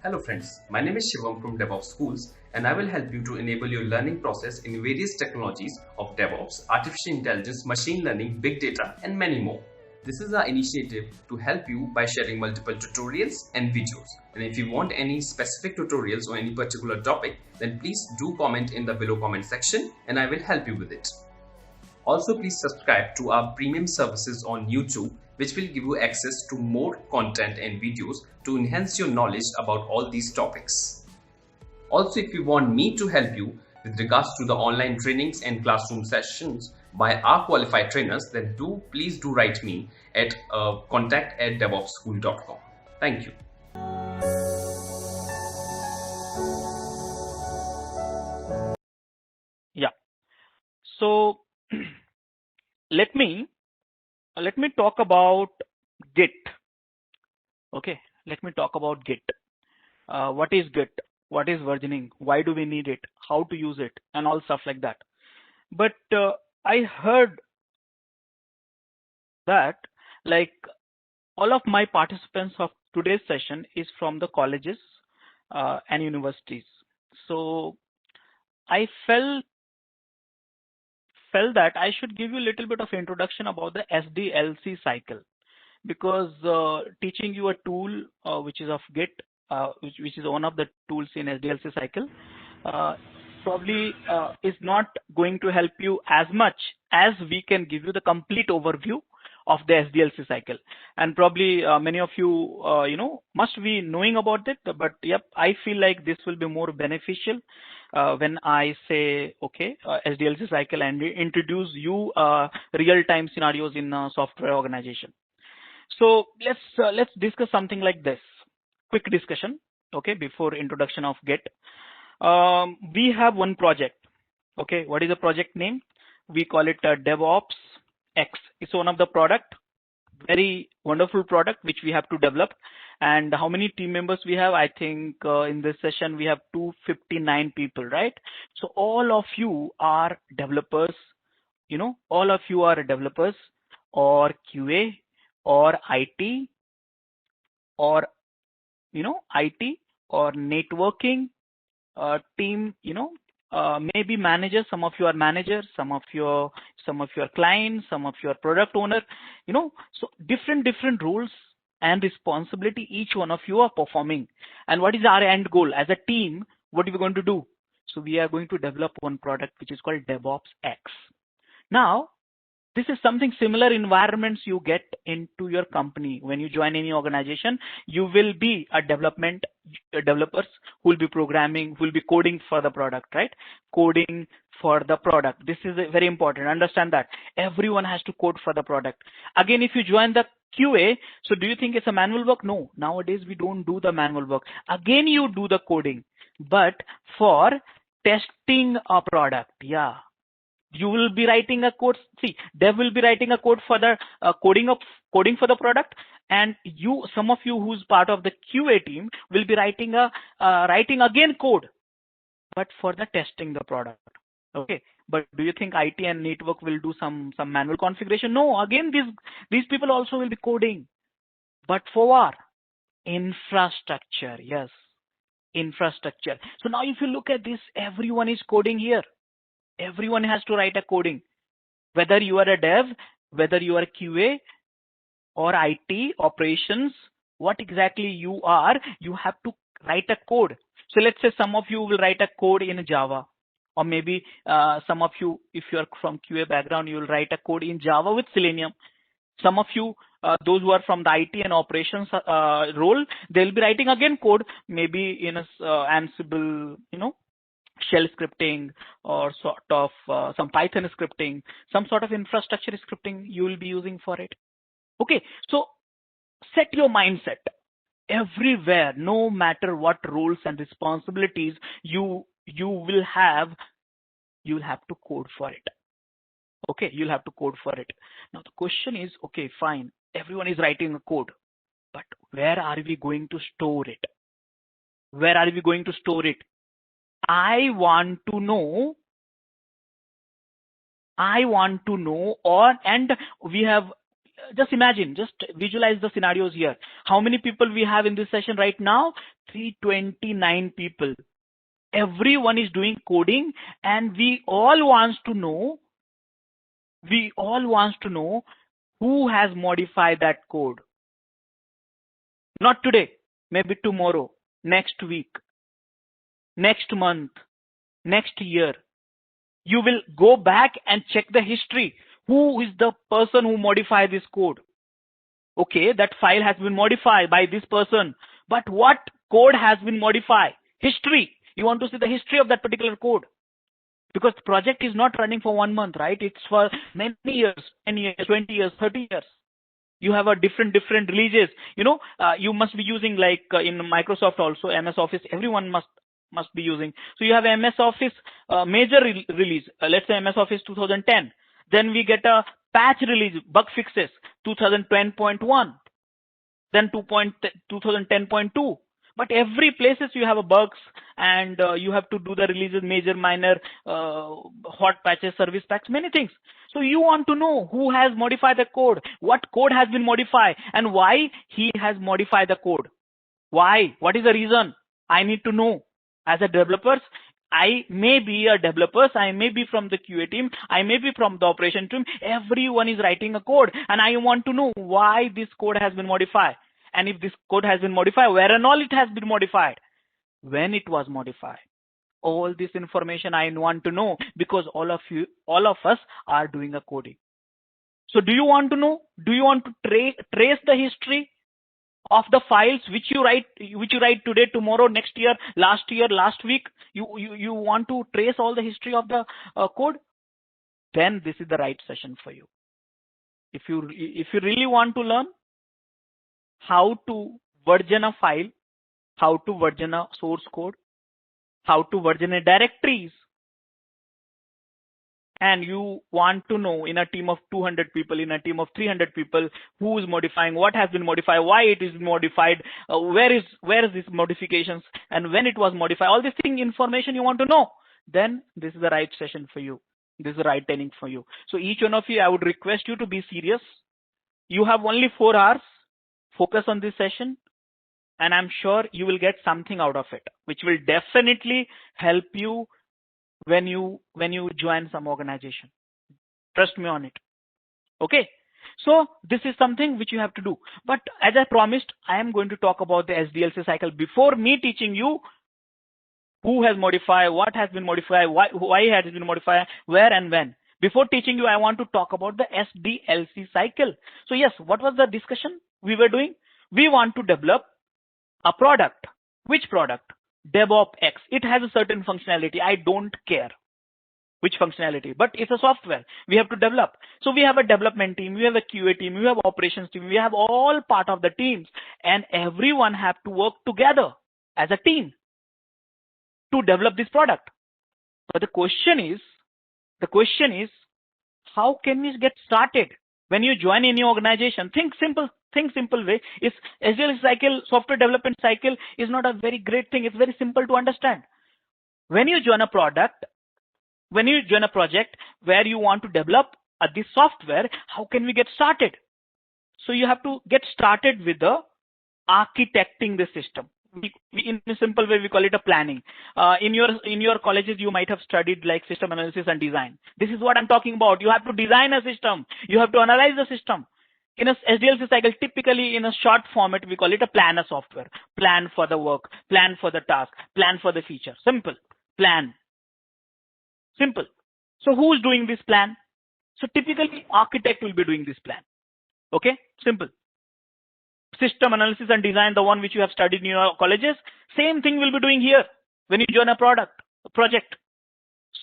Hello friends, my name is Shivam from DevOps Schools and I will help you to enable your learning process in various technologies of DevOps, artificial intelligence, machine learning, big data and many more. This is our initiative to help you by sharing multiple tutorials and videos. And if you want any specific tutorials on any particular topic, then please do comment in the below comment section and I will help you with it. Also, please subscribe to our premium services on YouTube, which will give you access to more content and videos to enhance your knowledge about all these topics. Also, if you want me to help you with regards to the online trainings and classroom sessions by our qualified trainers, then please do write me at contact@devopsschool.com. Thank you. Yeah. So let me talk about Git. Okay, let me talk about Git. What is Git? What is versioning? Why do we need it? How to use it? And all stuff like that. But I heard that like all of my participants of today's session is from the colleges and universities. So I felt that I should give you a little bit of introduction about the Sdlc cycle, because teaching you a tool which is of Git, which is one of the tools in Sdlc cycle, probably is not going to help you as much as we can give you the complete overview of the Sdlc cycle. And probably many of you, must be knowing about it, but yep, I feel like this will be more beneficial when I say, okay, Sdlc cycle and introduce you real-time scenarios in a software organization. So let's discuss something like this. Quick discussion, okay, before introduction of Git. We have one project. Okay, what is the project name? We call it DevOps X. It's one of the product, very wonderful product which we have to develop. And how many team members we have? I think in this session we have 259 people, right? So all of you are developers. All of you are developers or QA or IT or IT or networking team, maybe managers. Some of you are managers, some of your clients, some of your product owner, so different roles and responsibility each one of you are performing. And what is our end goal as a team? What are we going to do? So we are going to develop one product which is called DevOps X. Now this is something similar environments you get into your company. When you join any organization, you will be a developers who will be programming, who will be coding for the product, right? Coding for the product. This is very important. Understand that everyone has to code for the product. Again, if you join the QA, so do you think it's a manual work? No, nowadays we don't do the manual work. Again, you do the coding, but for testing a product, yeah. You will be writing a code. See, dev will be writing a code for the coding for the product, and some of you who's part of the QA team will be writing again code, but for the testing the product. Okay, but do you think IT and network will do some manual configuration? No, again these people also will be coding, but for infrastructure. Yes, infrastructure. So now if you look at this, everyone is coding here. Everyone has to write a coding, whether you are a dev, whether you are a QA or IT operations, what exactly you are, you have to write a code. So let's say some of you will write a code in Java, or maybe some of you, if you are from QA background, you will write a code in Java with Selenium. Some of you, those who are from the IT and operations role, they'll be writing again code, maybe in a Ansible, shell scripting, or sort of some Python scripting, some sort of infrastructure scripting you will be using for it. Okay, so set your mindset. Everywhere, no matter what roles and responsibilities you will have, you'll have to code for it. Okay, you'll have to code for it. Now the question is, okay, fine, everyone is writing a code, but where are we going to store it? Where are we going to store it? I want to know, and we have just imagine, just visualize the scenarios here. How many people we have in this session right now? 329 people. Everyone is doing coding, and we all wants to know who has modified that code. Not today, maybe tomorrow, next week, next month, next year. You will go back and check the history. Who is the person who modified this code? Okay, that file has been modified by this person, but what code has been modified? History. You want to see the history of that particular code. Because the project is not running for 1 month, right? It's for many years, 10 years, 20 years, 30 years. You have a different releases. You must be using, like in Microsoft also, MS Office, everyone must be using. So you have MS Office major release, let's say MS Office 2010. Then we get a patch release, bug fixes, 2010.1, then 2010.2. But every places you have a bugs, and you have to do the releases, major, minor, hot patches, service packs, many things. So you want to know who has modified the code, what code has been modified, and why he has modified the code. Why? What is the reason? I need to know. As a developer, I may be a developer, I may be from the QA team, I may be from the operation team. Everyone is writing a code, and I want to know why this code has been modified. And if this code has been modified, where and all it has been modified, when it was modified. All this information I want to know, because all of us are doing a coding. So do you want to know? Do you want to trace the history of the files which you write today, tomorrow, next year, last week? You want to trace all the history of the code? Then this is the right session for you. If you really want to learn how to version a file, how to version a source code, how to version a directories, and you want to know in a team of 200 people, in a team of 300 people, who is modifying, what has been modified, why it is modified, where is this modifications, and when it was modified, all this thing information you want to know, then this is the right session for you. This is the right training for you. So each one of you, I would request you to be serious. You have only 4 hours. Focus on this session, and I'm sure you will get something out of it, which will definitely help you when you join some organization. Trust me on it. Okay, so this is something which you have to do. But as I promised, I am going to talk about the SDLC cycle before me teaching you who has modified, what has been modified, why has it been modified, where and when. Before teaching you, I want to talk about the Sdlc cycle. So yes, what was the discussion we were doing? We want to develop a product. Which product? DevOps X. It has a certain functionality. I don't care which functionality, but it's a software we have to develop. So we have a development team, we have a QA team, we have operations team, we have all part of the teams, and everyone have to work together as a team to develop this product. But the question is, how can we get started? When you join any organization, think simple way. Is SDLC cycle, software development cycle, is not a very great thing. It's very simple to understand. When you join a project where you want to develop this software, how can we get started? So you have to get started with the architecting the system. In a simple way, we call it a planning. In your colleges, you might have studied like system analysis and design. This is what I'm talking about. You have to design a system. You have to analyze the system. In a SDLC cycle, typically in a short format, we call it a planner software. Plan for the work, plan for the task, plan for the feature. Simple. Plan. Simple. So who's doing this plan? So typically, architect will be doing this plan. Okay? Simple. System analysis and design, the one which you have studied in your colleges, same thing we'll be doing here when you join a project.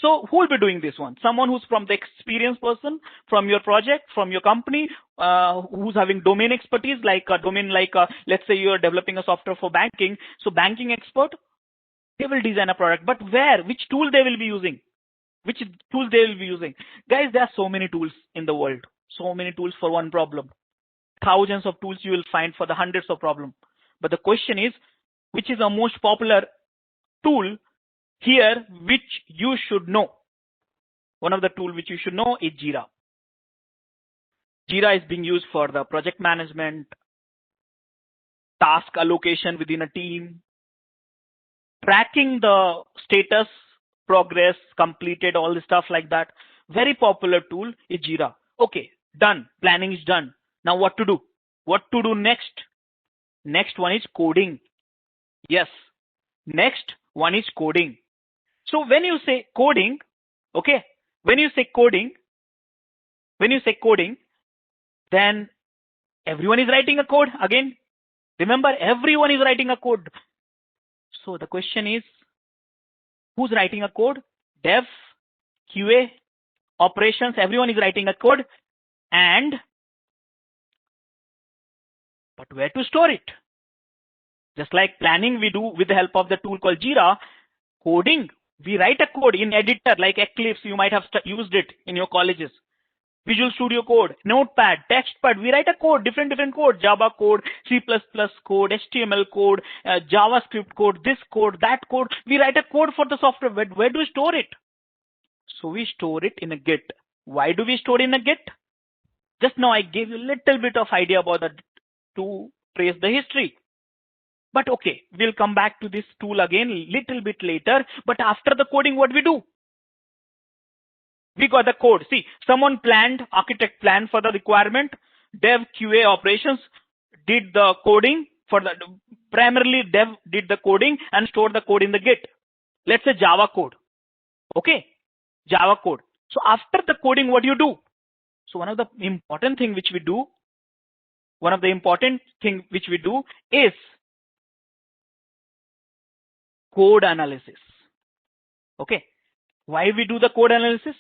So who will be doing this one? Someone who's from the experienced person, from your project, from your company, who's having domain expertise, like a domain, let's say you're developing a software for banking. So banking expert, they will design a product. But where? Which tool they will be using? Guys, there are so many tools in the world. So many tools for one problem. Thousands of tools you will find for the hundreds of problems. But the question is, which is the most popular tool here which you should know? One of the tools which you should know is Jira. Jira is being used for the project management, task allocation within a team, tracking the status, progress, completed, all the stuff like that. Very popular tool is Jira. Okay, done. Planning is done. Now what to do? What to do next? Next one is coding. Yes, next one is coding. So when you say coding, okay, when you say coding, then everyone is writing a code again. Remember, everyone is writing a code. So the question is, who's writing a code? Dev, QA, operations, everyone is writing a code. But where to store it? Just like planning we do with the help of the tool called Jira, coding, we write a code in editor like Eclipse, you might have used it in your colleges. Visual Studio Code, Notepad, TextPad, we write a code, different code, Java code, C++ code, HTML code, JavaScript code, this code, that code. We write a code for the software. Where do we store it? So we store it in a Git. Why do we store in a Git? Just now I gave you a little bit of idea about that to trace the history. But okay, we'll come back to this tool again little bit later. But after the coding, what we do? We got the code. See, someone planned, architect planned for the requirement, dev, QA, operations did the coding for the, primarily dev did the coding and stored the code in the Git. Let's say Java code. Okay, Java code. So after the coding, what do you do? So one of the important thing which we do is code analysis. Okay, why we do the code analysis?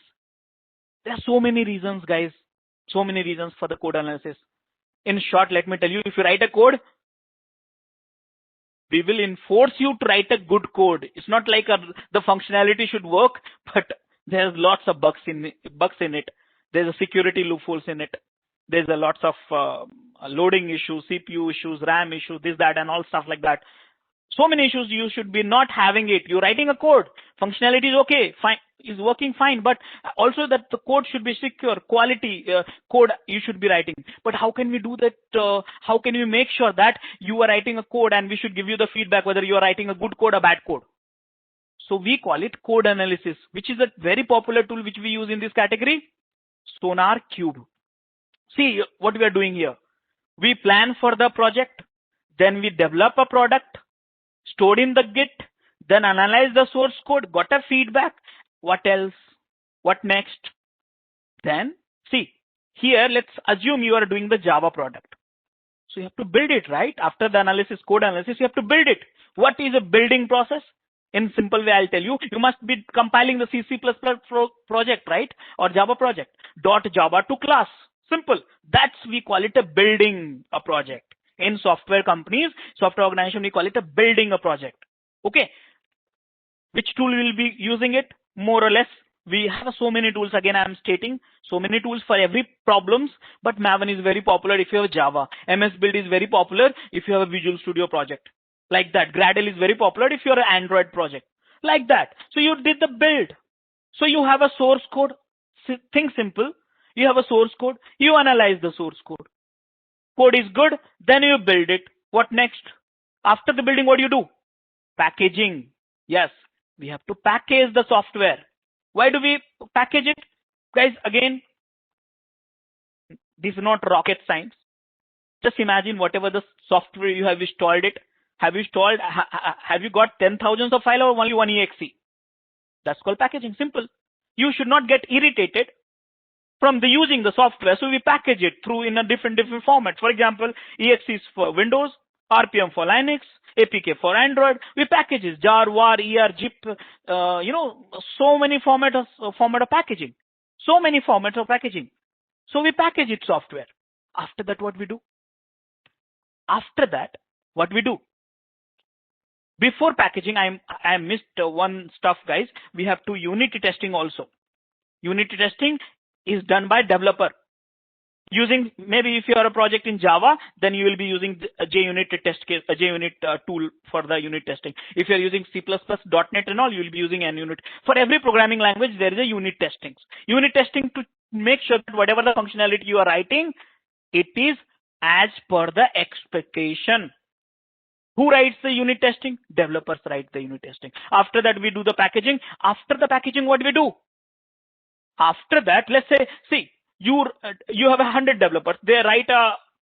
There are so many reasons, guys. So many reasons for the code analysis. In short, let me tell you, if you write a code, we will enforce you to write a good code. It's not like the functionality should work, but there's lots of bugs in it. There's a security loopholes in it. There's a lots of loading issues, CPU issues, RAM issues, this, that, and all stuff like that. So many issues, you should be not having it. You're writing a code. Functionality is okay, fine, is working fine, but also that the code should be secure, quality code you should be writing. But how can we do that? How can we make sure that you are writing a code and we should give you the feedback whether you are writing a good code or bad code? So we call it code analysis, which is a very popular tool which we use in this category, Sonar Cube. See what we are doing here. We plan for the project, then we develop a product, stored in the Git, then analyze the source code, got a feedback. What else? What next? Then see here, let's assume you are doing the Java product. So you have to build it, right? After the analysis, code analysis, you have to build it. What is a building process? In simple way, I'll tell you, you must be compiling the C++ project, right? Or Java project. .java to class. Simple. That's, we call it a building a project. In software companies, software organization, we call it a building a project. Okay. Which tool will be using it? More or less, we have so many tools. Again, I am stating so many tools for every problems, but Maven is very popular if you have Java. MS Build is very popular if you have a Visual Studio project. Like that. Gradle is very popular if you're an Android project. Like that. So you did the build. So you have a source code. Think simple. You have a source code. You analyze the source code. Code is good. Then you build it. What next? After the building, what do you do? Packaging. Yes. We have to package the software. Why do we package it? Guys, again, this is not rocket science. Just imagine whatever the software you have installed it. Have you got 10,000 of file or only one exe? That's called packaging. Simple. You should not get irritated from the using the software. So we package it through in a different formats. For example, exe is for Windows, RPM for Linux, APK for Android. We package it, jar, var, er, zip, so many format of packaging. So many formats of packaging. So we package it software. After that, what we do? Before packaging, I missed one stuff, guys. We have to unit testing also. Unit testing is done by developer. Using, maybe if you are a project in Java, then you will be using a JUnit test case, a JUnit tool for the unit testing. If you are using C++, .NET and all, you will be using NUnit. For every programming language, there is a unit testing. Unit testing to make sure that whatever the functionality you are writing, it is as per the expectation. Who writes the unit testing? Developers write the unit testing. After that, we do the packaging. After the packaging, what do we do? After that, let's say, see, you have 100 developers. They write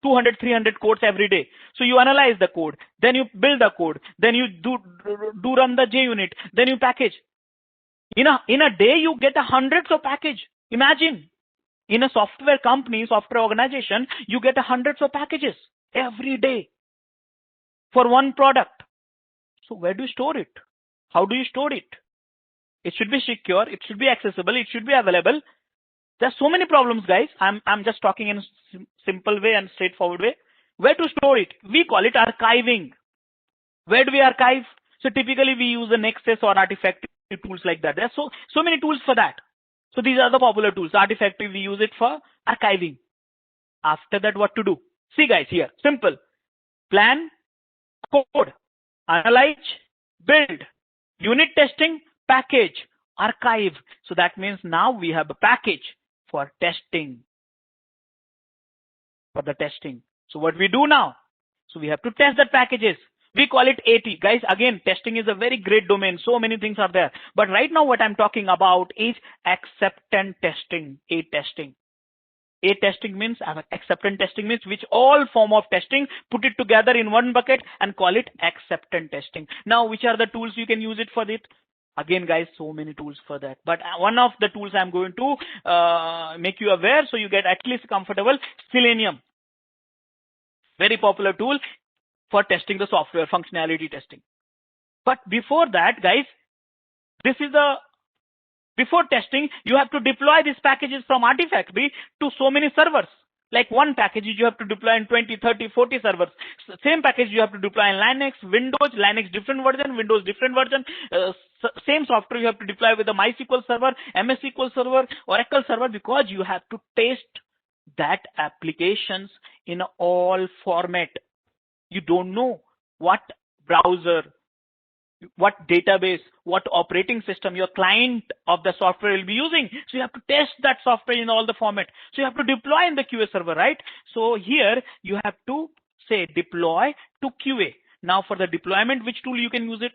200, 300 codes every day. So you analyze the code, then you build the code, then you do run the JUnit, then you package. In a day, you get hundreds of package. Imagine, in a software company, software organization, you get hundreds of packages every day for one product. So where do you store it? How do you store it? It should be secure. It should be accessible. It should be available. There's so many problems, guys. I'm just talking in a simple way and straightforward way. Where to store it? We call it archiving. Where do we archive? So typically we use the Nexus or Artifactory tools like that. There's so many tools for that. So these are the popular tools. Artifactory, we use it for archiving. After that, what to do? See, guys, here, simple. Plan, code, analyze, build, unit testing, package, archive. So that means now we have a package for testing. For the testing. So what we do now? So we have to test the packages. We call it AT. Guys, again, testing is a very great domain. So many things are there. But right now what I'm talking about is acceptance testing, A testing. A testing means, acceptance testing means which all form of testing, put it together in one bucket and call it acceptance testing. Now, which are the tools you can use it for it? Again, guys, so many tools for that. But one of the tools I'm going to make you aware so you get at least comfortable, Selenium. Very popular tool for testing the software, functionality testing. But before that, guys, before testing, you have to deploy these packages from Artifactory to so many servers. Like one package you have to deploy in 20, 30, 40 servers. Same package you have to deploy in Linux, Windows, Linux different version, Windows different version. Same software you have to deploy with the MySQL server, MS SQL server, Oracle server, because you have to test that applications in all format. You don't know what browser, what database, what operating system your client of the software will be using. So you have to test that software in all the format. So you have to deploy in the QA server, right? So here you have to say deploy to QA. Now for the deployment, which tool you can use it?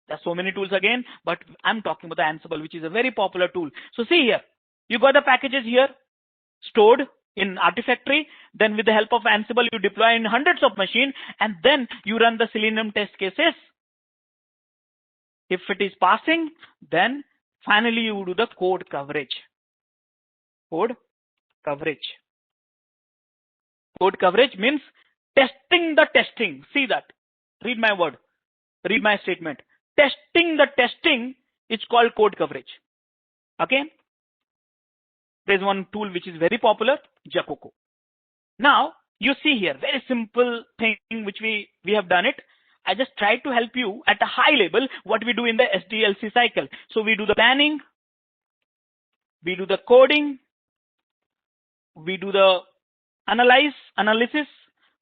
There's so many tools again, but I'm talking about the Ansible, which is a very popular tool. So see here, you got the packages here stored in Artifactory. Then with the help of Ansible, you deploy in hundreds of machines, and then you run the Selenium test cases. If it is passing, then finally you do the code coverage. Code coverage. Code coverage means testing the testing. See that. Read my word. Read my statement. Testing the testing is called code coverage. Okay. There's one tool which is very popular, Jacoco. Now you see here, very simple thing which we have done it. I just tried to help you at a high level what we do in the Sdlc cycle. So we do the planning, we do the coding, we do the analysis,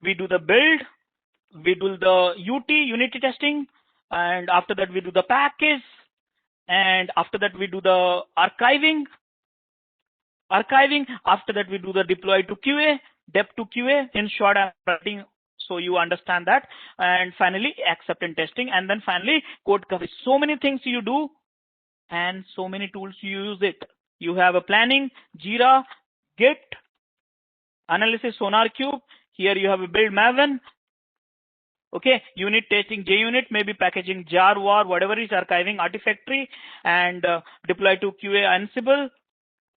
we do the build, we do the unit testing, and after that we do the package, and after that we do the archiving. After that we do the deploy to QA, dep to QA. In short, I'm writing so you understand that. And finally, acceptance testing, and then finally code coverage. So many things you do, and so many tools you use it. You have a planning, Jira, Git, analysis, SonarQube. Here you have a build Maven. Okay, unit testing, JUnit, maybe packaging, jar, war, whatever is archiving, Artifactory, and deploy to QA, Ansible,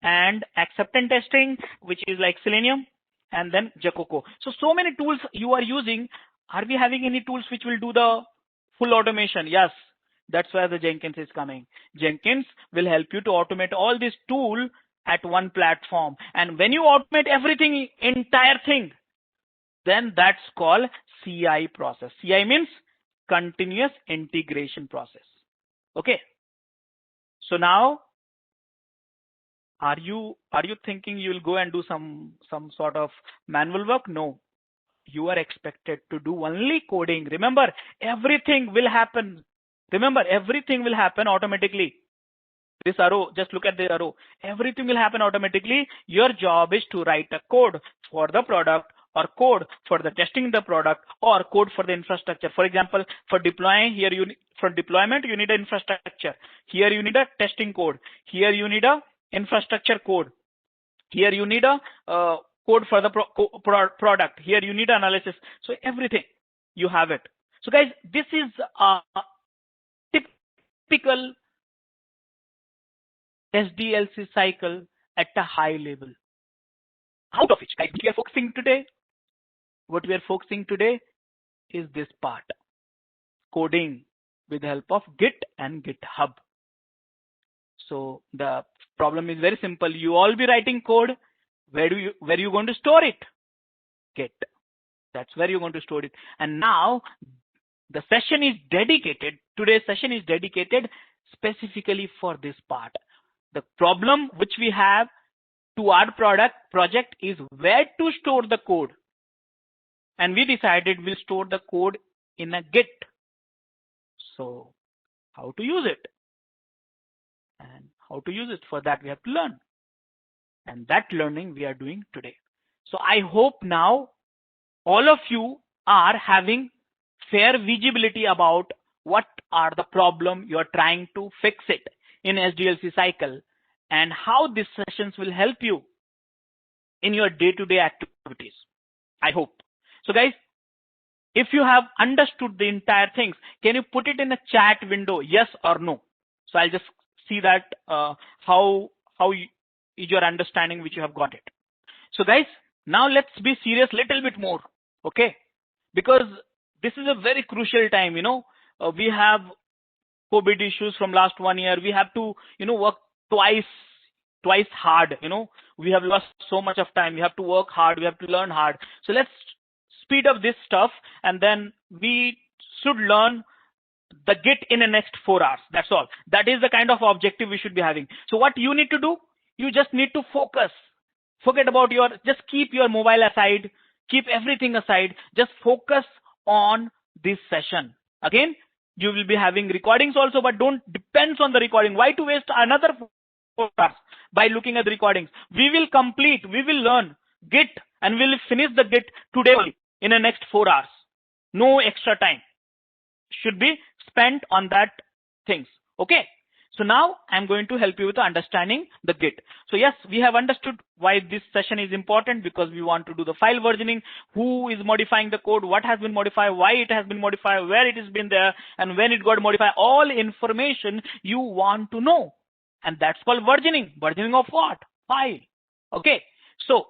and acceptance testing, which is like Selenium, and then Jacoco. So many tools you are using. Are we having any tools which will do the full automation? Yes, that's where the Jenkins is coming. Jenkins will help you to automate all this tool at one platform. And when you automate everything, entire thing, then that's called CI process. CI means continuous integration process. Okay. So now, are you thinking you will go and do some sort of manual work? No. You are expected to do only coding. Remember, everything will happen. Remember, everything will happen automatically. This arrow, just look at the arrow. Everything will happen automatically. Your job is to write a code for the product, or code for the testing the product, or code for the infrastructure. For example, for deploying here, for deployment, you need an infrastructure. Here you need a testing code. Here you need a infrastructure code. Here you need a code for the product. Here you need analysis. So everything, you have it. So guys, this is a typical SDLC cycle at a high level. Out of which, guys, we are focusing today. What we are focusing today is this part, coding with the help of Git and GitHub. So the problem is very simple. You all be writing code. Where are you going to store it? Git. That's where you're going to store it. And now the session is dedicated. Today's session is dedicated specifically for this part. The problem which we have to our project is where to store the code. And we decided we'll store the code in a Git. So how to use it? And how to use it, for that we have to learn. And that learning we are doing today. So I hope now all of you are having fair visibility about what are the problem you're trying to fix it in SDLC cycle, and how these sessions will help you in your day-to-day activities. I hope. So guys, if you have understood the entire things, can you put it in a chat window, yes or no? So I'll just see that how is your understanding which you have got it. So guys, now let's be serious little bit more, okay? Because this is a very crucial time, we have COVID issues from last 1 year. We have to, work twice hard, we have lost so much of time. We have to work hard. We have to learn hard. So let's speed up this stuff, and then we should learn the Git in the next 4 hours. That's all. That is the kind of objective we should be having. So what you need to do, you just need to focus. Forget about just keep your mobile aside, keep everything aside, just focus on this session. Again, you will be having recordings also, but don't depend on the recording. Why to waste another 4 hours by looking at the recordings? We will learn Git, and we'll finish the Git today only in the next 4 hours. No extra time should be spent on that things. Okay. So now I'm going to help you with understanding the Git. So yes, we have understood why this session is important, because we want to do the file versioning, who is modifying the code, what has been modified, why it has been modified, where it has been there, and when it got modified. All information you want to know. And that's called versioning. Versioning of what? File. Okay. So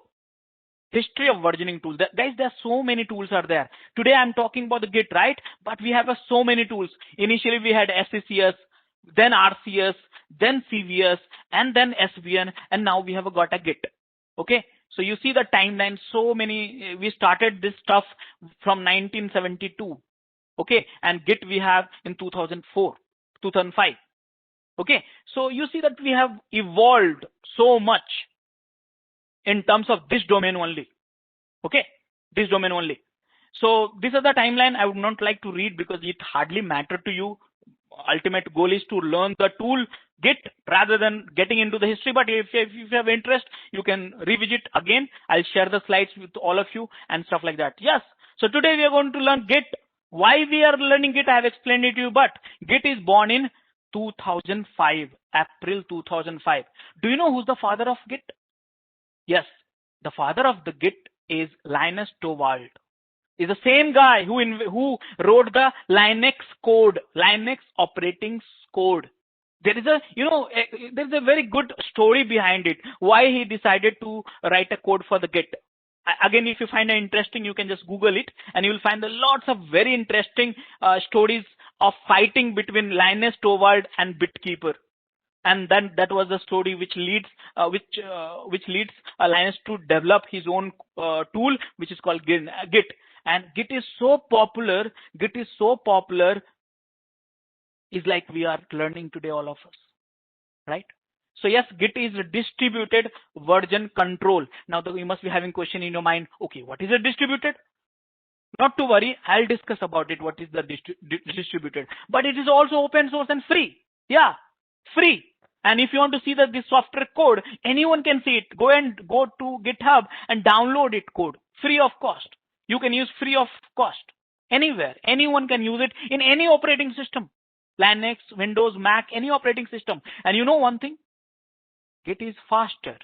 history of versioning tools. Guys, there are so many tools are there. Today I'm talking about the Git, right? But we have so many tools. Initially we had SCCS, then RCS, then CVS, and then SVN, and now we have got a Git. Okay. So you see the timeline, so many, we started this stuff from 1972. Okay. And Git we have in 2004, 2005. Okay. So you see that we have evolved so much in terms of this domain only. Okay. This domain only. So this is the timeline. I would not like to read because it hardly matter to you. Ultimate goal is to learn the tool Git rather than getting into the history. But if you have interest, you can revisit again. I'll share the slides with all of you and stuff like that. Yes. So today we are going to learn Git. Why we are learning Git, I have explained it to you, but Git is born in 2005, April 2005. Do you know who's the father of Git? Yes. The father of the Git is Linus Torvald. Is the same guy who wrote the Linux code, Linux operating code. There is there's a very good story behind it. Why he decided to write a code for the Git. Again, if you find it interesting, you can just Google it, and you will find lots of very interesting stories of fighting between Linus Torvald and BitKeeper. And then that was the story which leads Linus to develop his own tool, which is called Git. And Git is so popular. Is like we are learning today, all of us, right? So yes, Git is a distributed version control. Now you must be having question in your mind. Okay, what is a distributed? Not to worry, I'll discuss about it. What is the distributed? But it is also open source and free. Yeah, free. And if you want to see that this software code, anyone can see it. Go to GitHub and download it code free of cost. You can use free of cost anywhere. Anyone can use it in any operating system, Linux, Windows, Mac, any operating system. And you know one thing, Git is faster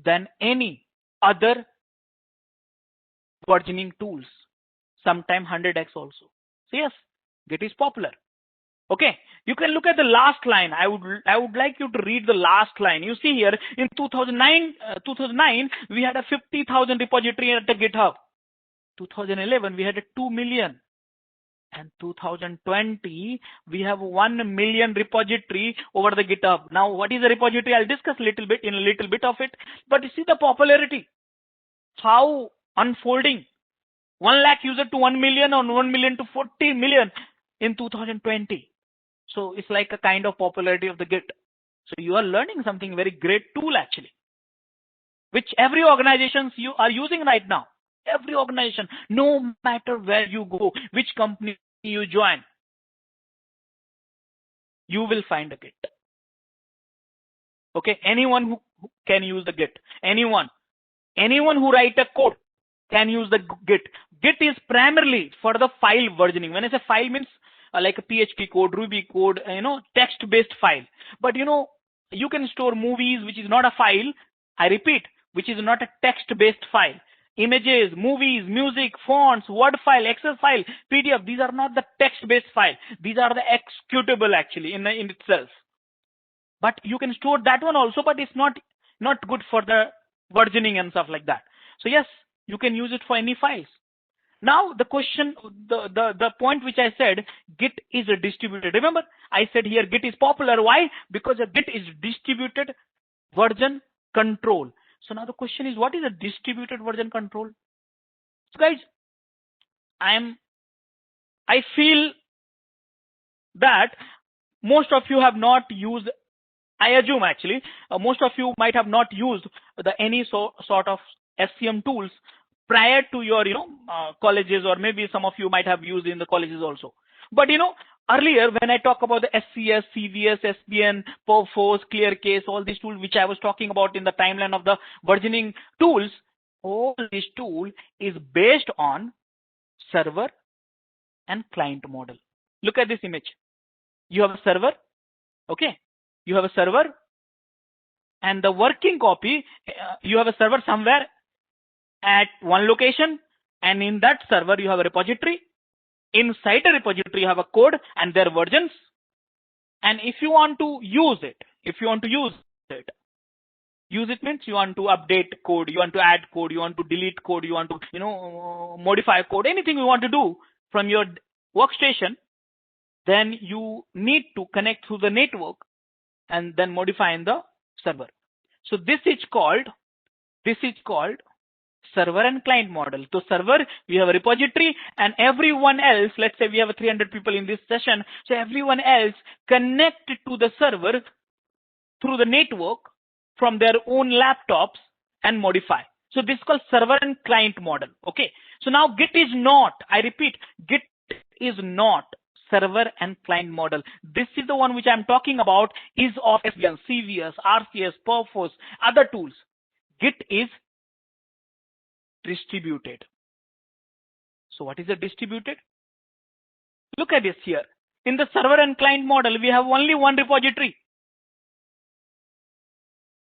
than any other versioning tools, sometimes 100x also. So yes, Git is popular. Okay, you can look at the last line. I would like you to read the last line. You see here in 2009 we had a 50,000 repository at the GitHub. 2011 we had a 2 million, and 2020 we have 1 million repository over the GitHub. Now what is a repository? I'll discuss a little bit of it. But you see the popularity, how unfolding. 1 lakh user to 1 million, or 1 million to 40 million in 2020. So it's like a kind of popularity of the Git. So you are learning something very great tool actually, which every organization you are using right now. Every organization, no matter where you go, which company you join, you will find a Git. Okay, anyone who can use the Git, anyone who write a code can use the Git. Git is primarily for the file versioning. When I say file, means like a PHP code, Ruby code, text-based file. But you can store movies, which is not a file. I repeat, which is not a text-based file. Images, movies, music, fonts, Word file, Excel file, PDF. These are not the text-based file. These are the executable actually in itself. But you can store that one also, but it's not good for the versioning and stuff like that. So yes, you can use it for any files. Now the question, the point which I said, Git is a distributed. Remember, I said here Git is popular. Why? Because a Git is distributed version control. So now the question is, what is a distributed version control? So guys, I feel that most of you have not used, I assume actually, most of you might have not used any sort of SCM tools prior to your colleges, or maybe some of you might have used in the colleges also. But earlier when I talk about the SCS, CVS, SBN, Perforce, ClearCase, all these tools which I was talking about in the timeline of the versioning tools, all this tool is based on server and client model. Look at this image. You have a server, okay? You have a server, and the working copy, you have a server somewhere at one location, and in that server you have a repository. Inside the repository you have a code and their versions. And if you want to use it, use it means you want to update code, you want to add code, you want to delete code, you want to modify code, anything you want to do from your workstation, then you need to connect through the network and then modify in the server. So this is called server and client model. So server, we have a repository, and everyone else, let's say we have 300 people in this session, so everyone else connected to the server through the network from their own laptops and modify. So this is called server and client model. Okay. So now Git is not, I repeat, Git is not server and client model. This is the one which I'm talking about is of SBN, CVS, RCS, Perforce, other tools. Git is distributed. So what is a distributed? Look at this here. In the server and client model, we have only one repository.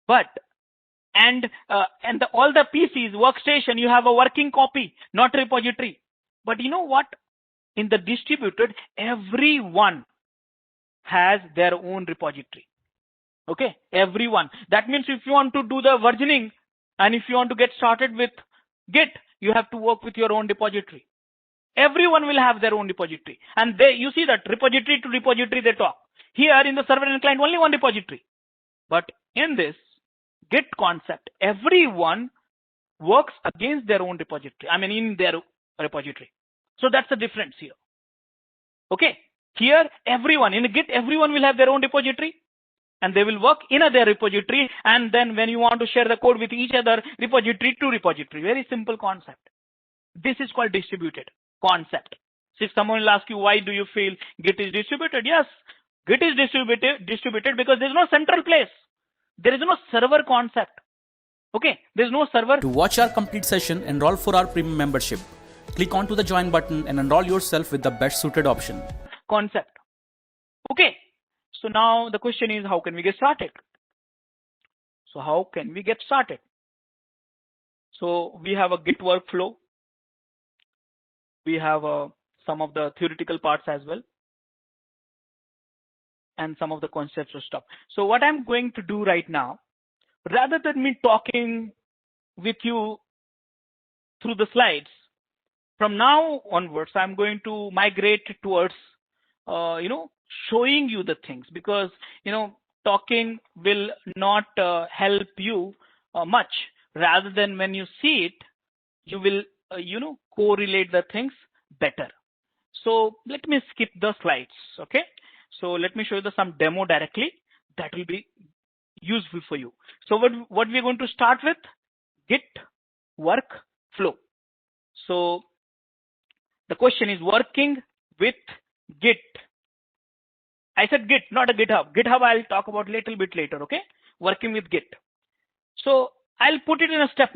But all the PCs, workstation, you have a working copy, not repository. But you know what? In the distributed, everyone has their own repository. Okay, everyone. That means if you want to do the versioning and if you want to get started with Git, you have to work with your own repository. Everyone will have their own repository. And you see that repository to repository they talk. Here in the server and client, only one repository. But in this Git concept, everyone works against their own repository. I mean, in their repository. So that's the difference here. Okay. Here, everyone, in Git, everyone will have their own repository. And they will work in their repository. And then when you want to share the code with each other, repository to repository. Very simple concept. This is called distributed concept. So if someone will ask you, why do you feel Git is distributed? Yes, Git is distributed because there is no central place. There is no server concept. Okay, there is no server. To watch our complete session, enroll for our premium membership. Click onto the join button and enroll yourself with the best suited option. Concept. Okay, so now the question is, how can we get started? So how can we get started? So we have a Git Work Flow. We have some of the theoretical parts as well, and some of the concepts of stuff. So what I'm going to do right now, rather than me talking with you through the slides, from now onwards, I'm going to migrate towards, showing you the things, because, talking will not help you much. Rather than when you see it, you will, correlate the things better. So let me skip the slides. Okay. So let me show you some demo directly. That will be useful for you. So what we're going to start with, Git Work Flow. So the question is working with Git. I said Git, not a GitHub. GitHub I'll talk about a little bit later, okay? Working with Git. So I'll put it in a step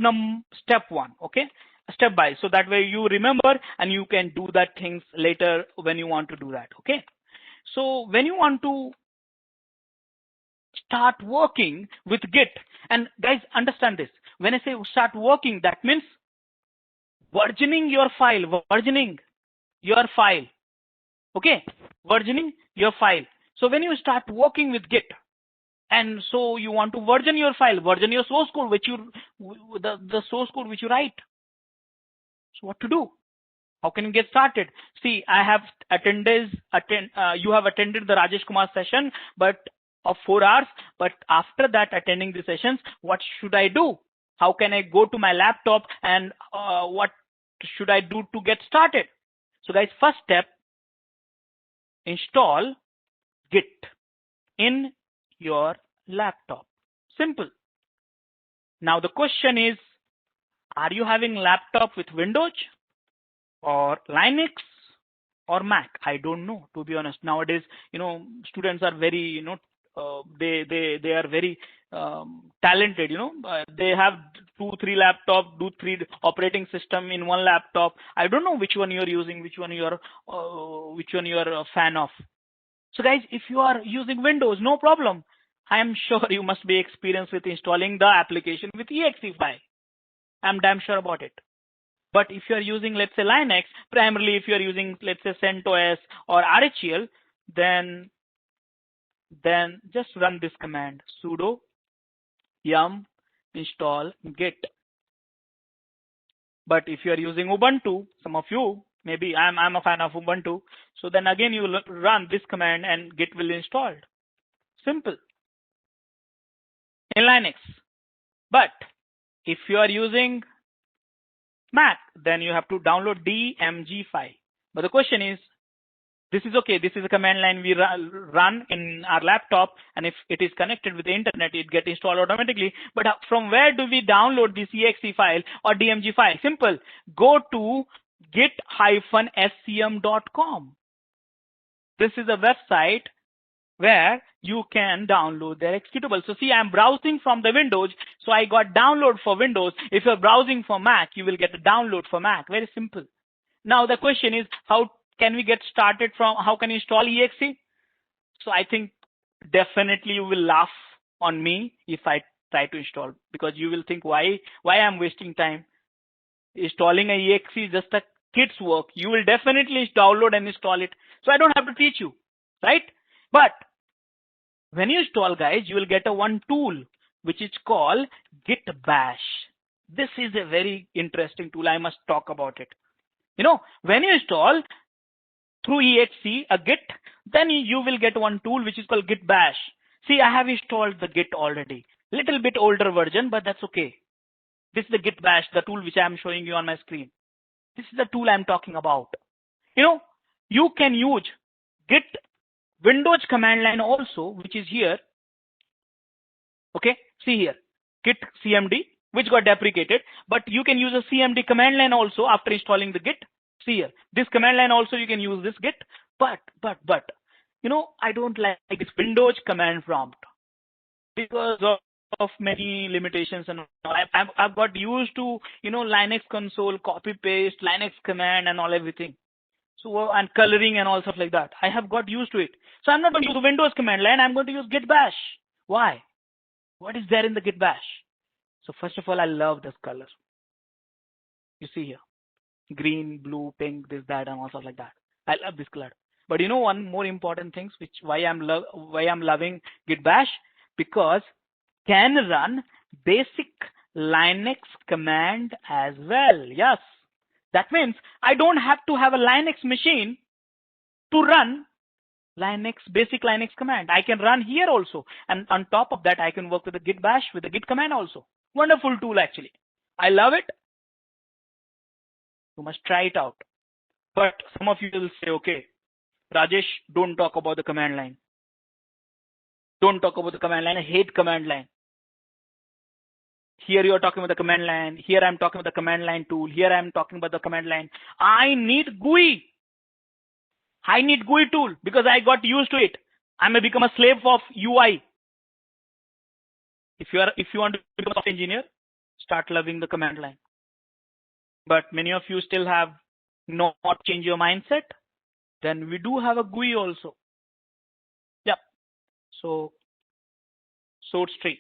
one, okay? Step by, so that way you remember and you can do that things later when you want to do that, okay? So when you want to start working with Git, and guys understand this, when I say start working, that means versioning your file, okay? Versioning your file. So when you start working with Git, and so you want to version your file, version your source code, which you, the source code which you write. So what to do? How can you get started? See, I have you have attended the Rajesh Kumar session, but of 4 hours. But after that, attending the sessions, what should I do? How can I go to my laptop, and what should I do to get started? So guys, first step, install Git in your laptop. Simple. Now the question is, are you having laptop with Windows or Linux or Mac? I don't know, to be honest. Nowadays, students are very, they are very talented. They have 2-3 laptops, 2-3 operating system in one laptop. I don't know which one you're using, which one you're a fan of. So guys, if you are using Windows, no problem. I am sure you must be experienced with installing the application with exe file. I'm damn sure about it. But if you are using, let's say, Linux, primarily if you are using, let's say, CentOS or RHEL, then just run this command, sudo yum install git. But if you are using Ubuntu, some of you, maybe I'm a fan of Ubuntu, so then again you will run this command and Git will install. Simple. In Linux. But if you are using Mac, then you have to download DMG file. But the question is, this is okay. This is a command line we run in our laptop, and if it is connected with the internet, it gets installed automatically. But from where do we download this exe file or DMG file? Simple. Go to git-scm.com. This is a website where you can download their executable. So see, I'm browsing from the Windows, so I got download for Windows. If you're browsing for Mac, you will get a download for Mac. Very simple. Now the question is, how can we get started from, how can you install exe? So I think definitely you will laugh on me if I try to install, because you will think, why I'm wasting time. Installing a exe is just a kid's work. You will definitely download and install it. So I don't have to teach you, right? But when you install, guys, you will get one tool which is called Git Bash. This is a very interesting tool. I must talk about it. When you install through exe a Git, then you will get one tool which is called Git Bash. See, I have installed the Git already. Little bit older version, but that's okay. This is the Git Bash, the tool which I am showing you on my screen. This is the tool I'm talking about. You can use Git Windows command line also, which is here. Okay, see here, Git CMD, which got deprecated, but you can use a CMD command line also after installing the Git. See here, this command line also you can use this Git, but I don't like this Windows command prompt because of many limitations and all. I've got used to, Linux console, copy paste, Linux command and all everything. So, and coloring and all stuff like that. I have got used to it. So I'm not going to use the Windows command line. I'm going to use Git Bash. Why? What is there in the Git Bash? So first of all, I love this color. You see here, green, blue, pink, this, that, and all stuff like that. I love this color. But one more important thing, why I'm loving Git Bash, because can run basic Linux command as well. Yes, that means I don't have to have a Linux machine to run basic Linux command. I can run here also, and on top of that, I can work with the Git Bash with the Git command also. Wonderful tool actually. I love it. You must try it out. But some of you will say, okay, Rajesh, don't talk about the command line. Don't talk about the command line. I hate command line. Here you are talking about the command line. Here I'm talking about the command line tool. Here I'm talking about the command line. I need GUI. I need GUI tool because I got used to it. I may become a slave of UI. If you want to become a software engineer, start loving the command line. But many of you still have not changed your mindset. Then we do have a GUI also. Yep. So Sourcetree.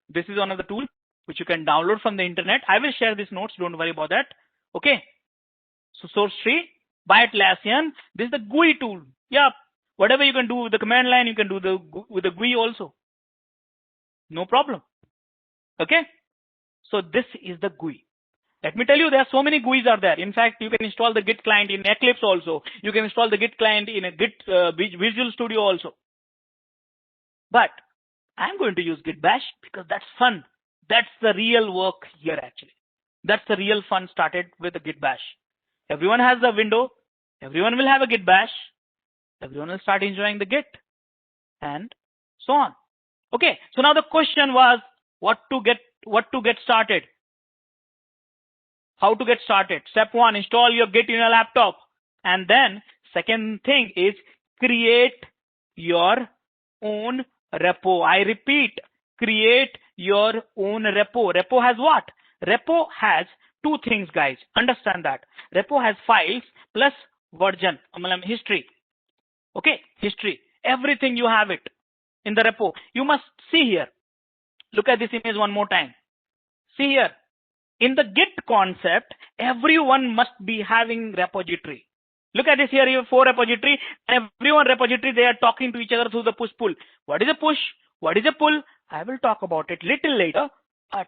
This is one of the tools which you can download from the internet. I will share these notes. Don't worry about that. Okay. So Sourcetree by Atlassian. This is the GUI tool. Yep. Whatever you can do with the command line, you can do with the GUI also. No problem. Okay. So this is the GUI. Let me tell you, there are so many GUIs are there. In fact, you can install the Git client in Eclipse also. You can install the Git client in a Git Visual Studio also. But I'm going to use Git Bash because that's fun. That's the real work here actually. That's the real fun started with the Git Bash. Everyone has the window. Everyone will have a Git Bash. Everyone will start enjoying the Git and so on. Okay. So now the question was what to get started. How to get started. Step 1, install your Git in your laptop. And then second thing is create your own repo. I repeat, create your own repo. Repo has what? Repo has two things, guys. Understand that. Repo has files plus version, history. Okay, history. Everything you have it in the repo. You must see here. Look at this image one more time. See here. In the Git concept, everyone must be having repository. Look at this here, you have 4 repository. Everyone repository, they are talking to each other through the push-pull. What is a push? What is a pull? I will talk about it little later. But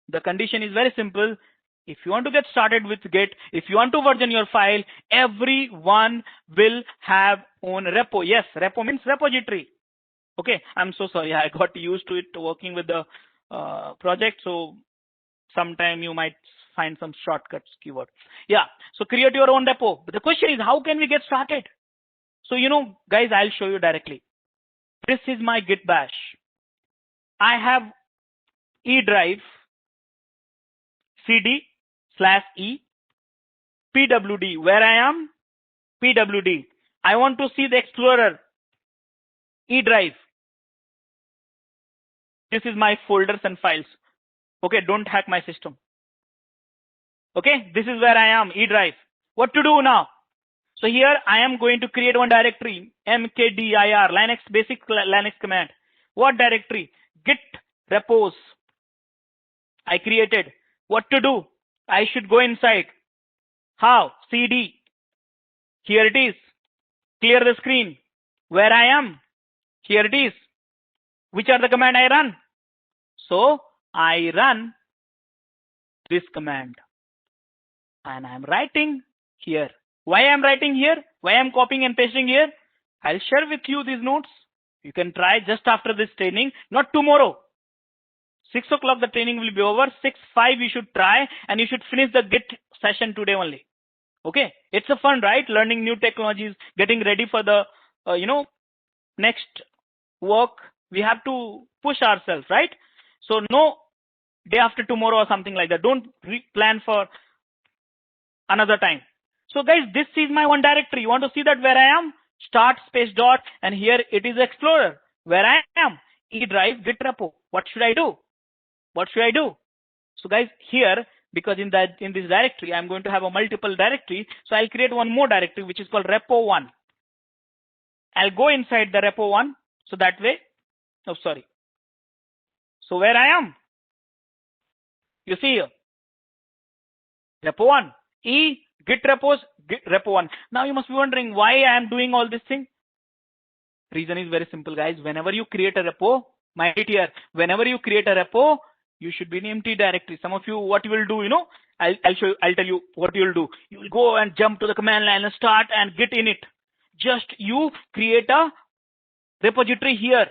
the condition is very simple. If you want to get started with Git, if you want to version your file, everyone will have own repo. Yes, repo means repository. Okay, I'm so sorry. I got used to it working with the project. So sometime you might find some shortcuts keyword. Yeah. So create your own repo. But the question is, how can we get started? So, guys, I'll show you directly. This is my Git Bash. I have E drive, CD/E, PWD. Where I am? PWD. I want to see the Explorer, E drive. This is my folders and files. Okay, don't hack my system. Okay, this is where I am, E drive. What to do now? So here I am going to create one directory, mkdir, Linux basic Linux command. What directory? Git repos. I created. What to do? I should go inside. How? CD. Here it is. Clear the screen. Where I am? Here it is. Which are the command I run? So I run this command and I'm writing here. Why I'm writing here? Why I'm copying and pasting here? I'll share with you these notes. You can try just after this training, not tomorrow. 6 o'clock the training will be over. 6:05 you should try and you should finish the Git session today only. Okay, it's a fun, right? Learning new technologies, getting ready for the next work. We have to push ourselves, right? So no day after tomorrow or something like that. Don't plan for another time. So guys, this is my one directory. You want to see that where I am? start space dot, and here it is Explorer, where I am, E drive Git repo. What should I do? What should I do? So guys, here, because in this directory, I'm going to have a multiple directory. So I'll create one more directory, which is called repo1. I'll go inside the repo1. So that way, oh, sorry. So where I am, you see here, repo1, E, Git repos, Git repo1. Now you must be wondering why I am doing all this thing. Reason is very simple, guys. Whenever you create a repo, mind it here, whenever you create a repo, you should be in empty directory. Some of you, what you will do, you know, I'll tell you what you will do. You will go and jump to the command line and start and Git init. Just you create a repository here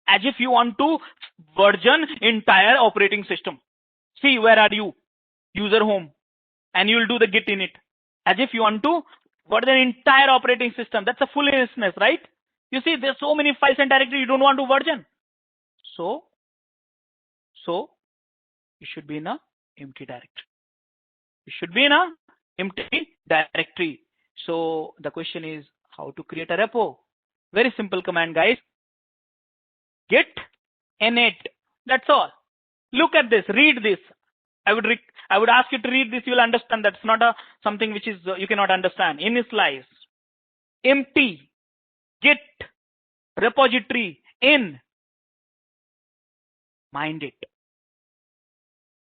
as if you want to version entire operating system. See, where are you? User home. And you will do the Git init as if you want to version entire operating system. That's a foolishness, right? You see, there's so many files and directories you don't want to version. So you should be in a empty directory. You should be in a empty directory. So the question is how to create a repo. Very simple command, guys. Git init. That's all. Look at this. Read this. I would ask you to read this. You will understand that's not something which is you cannot understand. Initialize empty Git repository in. Mind it.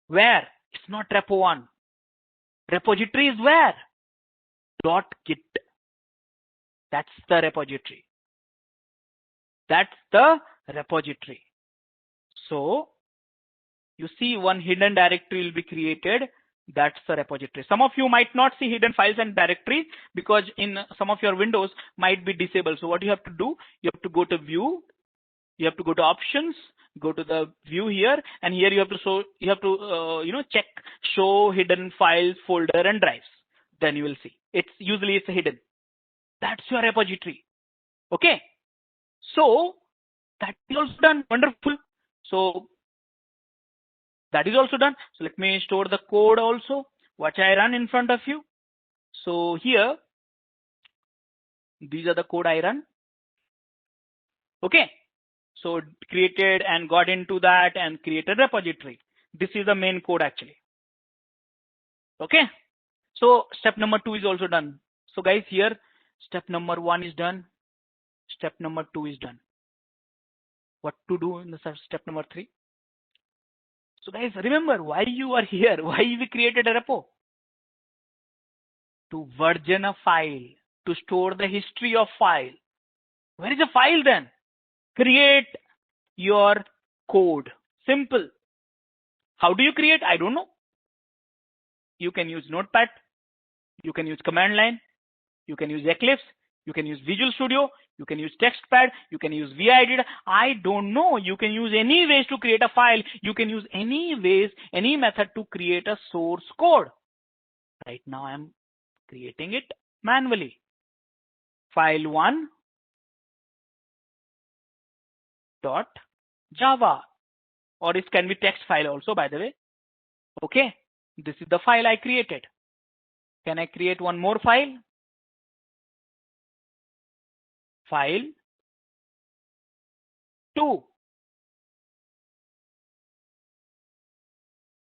Where? It's not repo1. Repository is where? .git. That's the repository. That's the repository. So you see one hidden directory will be created. That's the repository. Some of you might not see hidden files and directory because in some of your windows might be disabled. So what you have to do, you have to go to view, you have to go to options, go to the view here, and here you have to check show hidden files, folder and drives. Then you will see. It's hidden. That's your repository. Okay. So that is also done. Wonderful. So that is also done. So let me store the code also, what I run in front of you. So here, these are the code I run. Okay. So created and got into that and created repository. This is the main code actually. Okay. So step number 2 is also done. So guys, here step number 1 is done. Step number 2 is done. What to do in the step number 3? So guys, remember why you are here, why we created a repo. To version a file, to store the history of file. Where is the file then? Create your code. Simple. How do you create? I don't know. You can use Notepad. You can use command line. You can use Eclipse. You can use Visual Studio. You can use TextPad. You can use VIDed. I don't know. You can use any ways to create a file. You can use any ways, any method to create a source code. Right now I am creating it manually. File 1 dot Java, or it can be text file also, by the way. Okay, this is the file I created. Can I create one more file? File 2.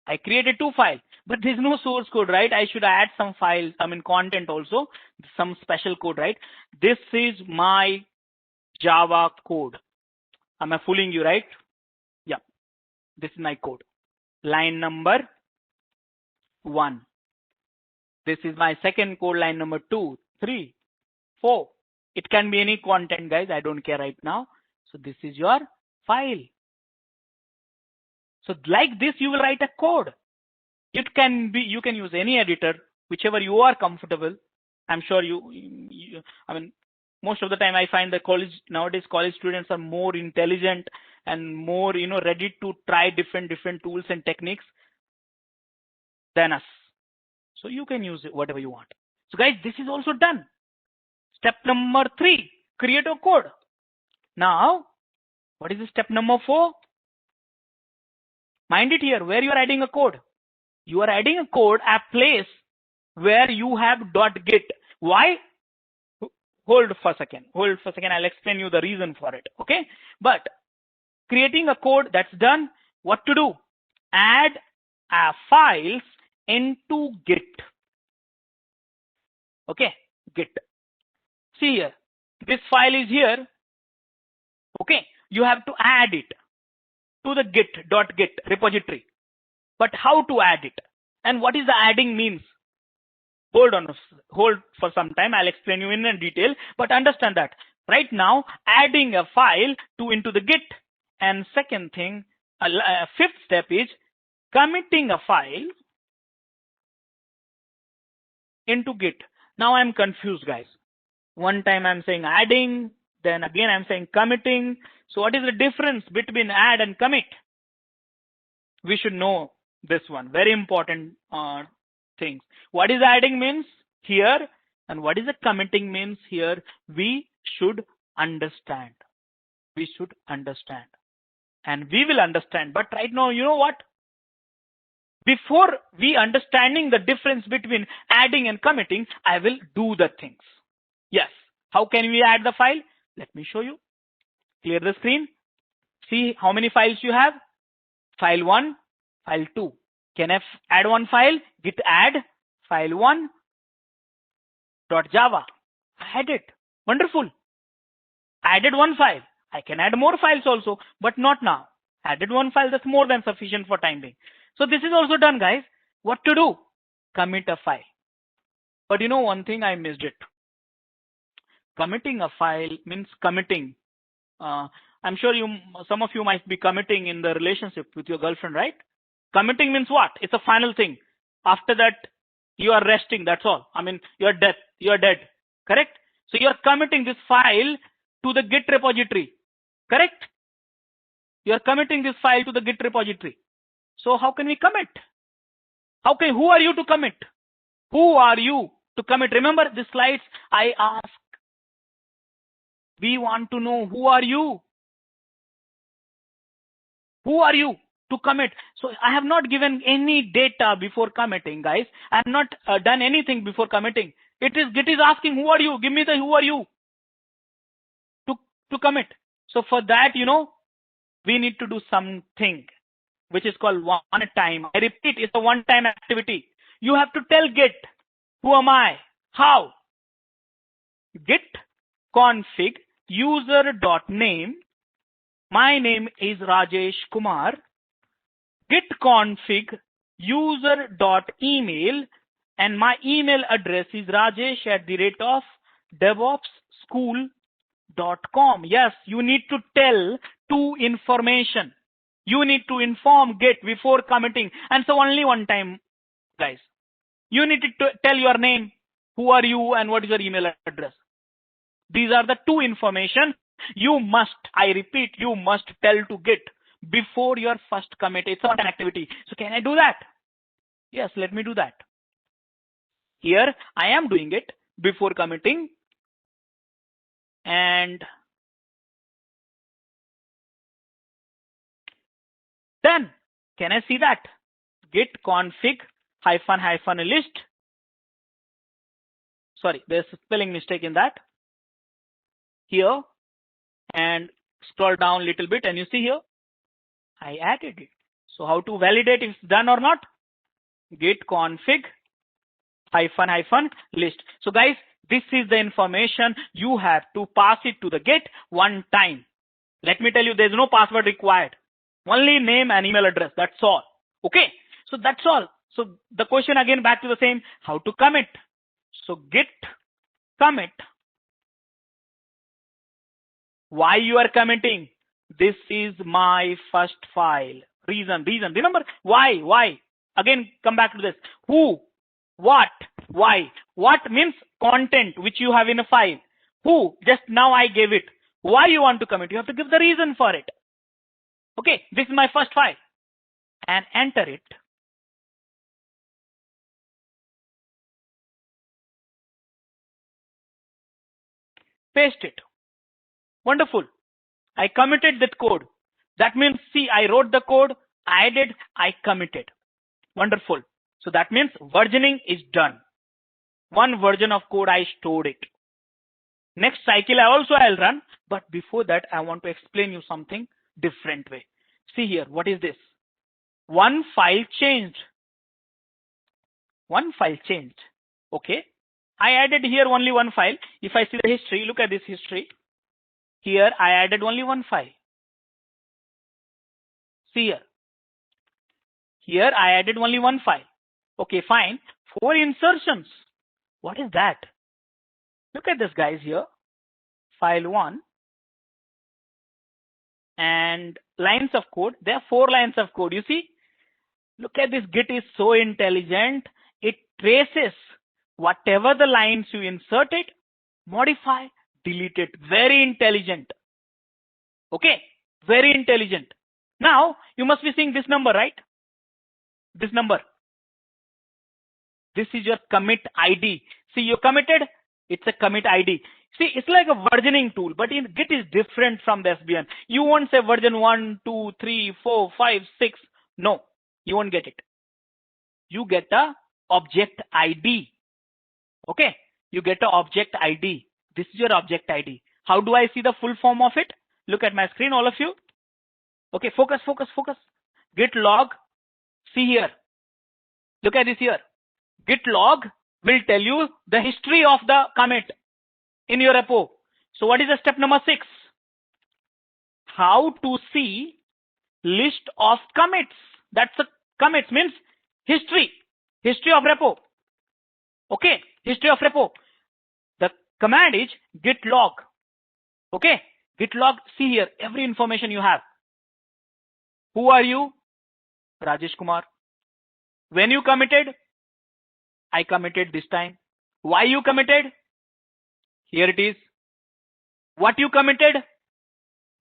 I created 2 files, but there's no source code, right? I should add some files, content also, some special code, right? This is my Java code. Am I fooling you, right? Yeah, this is my code. Line number 1. This is my second code, line number 2, 3, 4. It can be any content, guys. I don't care right now. So this is your file. So like this, you will write a code. It can be, you can use any editor, whichever you are comfortable. I'm sure most of the time I find that nowadays college students are more intelligent and more, ready to try different tools and techniques than us. So you can use it whatever you want. So guys, this is also done. Step number 3, create a code. Now, what is the step number 4? Mind it here, where you are adding a code. You are adding a code at place where you have .git. Why? hold for a second. I'll explain you the reason for it. Okay. But creating a code that's done, what to do? Add files into Git. Okay. Git. See here. This file is here. Okay. You have to add it to the git.git repository. But how to add it? And what is the adding means? Hold for some time. I'll explain you in detail, but understand that right now adding a file into the Git, and second thing, fifth step is committing a file into Git. Now I'm confused, guys. One time I'm saying adding, then again I'm saying committing. So what is the difference between add and commit? We should know this one. Very important things. What is adding means here, and what is the committing means here? We should understand. We should understand. And we will understand. But right now, you know what? Before we understanding the difference between adding and committing, I will do the things. Yes. How can we add the file? Let me show you. Clear the screen. See how many files you have. File 1, file 2. Can I add one file? Git add file 1 .java. I add it. Wonderful. Added one file. I can add more files also, but not now. Added one file, that's more than sufficient for time being. So this is also done, guys. What to do? Commit a file. But you know one thing, I missed it. Committing a file means committing. I'm sure some of you might be committing in the relationship with your girlfriend, right? Committing means what? It's a final thing. After that, you are resting. That's all. I mean, you're dead. You're dead. Correct? So you're committing this file to the Git repository. Correct? You're committing this file to the Git repository. So how can we commit? Who are you to commit? Who are you to commit? Remember the slides I asked. We want to know who are you? Who are you to commit? So I have not given any data before committing, guys. I have not done anything before committing. Git is asking, who are you? Give me the who are you to commit. So for that, we need to do something which is called one time. I repeat, it's a one-time activity. You have to tell Git, who am I? How? Git config user.name. My name is Rajesh Kumar. Git config user.email, and my email address is rajesh@devopsschool.com. Yes, you need to tell two information. You need to inform Git before committing, and so only one time, guys. You need to tell your name, who are you, and what is your email address. These are the two information you must, I repeat, you must tell to Git before your first commit. It's not an activity. So can I do that? Yes, let me do that. Here I am doing it before committing. And then can I see that? Git config -- list. Sorry, there's a spelling mistake in that. Here, and scroll down a little bit, and you see here, I added it. So how to validate if it's done or not? Git config -- list. So guys, this is the information. You have to pass it to the Git one time. Let me tell you, there's no password required. Only name and email address. That's all. Okay. So that's all. So the question again back to the same, how to commit? So Git commit. Why you are committing? This is my first file. Reason. Remember why? Again, come back to this. Who, what, why? What means content which you have in a file. Who, just now I gave it. Why you want to commit? You have to give the reason for it. Okay, this is my first file. And enter it. Paste it. Wonderful. I committed that code. That means, see, I wrote the code, I added, I committed. Wonderful. So that means versioning is done. One version of code, I stored it. Next cycle I'll run, but before that I want to explain you something different way. See here, what is this? One file changed. One file changed. Okay. I added here only one file. If I see the history, look at this history. Here I added only one file. See here. Here I added only one file. Okay, fine. 4 insertions. What is that? Look at this, guys, here. File 1. And lines of code. There are 4 lines of code. You see? Look at this. Git is so intelligent. It traces whatever the lines you inserted, modify, delete it. Very intelligent. Okay. Very intelligent. Now, you must be seeing this number, right? This number. This is your commit ID. See, you committed, it's a commit ID. See, it's like a versioning tool, but in Git is different from the SBN. You won't say version 1, 2, 3, 4, 5, 6. No, you won't get it. You get a object ID. Okay, you get a object ID. This is your object ID. How do I see the full form of it? Look at my screen, all of you. Okay, focus. Git log. See here. Look at this here. Git log will tell you the history of the commit in your repo. So what is the step number 6? How to see list of commits. That's the commits means history. History of repo. Okay, history of repo. The command is git log. Okay, git log. See here every information you have. Who are you? Rajesh Kumar. When you committed? I committed this time. Why you committed? Here it is. What you committed?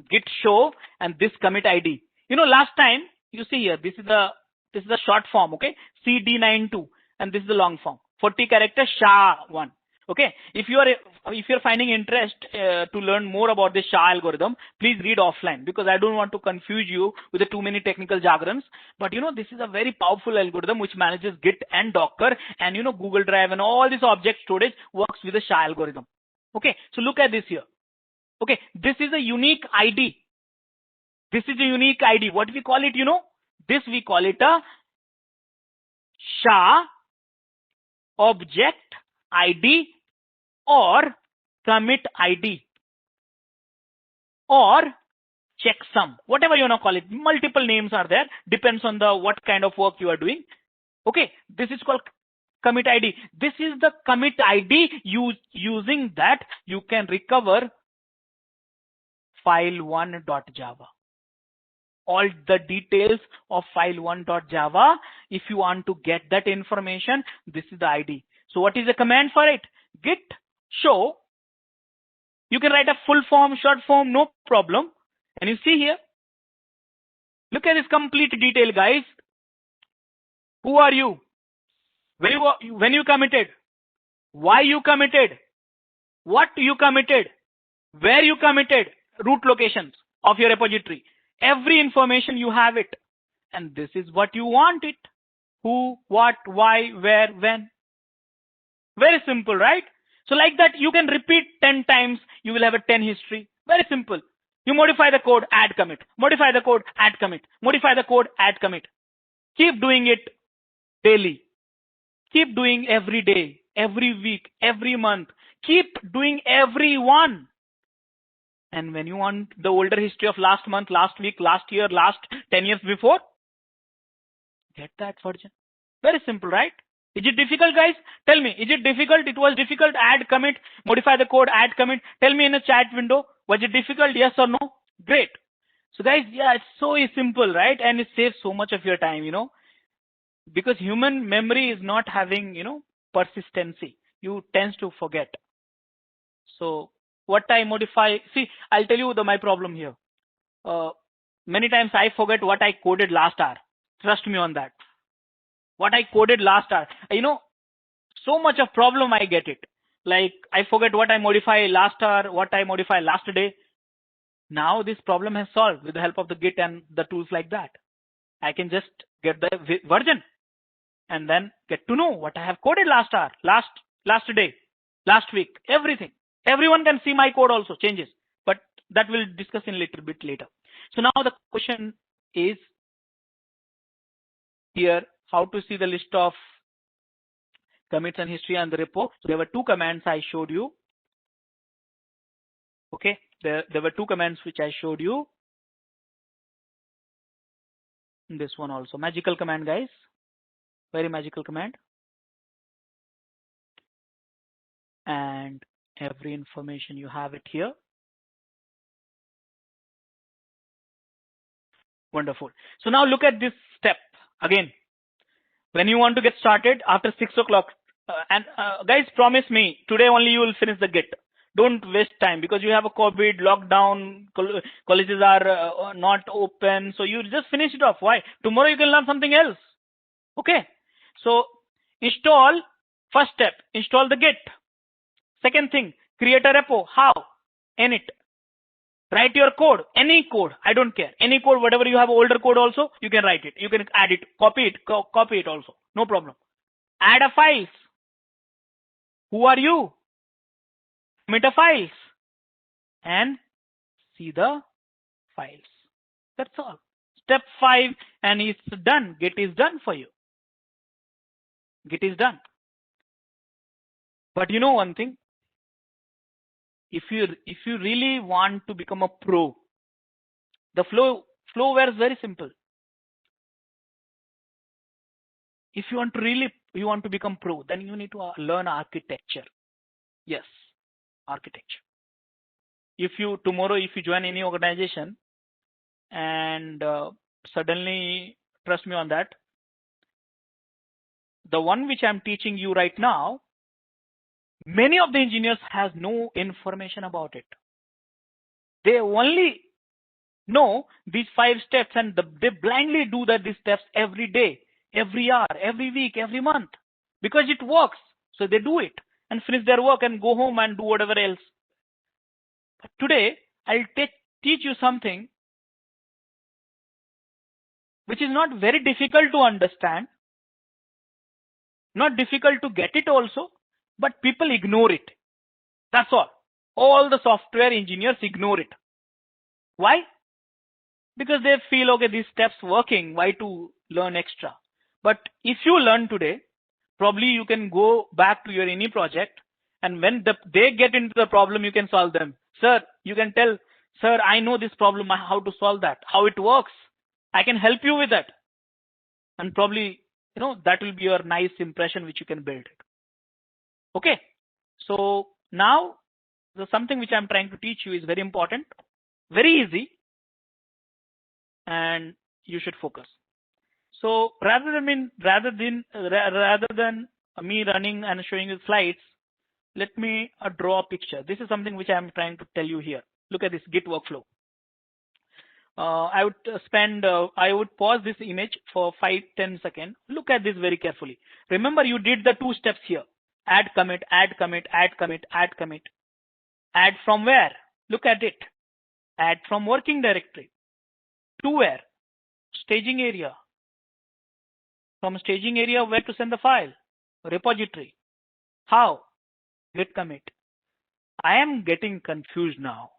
Git show and this commit ID. You know, last time you see here, this is the short form, okay? CD92, and this is the long form. 40 characters SHA-1. Okay. If you're finding interest to learn more about this SHA algorithm, please read offline, because I don't want to confuse you with the too many technical jargons. But you know, this is a very powerful algorithm which manages Git and Docker, and you know, Google Drive and all this object storage works with the SHA algorithm. Okay. So look at this here. Okay. This is a unique ID. This is a unique ID. What we call it, you know? This we call it a SHA object ID or commit ID or checksum, whatever you want to call it. Multiple names are there, depends on the what kind of work you are doing. Okay, this is called commit ID. This is the commit ID. Using that you can recover file1.java. All the details of file1.java. If you want to get that information, this is the ID. So what is the command for it? Git show. You can write a full form, short form, no problem. And you see here, look at this complete detail, guys. Who are you? When you committed? Why you committed? What you committed? Where you committed? Root locations of your repository. Every information you have it. And this is what you want it. Who, what, why, where, when. Very simple, right? So like that, you can repeat 10 times. You will have a 10 history. Very simple. You modify the code, add commit. Modify the code, add commit. Modify the code, add commit. Keep doing it daily. Keep doing every day, every week, every month. Keep doing every one. And when you want the older history of last month, last week, last year, last 10 years before, get that version. Very simple, right? Is it difficult, guys? Tell me, is it difficult? It was difficult. Add commit, modify the code, add commit. Tell me in the chat window, was it difficult? Yes or no? Great. So guys, yeah, it's so simple, right? And it saves so much of your time, you know, because human memory is not having, you know, persistency. You tends to forget. So what I modify, see, I'll tell you my problem here. Many times I forget what I coded last hour. Trust me on that. What I coded last hour. You know, so much of problem I get it. Like I forget what I modified last hour, what I modified last day. Now this problem has solved with the help of the Git and the tools like that. I can just get the version and then get to know what I have coded last hour, last day, last week, everything. Everyone can see my code also changes, but that we'll discuss in a little bit later. So now the question is here, how to see the list of commits and history and the repo. So there were two commands I showed you. Okay, there were two commands which I showed you. This one also, magical command, guys, very magical command. And every information you have it here. Wonderful. So now look at this step again. When you want to get started after 6 o'clock, guys, promise me today only you will finish the Git. Don't waste time because you have a COVID lockdown. Colleges are not open, so you just finish it off. Why? Tomorrow you can learn something else. Okay. So install. First step, install the Git. Second thing, create a repo. How? Init. Write your code, any code, I don't care. Any code, whatever you have older code also, you can write it. You can add it, copy it also. No problem. Add a files. Who are you? Commit a files. And see the files. That's all. Step 5 and it's done. Git is done for you. Git is done. But you know one thing? If you really want to become a pro, the flowware is very simple. If you want to become pro, then you need to learn architecture. Yes, architecture. Tomorrow if you join any organization and suddenly, trust me on that, the one which I'm teaching you right now, many of the engineers has no information about it. They only know these 5 steps and they blindly do these steps every day, every hour, every week, every month because it works. So they do it and finish their work and go home and do whatever else. But today I'll teach you something which is not very difficult to understand, not difficult to get it also, but people ignore it. That's all. All the software engineers ignore it. Why? Because they feel, okay, these steps working, why to learn extra? But if you learn today, probably you can go back to your any project, and when they get into the problem, you can solve them. Sir, you can tell, sir, I know this problem, how to solve that, how it works. I can help you with that. And probably, that will be your nice impression which you can build. Okay. So now something which I'm trying to teach you is very important, very easy, and you should focus. So rather than me running and showing you slides, let me draw a picture. This is something which I'm trying to tell you here. Look at this Git workflow. I would pause this image for 5-10 seconds. Look at this very carefully. Remember, you did the 2 steps here. Add commit, add commit, add commit, add commit. Add from where? Look at it. Add from working directory. To where? Staging area. From staging area, where to send the file? Repository. How? Git commit. I am getting confused now.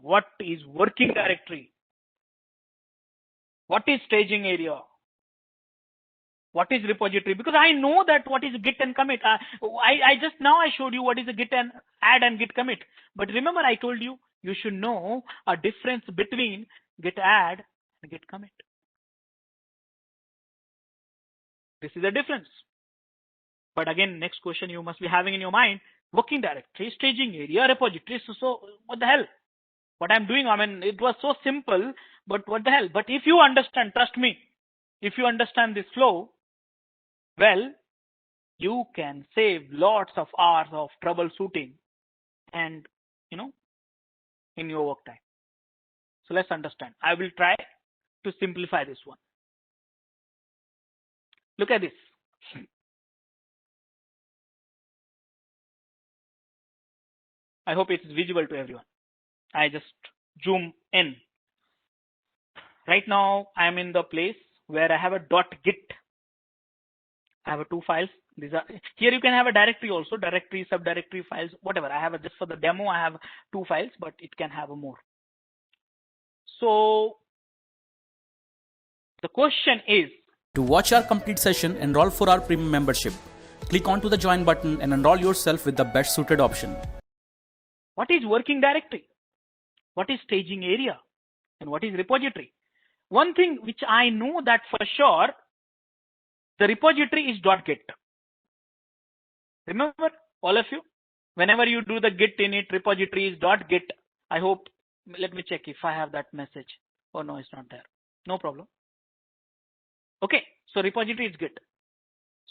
What is working directory? What is staging area? What is repository? Because I know that what is Git and commit. I just now I showed you what is a Git and add and Git commit. But remember I told you, you should know a difference between Git add and Git commit. This is the difference. But again, next question you must be having in your mind, working directory, staging area, repository. So what the hell? What I'm doing, it was so simple, but what the hell? But if you understand, trust me, if you understand this flow, well, you can save lots of hours of troubleshooting and, in your work time. So let's understand. I will try to simplify this one. Look at this. I hope it is visible to everyone. I just zoom in. Right now, I am in the place where I have a .git I have 2 files. These are here. You can have a directory also, directory, subdirectory files, whatever. I have just for the demo. I have 2 files, but it can have more. So the question is, To watch our complete session, enroll for our premium membership. Click onto the join button and enroll yourself with the best suited option. what is working directory? What is staging area? And what is repository? One thing which I know that for sure, the repository is .git. Remember, all of you, whenever you do the git init, repository is .git. I hope, let me check if I have that message. Oh no, it's not there. No problem. Okay, so repository is Git.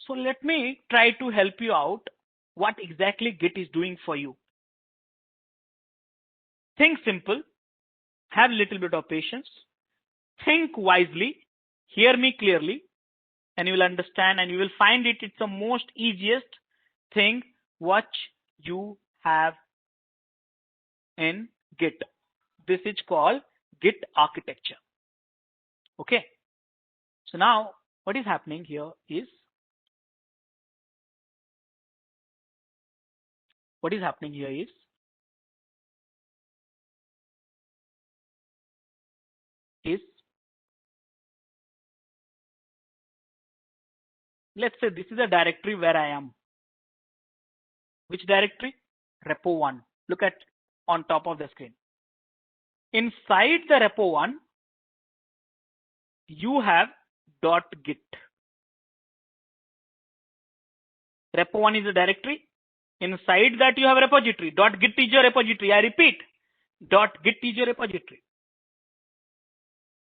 So let me try to help you out what exactly Git is doing for you. Think simple, have a little bit of patience, think wisely, hear me clearly, and you will understand and you will find it's the most easiest thing what you have in Git. This is called Git architecture. Okay. So now what is happening here is, let's say this is a directory where I am. Which directory? Repo 1. Look at on top of the screen. Inside the Repo 1, you have .git. Repo 1 is a directory. Inside that you have a repository. .git is your repository. I repeat, .git is your repository.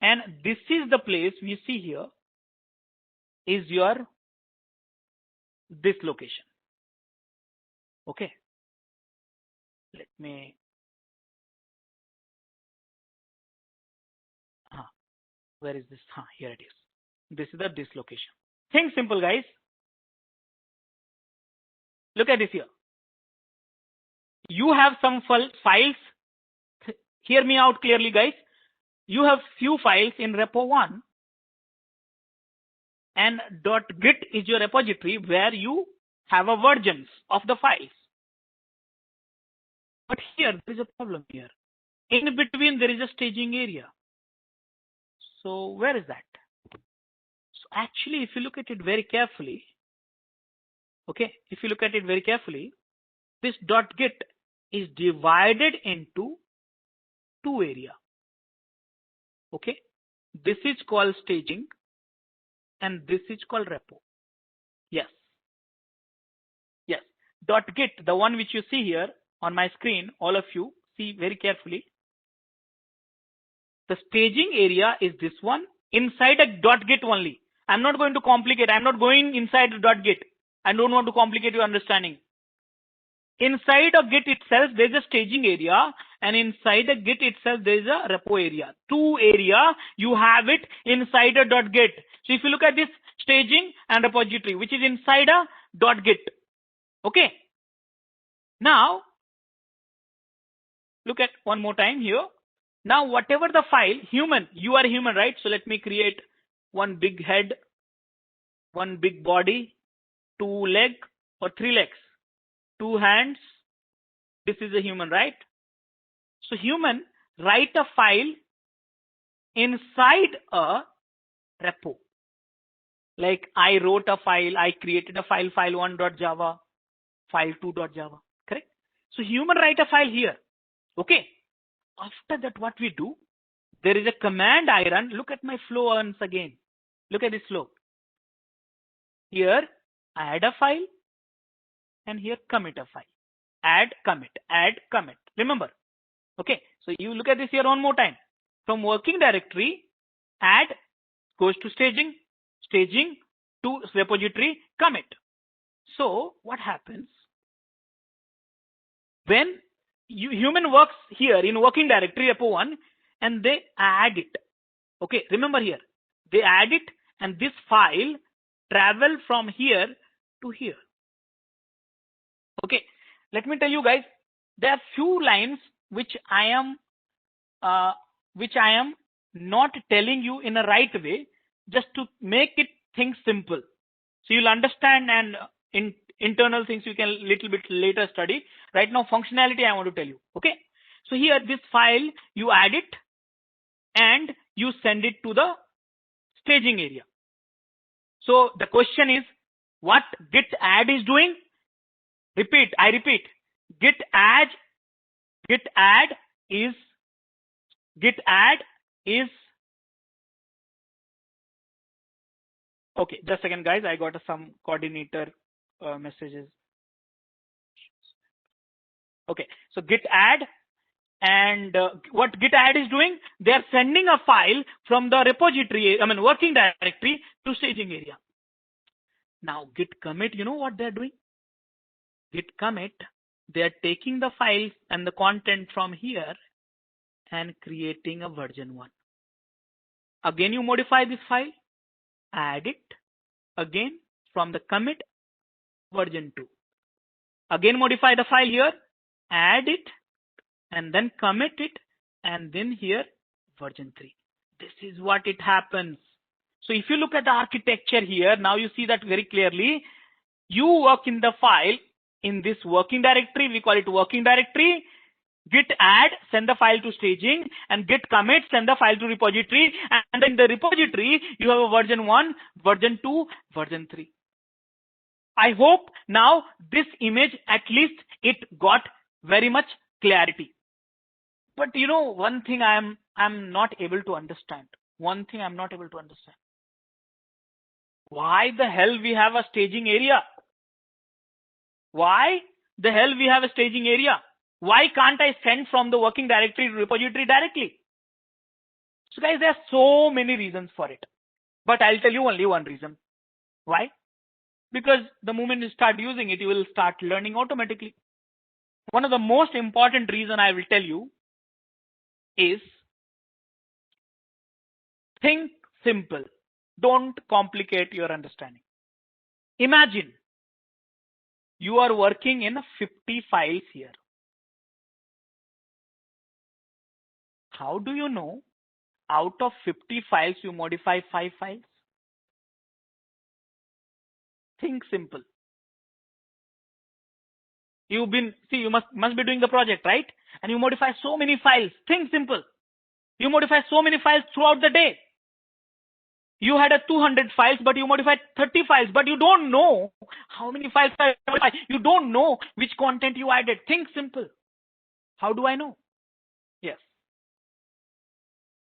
And this is the place we see here is your this location. Okay. Let me where is this? Here it is. This is the this location. Think simple, guys. Look at this here. You have some files. Hear me out clearly, guys. You have few files in Repo 1, and .git is your repository where you have a versions of the files. But here there is a problem here. In between there is a staging area. So where is that? So actually, if you look at it very carefully, okay, this .git is divided into 2 areas. Okay, this is called staging and this is called repo. Yes. .git, the one which you see here on my screen, all of you see very carefully. The staging area is this one inside a .git only. I'm not going to complicate. I'm not going inside the .git. I don't want to complicate your understanding. Inside a Git itself, there's a staging area, and inside a Git itself, there's a repo area. 2 area, you have it inside a .git. So if you look at this staging and repository, which is inside a .git. Okay. Now, look at one more time here. Now, whatever the file, human, you are human, right? So let me create one big head, one big body, 2 legs or 3 legs, 2 hands. This is a human, right? So human, write a file inside a repo. Like I wrote a file, I created a file, file1.java, file2.java, correct? So human write a file here. Okay. After that, what we do, there is a command I run. Look at my flow once again. Look at this flow. Here, add a file, and here commit a file. Add, commit, add, commit. Remember? Okay. So you look at this here one more time. From working directory, add goes to staging, staging to repository, commit. So what happens when human works here in working directory repo 1 and they add it. Okay, remember here, they add it and this file travel from here to here. Okay, let me tell you guys, there are few lines which I am not telling you in a right way, just to make it things simple. So you'll understand, and in internal things you can little bit later study. Right now functionality I want to tell you. Okay. So here this file, you add it and you send it to the staging area. So the question is, what git add is doing? I repeat, git add is okay. Just a second, guys. I got some coordinator messages. Okay, so git add, and what git add is doing? They are sending a file from the repository, working directory, to staging area. Now git commit, you know what they're doing? Git commit, they are taking the files and the content from here and creating a version 1. Again, you modify this file, add it, again from the commit, version 2. Again modify the file here, add it, and then commit it, and then here version 3. This is what it happens. So if you look at the architecture here, now you see that very clearly. You work in the file in this working directory, we call it working directory. Git add, send the file to staging, and git commit, send the file to repository, and in the repository you have a version 1, version 2, version 3. I hope now this image, at least it got very much clarity. But you know, one thing I'm not able to understand. Why the hell we have a staging area? Why the hell we have a staging area? Why can't I send from the working directory to repository directly? So guys, there are so many reasons for it. But I'll tell you only one reason. Why? Because the moment you start using it, you will start learning automatically. One of the most important reason I will tell you is think simple. Don't complicate your understanding. Imagine you are working in 50 files here. How do you know out of 50 files you modify 5 files? Think simple. You must be doing the project, right? And you modify so many files. Think simple. You modify so many files throughout the day. You had 200 files, but you modified 30 files, but you don't know how many files are modified. You don't know which content you added. Think simple. How do I know? Yes.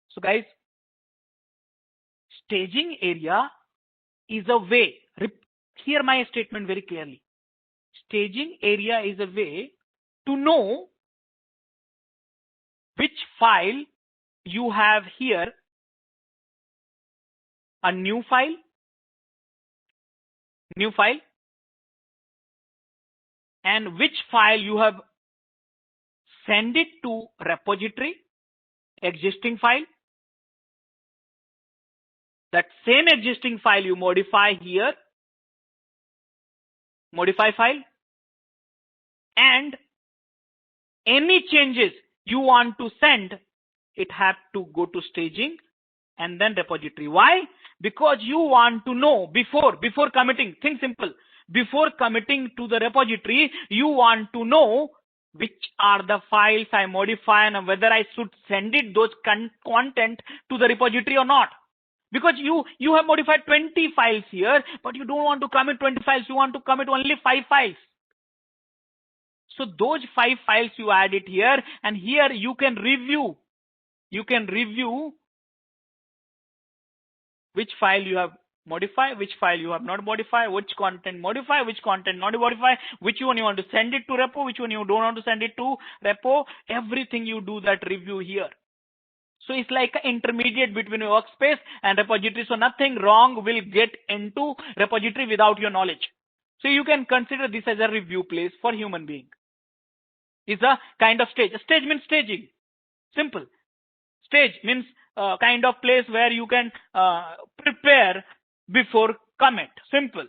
So guys, staging area is a way. Hear my statement very clearly. Staging area is a way to know which file you have here, a new file, and which file you have send it to repository, existing file. That same existing file you modify here, modify file, and any changes you want to send, it have to go to staging and then repository. Why? Because you want to know before committing. Think simple. Before committing to the repository, you want to know which are the files I modify and whether I should send it those content to the repository or not. Because you have modified 20 files here, but you don't want to commit 20 files. You want to commit only 5 files. So those 5 files you add it here, and here you can review. You can review which file you have modified, which file you have not modified, which content modify, which content not modify, which one you want to send it to repo, which one you don't want to send it to repo. Everything you do that review here. So it's like an intermediate between your workspace and repository. So nothing wrong will get into repository without your knowledge. So you can consider this as a review place for human being. It's a kind of stage. A stage means staging. Simple. Stage means kind of place where you can prepare before commit. Simple.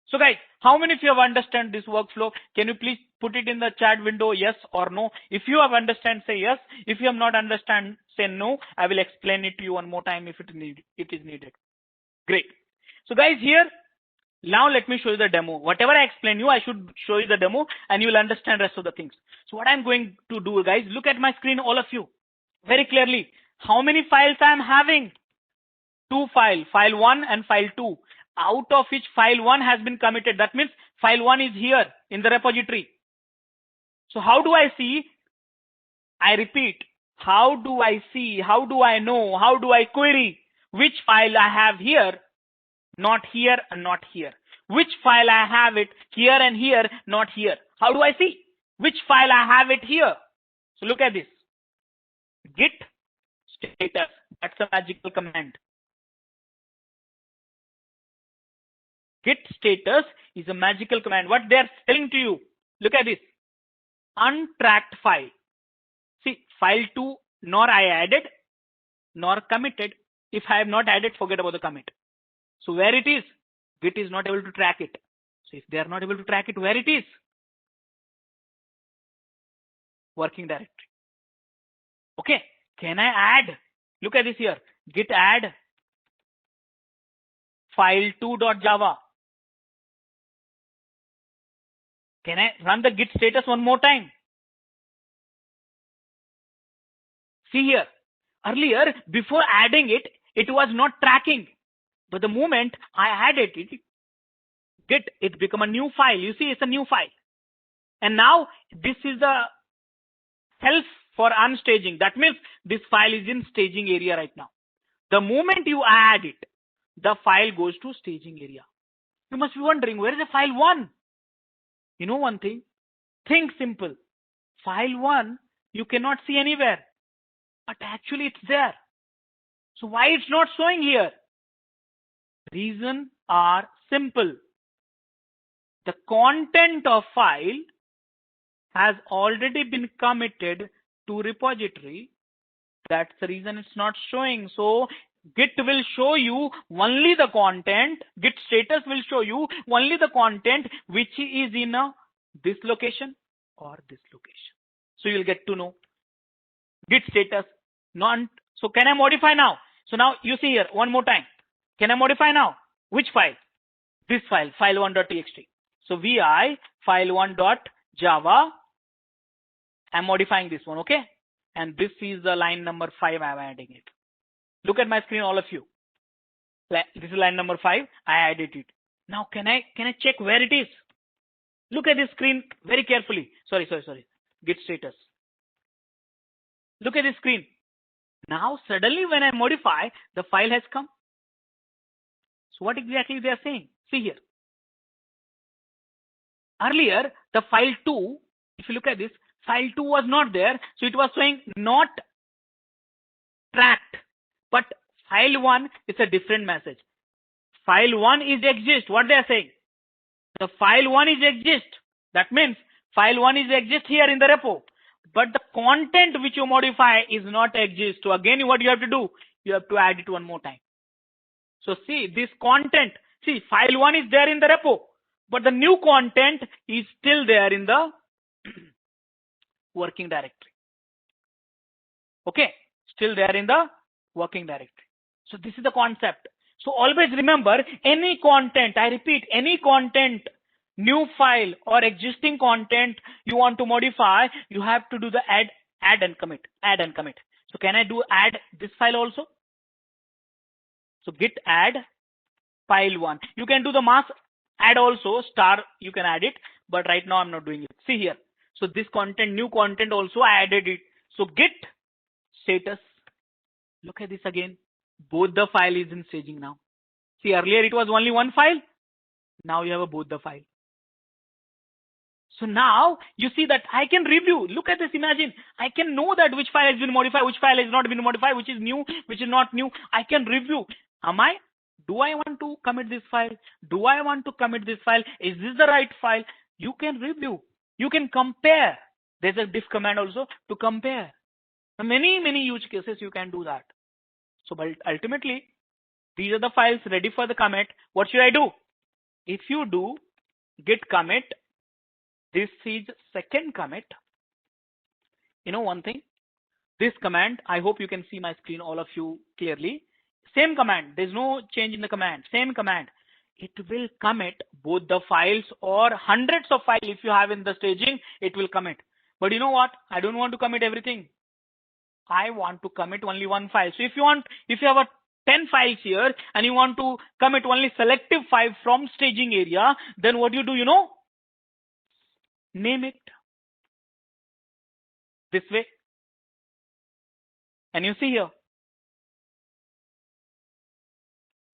So guys, how many of you have understand this workflow? Can you please put it in the chat window, yes or no? If you have understand, say yes. If you have not understand, say no. I will explain it to you one more time if it is needed. Great. So guys, here Now let me show you the demo. Whatever I explain you, I should show you the demo and you will understand rest of the things. So what I'm going to do, guys, look at my screen, all of you, very clearly. How many files I'm having? 2 files, file 1 and file 2, out of which file 1 has been committed. That means file 1 is here in the repository. So how do I see? I repeat, how do I see? How do I know? How do I query which file I have here? Not here and not here. Which file I have it here and here, not here. How do I see? Which file I have it here? So look at this. Git status. That's a magical command. Git status is a magical command. What they are telling to you, look at this. Untracked file. See, file 2 nor I added nor committed. If I have not added, forget about the commit. So where it is? Git is not able to track it. So if they are not able to track it, where it is? Working directory. Okay. Can I add? Look at this here. Git add file2.java. Can I run the git status one more time? See here. Earlier, before adding it, it was not tracking. But the moment I added it, Git, it become a new file. You see, it's a new file. And now this is the self for unstaging. That means this file is in staging area right now. The moment you add it, the file goes to staging area. You must be wondering, where is the file 1? You know one thing? Think simple. File 1, you cannot see anywhere. But actually it's there. So why it's not showing here? Reason are simple. The content of file has already been committed to repository. That's the reason it's not showing. So Git will show you only the content. Git status will show you only the content which is in this location or this location. So you'll get to know Git status. So can I modify now? So now you see here one more time. Can I modify now? Which file? This file, file1.txt. So vi file1.java. I'm modifying this one, okay? And this is the line number 5. I'm adding it. Look at my screen, all of you. This is line number 5. I added it. Now can I check where it is? Look at this screen very carefully. Sorry. Git status. Look at this screen. Now suddenly when I modify, the file has come. So what exactly they are saying? See here. Earlier, the file 2, if you look at this, file 2 was not there. So it was saying not tracked. But file 1 is a different message. File 1 is exist. What they are saying? The file 1 is exist. That means file 1 is exist here in the repo. But the content which you modify is not exist. So again, what you have to do? You have to add it one more time. So see this content. See, file 1 is there in the repo. But the new content is still there in the working directory. Okay. Still there in the working directory. So this is the concept. So always remember, any content, I repeat, any content, new file or existing content you want to modify, you have to do the add and commit. So can I do add this file also? So git add file 1. You can do the mass add also, star, you can add it, but right now I'm not doing it. See here. So this content, new content also, I added it. So git status. Look at this again. Both the file is in staging now. See, earlier it was only one file. Now you have both the file. So now you see that I can review. Look at this. Imagine I can know that which file has been modified, which file has not been modified, which is new, which is not new. I can review. Do I want to commit this file? Do I want to commit this file? Is this the right file? You can review. You can compare. There's a diff command also to compare. Many use cases you can do that. So, but ultimately, these are the files ready for the commit. What should I do? If you do git commit, this is second commit. You know one thing? This command, I hope you can see my screen, all of you clearly. Same command. There's no change in the command. Same command. it will commit both the files or hundreds of files if you have in the staging, it will commit. But you know what? I don't want to commit everything. I want to commit only one file. So if you have a 10 files here and you want to commit only selective 5 from staging area, then what you do, name it this way. And you see here,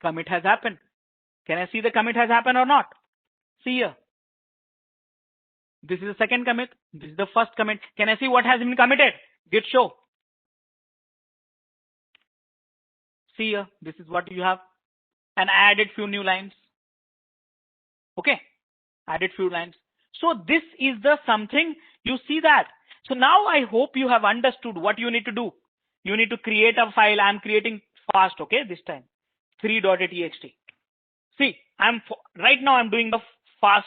commit has happened. Can I see the commit has happened or not? See here. This is the second commit. This is the first commit. Can I see what has been committed? Git show. See here. This is what you have. And I added few new lines. Okay. Added few lines. So this is the something, you see that. So now I hope you have understood what you need to do. You need to create a file. I'm creating fast, okay, this time. 3.txt. See, right now I'm doing the fast,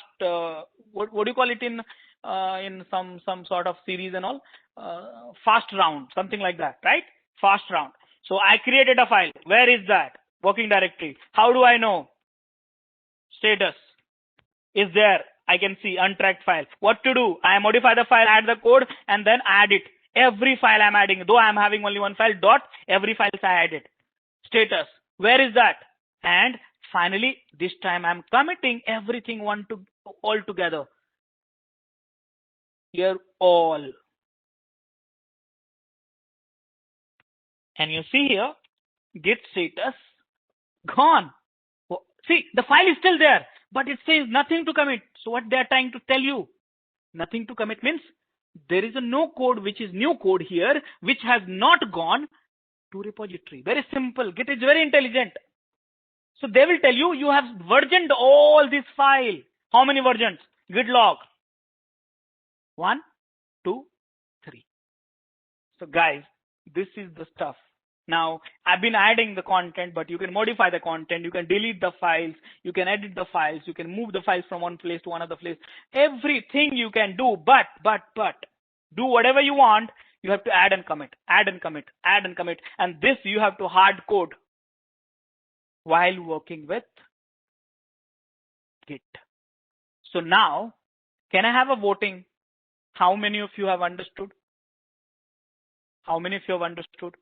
what do you call it in some sort of series and all? Fast round, something like that, right? Fast round. So I created a file. Where is that? Working directory. How do I know? Status is there. I can see untracked file. What to do? I modify the file, add the code, and then add it. Every file I'm adding, though I'm having only one file, dot, every file I added. Status. Where is that? And finally, this time I'm committing everything all together. Here, all. And you see here, Git status, gone. See, the file is still there, but it says nothing to commit. So what they're trying to tell you, nothing to commit means there is a no code, which is new code here, which has not gone to repository. Very simple. Git is very intelligent. So they will tell you, you have versioned all this file. How many versions? Git log. 1, 2, 3. So guys, this is the stuff. Now, I've been adding the content, but you can modify the content. You can delete the files. You can edit the files. You can move the files from one place to another place. Everything you can do, but do whatever you want. You have to add and commit, add and commit, add and commit. And this you have to hard code while working with Git. So now, can I have a voting? How many of you have understood? How many of you have understood?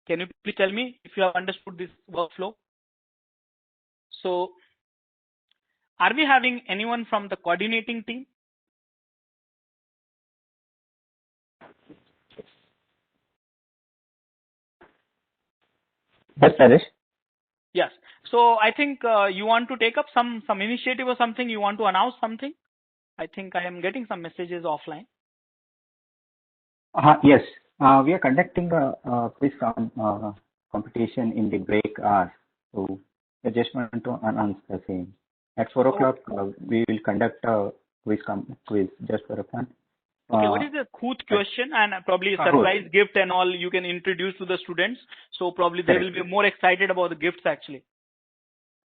Can you please tell me if you have understood this workflow? So, are we having anyone from the coordinating team? Yes, Rajesh. Yes. So I think you want to take up some initiative or something. You want to announce something. I think I am getting some messages offline. Yes, we are conducting a quiz competition in the break hours. So I just want to announce the same. At 4 o'clock, we will conduct a quiz just for a fun. Okay, what is the Kahoot question and probably a surprise gift and all you can introduce to the students. So probably they will be more excited about the gifts actually.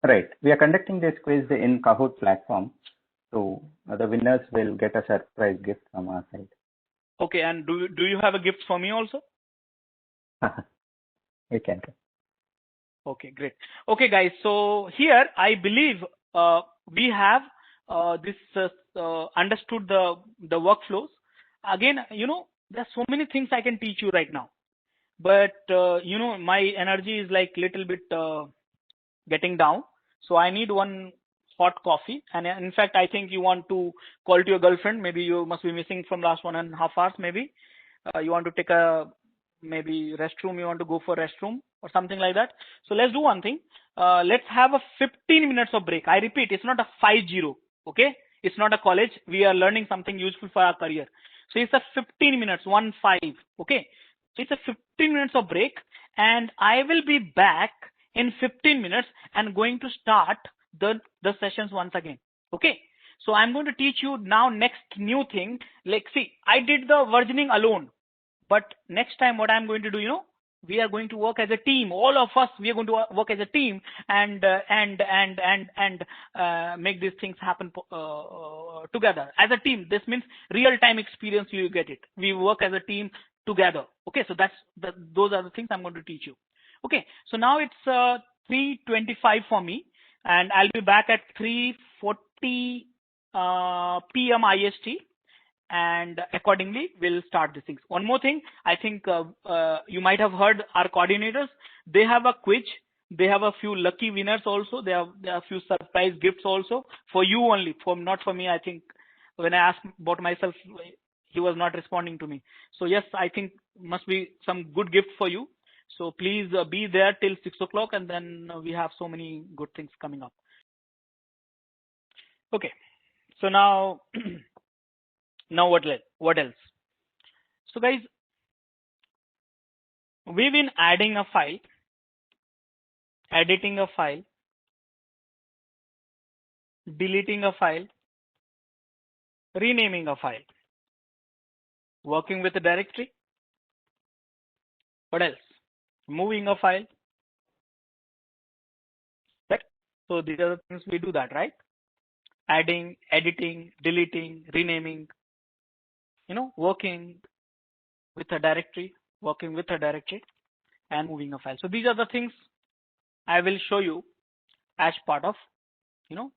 Right. We are conducting this quiz in Kahoot platform. So the winners will get a surprise gift from our side. Okay, and do you have a gift for me also? You can. Okay, great. Okay, guys. So here I believe we have understood the workflows. Again, there's so many things I can teach you right now, but my energy is like little bit getting down. So I need one hot coffee. And in fact, I think you want to call to your girlfriend. Maybe you must be missing from last 1.5 hours. Maybe you want to take a restroom. You want to go for restroom or something like that. So let's do one thing. Let's have a 15 minutes of break. I repeat, it's not a 5-0. Okay. It's not a college. We are learning something useful for our career. So it's a 15 minutes, 1-5. Okay. So it's a 15 minutes of break and I will be back in 15 minutes and going to start the sessions once again. Okay. So I'm going to teach you now next new thing. Like, see, I did the versioning alone, but next time what I'm going to do, we are going to work as a team. All of us, we are going to work as a team and make these things happen together as a team. This means real-time experience. You get it. We work as a team together. Okay. So those are the things I'm going to teach you. Okay. So now it's 3:25 for me. and I'll be back at 3:40 p.m. IST, and accordingly we'll start these things. One more thing, I think you might have heard our coordinators. They have a quiz. They have a few lucky winners also. They have a few surprise gifts also for you only, not for me. I think when I asked about myself, he was not responding to me. So yes, I think must be some good gift for you. So please be there till 6 o'clock, and then we have so many good things coming up. Okay, so now now what else? So guys, we've been adding a file, editing a file, deleting a file, renaming a file, working with a directory. What else? Moving a file. Right? So these are the things we do that, right? Adding, editing, deleting, renaming, working with a directory, and moving a file. So these are the things I will show you as part of,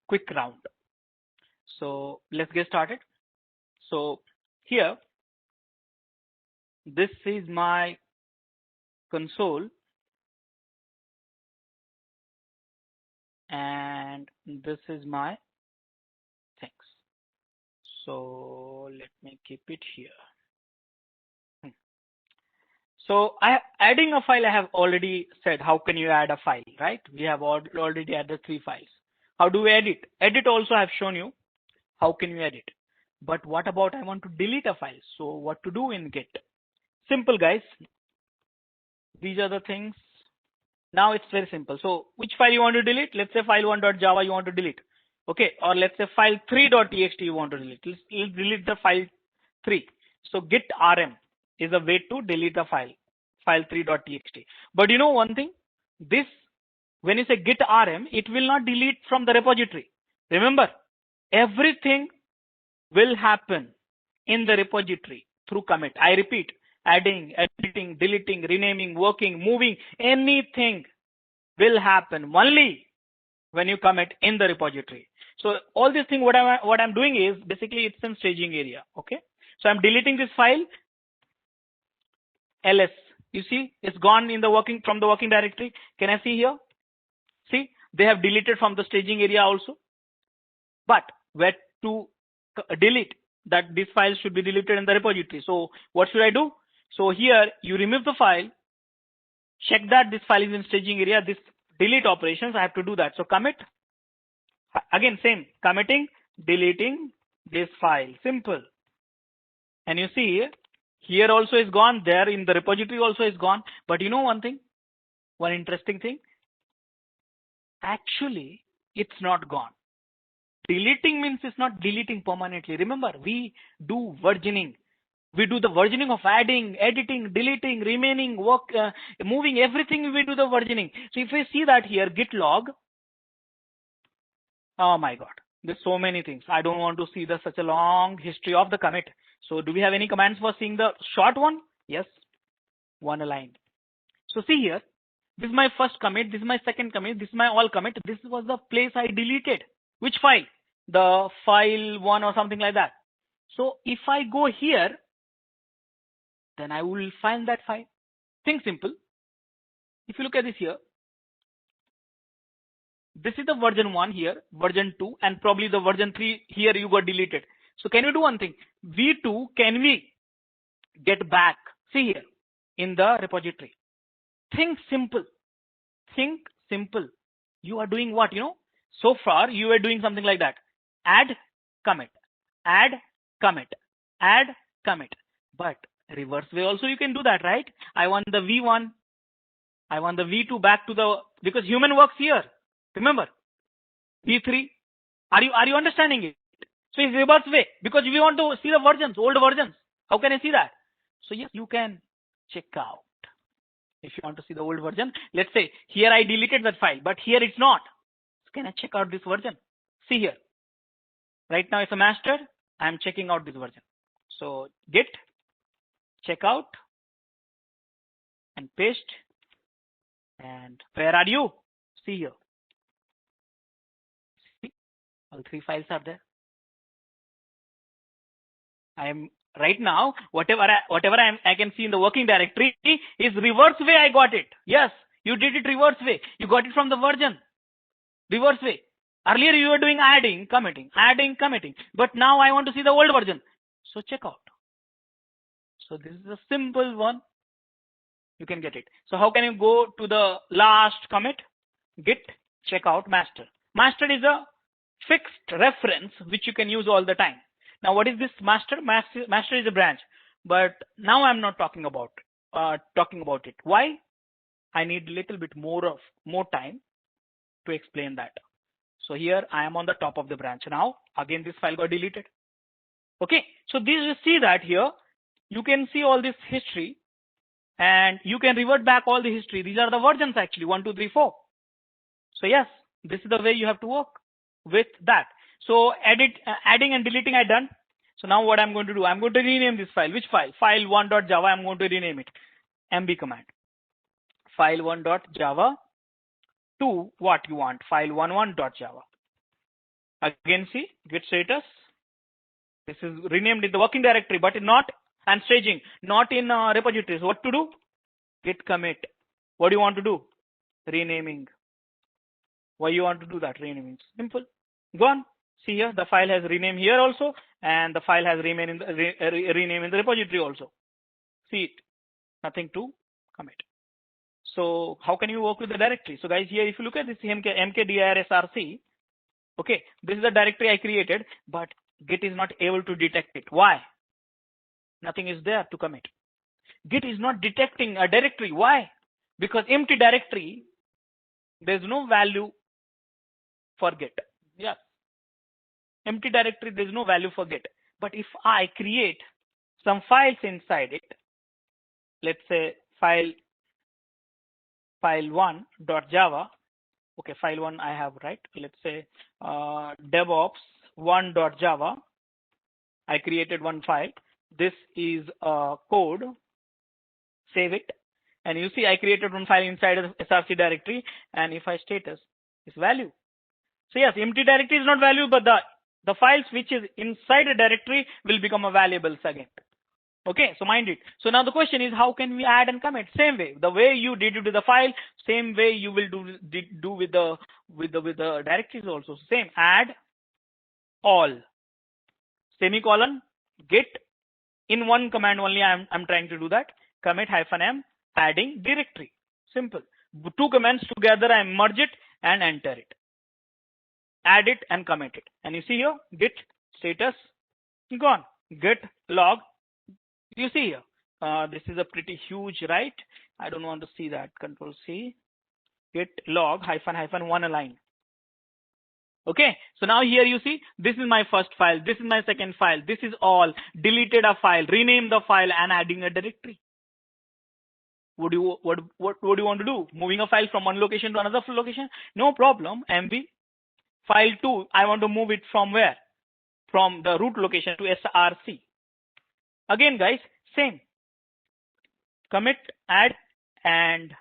quick round. So let's get started. So here, this is my console, and this is my things. So let me keep it here. So adding a file, I have already said how can you add a file, right? We have already added 3 files. How do we edit? Edit also I have shown you how can you edit. But what about I want to delete a file? So what to do in Git? Simple, guys. These are the things. Now it's very simple. So which file you want to delete? Let's say file1.java you want to delete. Okay, or let's say file3.txt you want to delete. Let's delete the file 3. So Git Rm is a way to delete the file3.txt. But you know one thing, this, when you say Git Rm, it will not delete from the repository. Remember, everything will happen in the repository through commit. I repeat, adding, editing, deleting, renaming, working, moving, anything will happen only when you commit in the repository. So all these things, what I'm doing is basically it's in staging area. Okay, so I'm deleting this file ls. You see, it's gone in the from the working directory. Can I see here? See, they have deleted from the staging area also. But where to delete? That this file should be deleted in the repository. So what should I do? So here you remove the file, check that this file is in staging area. This delete operations, I have to do that. So commit, again same, committing, deleting this file, simple. And you see here also is gone, there in the repository also is gone. But you know one thing, one interesting thing, actually it's not gone. Deleting means it's not deleting permanently. Remember, we do versioning. We do the versioning of adding, editing, deleting, remaining, moving, everything we do the versioning. So if we see that here, git log, oh my God, there's so many things. I don't want to see such a long history of the commit. So do we have any commands for seeing the short one? Yes, one line. So see here, this is my first commit, this is my second commit, this is my all commit. This was the place I deleted. Which file? The file 1 or something like that. So if I go here, then I will find that file. Think simple. If you look at this here, this is the version 1 here, version 2, and probably the version 3 here you got deleted. So can you do one thing? V2, can we get back? See here in the repository. Think simple. Think simple. You are doing what? So far you are doing something like that. Add, commit, add, commit, add, commit. But reverse way also you can do that, right? I want the V1, I want the V2 back to the, because human works here. Remember, V3. Are you understanding it? So it's reverse way, because we want to see the versions, old versions. How can I see that? So yes, you can check out. If you want to see the old version, let's say here I deleted that file, but here it's not. So can I check out this version? See here. Right now it's a master. I'm checking out this version. So git checkout and paste. And where are you? See here. All three files are there. I am right now, whatever I can see in the working directory is reverse way I got it. Yes, you did it reverse way. You got it from the version. Reverse way. Earlier you were doing adding, committing, but now I want to see the old version. So check out. So this is a simple one. You can get it. So how can you go to the last commit? Git checkout master. Master is a fixed reference which you can use all the time. Now what is this master? Master is a branch, but now I'm not talking about it. Why? I need a little bit more time to explain that. So here I am on the top of the branch. Now again this file got deleted. Okay, so this, you see that here you can see all this history and you can revert back all the history. These are the versions actually, 1, 2, 3, 4. So yes, this is the way you have to work with that. So adding and deleting I done. So now what I'm going to do, I'm going to rename this file. Which file? File1.java. I'm going to rename it. MB command. File1.java to what you want. File11.java. Again see Git status. This is renamed in the working directory, but not and staging, not in repositories. What to do? Git commit. What do you want to do? Renaming. Why you want to do that? Renaming. Simple. Go on. See here, the file has renamed here also, and the file has renamed in the rename in the repository also. See it. Nothing to commit. So how can you work with the directory? So guys, here if you look at this mkdirsrc, okay, this is the directory I created, but Git is not able to detect it. Why? Nothing is there to commit. Git is not detecting a directory. Why? Because empty directory, there's no value for Git. Yeah. Empty directory, there's no value for Git. But if I create some files inside it, let's say file1.java. Okay, file1 I have, right? Let's say devops1.java. I created one file. This is code. Save it. And you see I created one file inside the src directory. And if I status is value. So yes, empty directory is not value, but the files which is inside a directory will become a variables again. Okay, so mind it. So now the question is, how can we add and commit? Same way, the way you did it with the file, same way you will do with the directories also. Same, add all, semicolon, git. In one command only I'm trying to do that. Commit -m, adding directory. Simple. Two commands together, I merge it and enter it. Add it and commit it. And you see here, git status, gone. Git log. You see here, this is a pretty huge, right? I don't want to see that. Control C. Git log -1 line. Okay, so now here you see, this is my first file, this is my second file, this is all, deleted a file, rename the file and adding a directory. What do you want to do? Moving a file from one location to another location? No problem. MB file2, I want to move it from where? From the root location to src. Again guys, same. Commit, add, and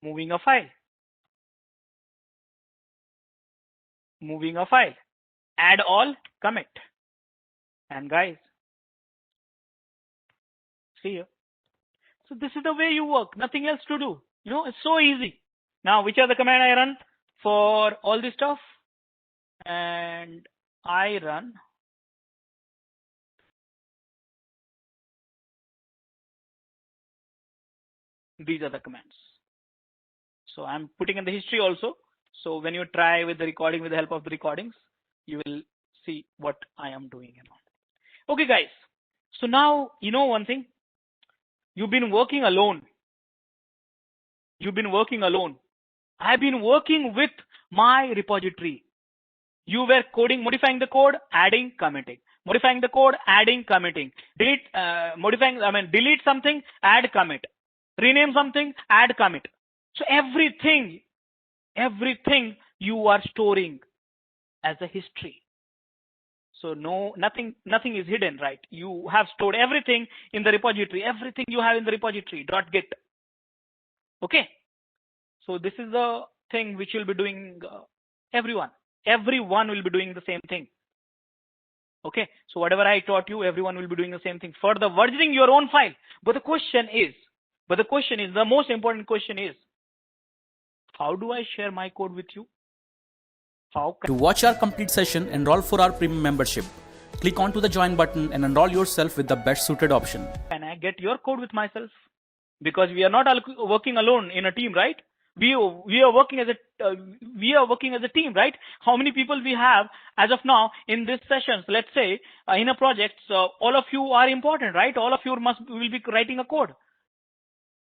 moving a file. Moving a file. Add all, commit. And guys, see here. So this is the way you work, nothing else to do. You know, it's so easy. Now, which are the command I run for all this stuff? And I run these are the commands. So I'm putting in the history also. So when you try with the recording, with the help of the recordings, you will see what I am doing. Okay, guys. So now, you know one thing. You've been working alone. You've been working alone. I've been working with my repository. You were coding, modifying the code, adding, committing. Modifying the code, adding, committing. Delete something, add, commit. Rename something, add, commit. So everything you are storing as a history. So nothing is hidden, right? You have stored everything in the repository. Everything you have in the repository .git. Okay. So this is the thing which you'll be doing, everyone. Everyone will be doing the same thing. Okay, so whatever I taught you, everyone will be doing the same thing for the versioning your own file. But the question is, the most important question is, how do I share my code with you? To watch our complete session, enroll for our premium membership. Click onto the join button and enroll yourself with the best suited option. Can I get your code with myself? Because we are not working alone in a team, right? We are working as a team, right? How many people we have as of now in this sessions? Let's say in a project, all of you are important, right? All of you will be writing a code.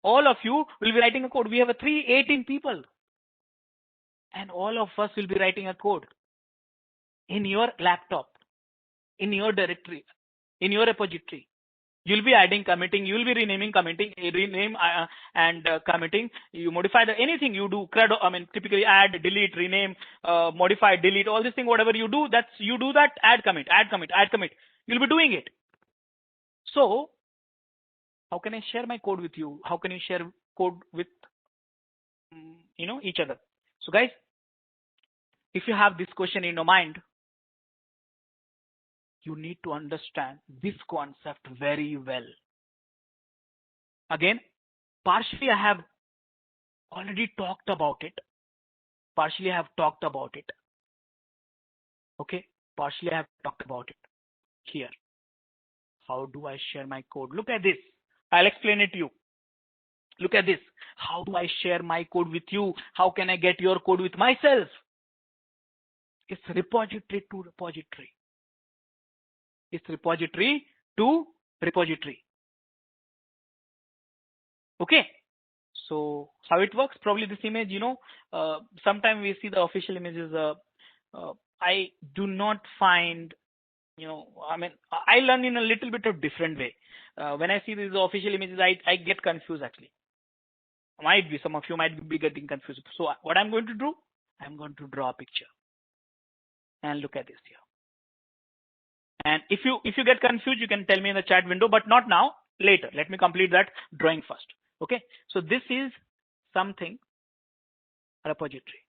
All of you will be writing a code. We have 18 people, and all of us will be writing a code in your laptop, in your directory, in your repository. You'll be adding, committing, you'll be renaming, committing, committing. You modify anything you do. Typically add, delete, rename, modify, delete, all this thing, whatever you do, add, commit. You'll be doing it. So how can I share my code with you? How can you share code with, each other? So guys, if you have this question in your mind, you need to understand this concept very well. Again, partially I have already talked about it. Okay, partially I have talked about it here. How do I share my code? Look at this. I'll explain it to you. Look at this. How do I share my code with you? How can I get your code with myself? It's repository to repository. It's repository to repository. Okay. So how it works? Probably this image, sometimes we see the official images. I do not find, I learn in a little bit of different way. When I see these official images, I get confused actually. Might be, some of you might be getting confused. So what I'm going to do, I'm going to draw a picture and look at this here. And if you get confused, you can tell me in the chat window, but not now, later. Let me complete that drawing first. Okay. So this is something, repository.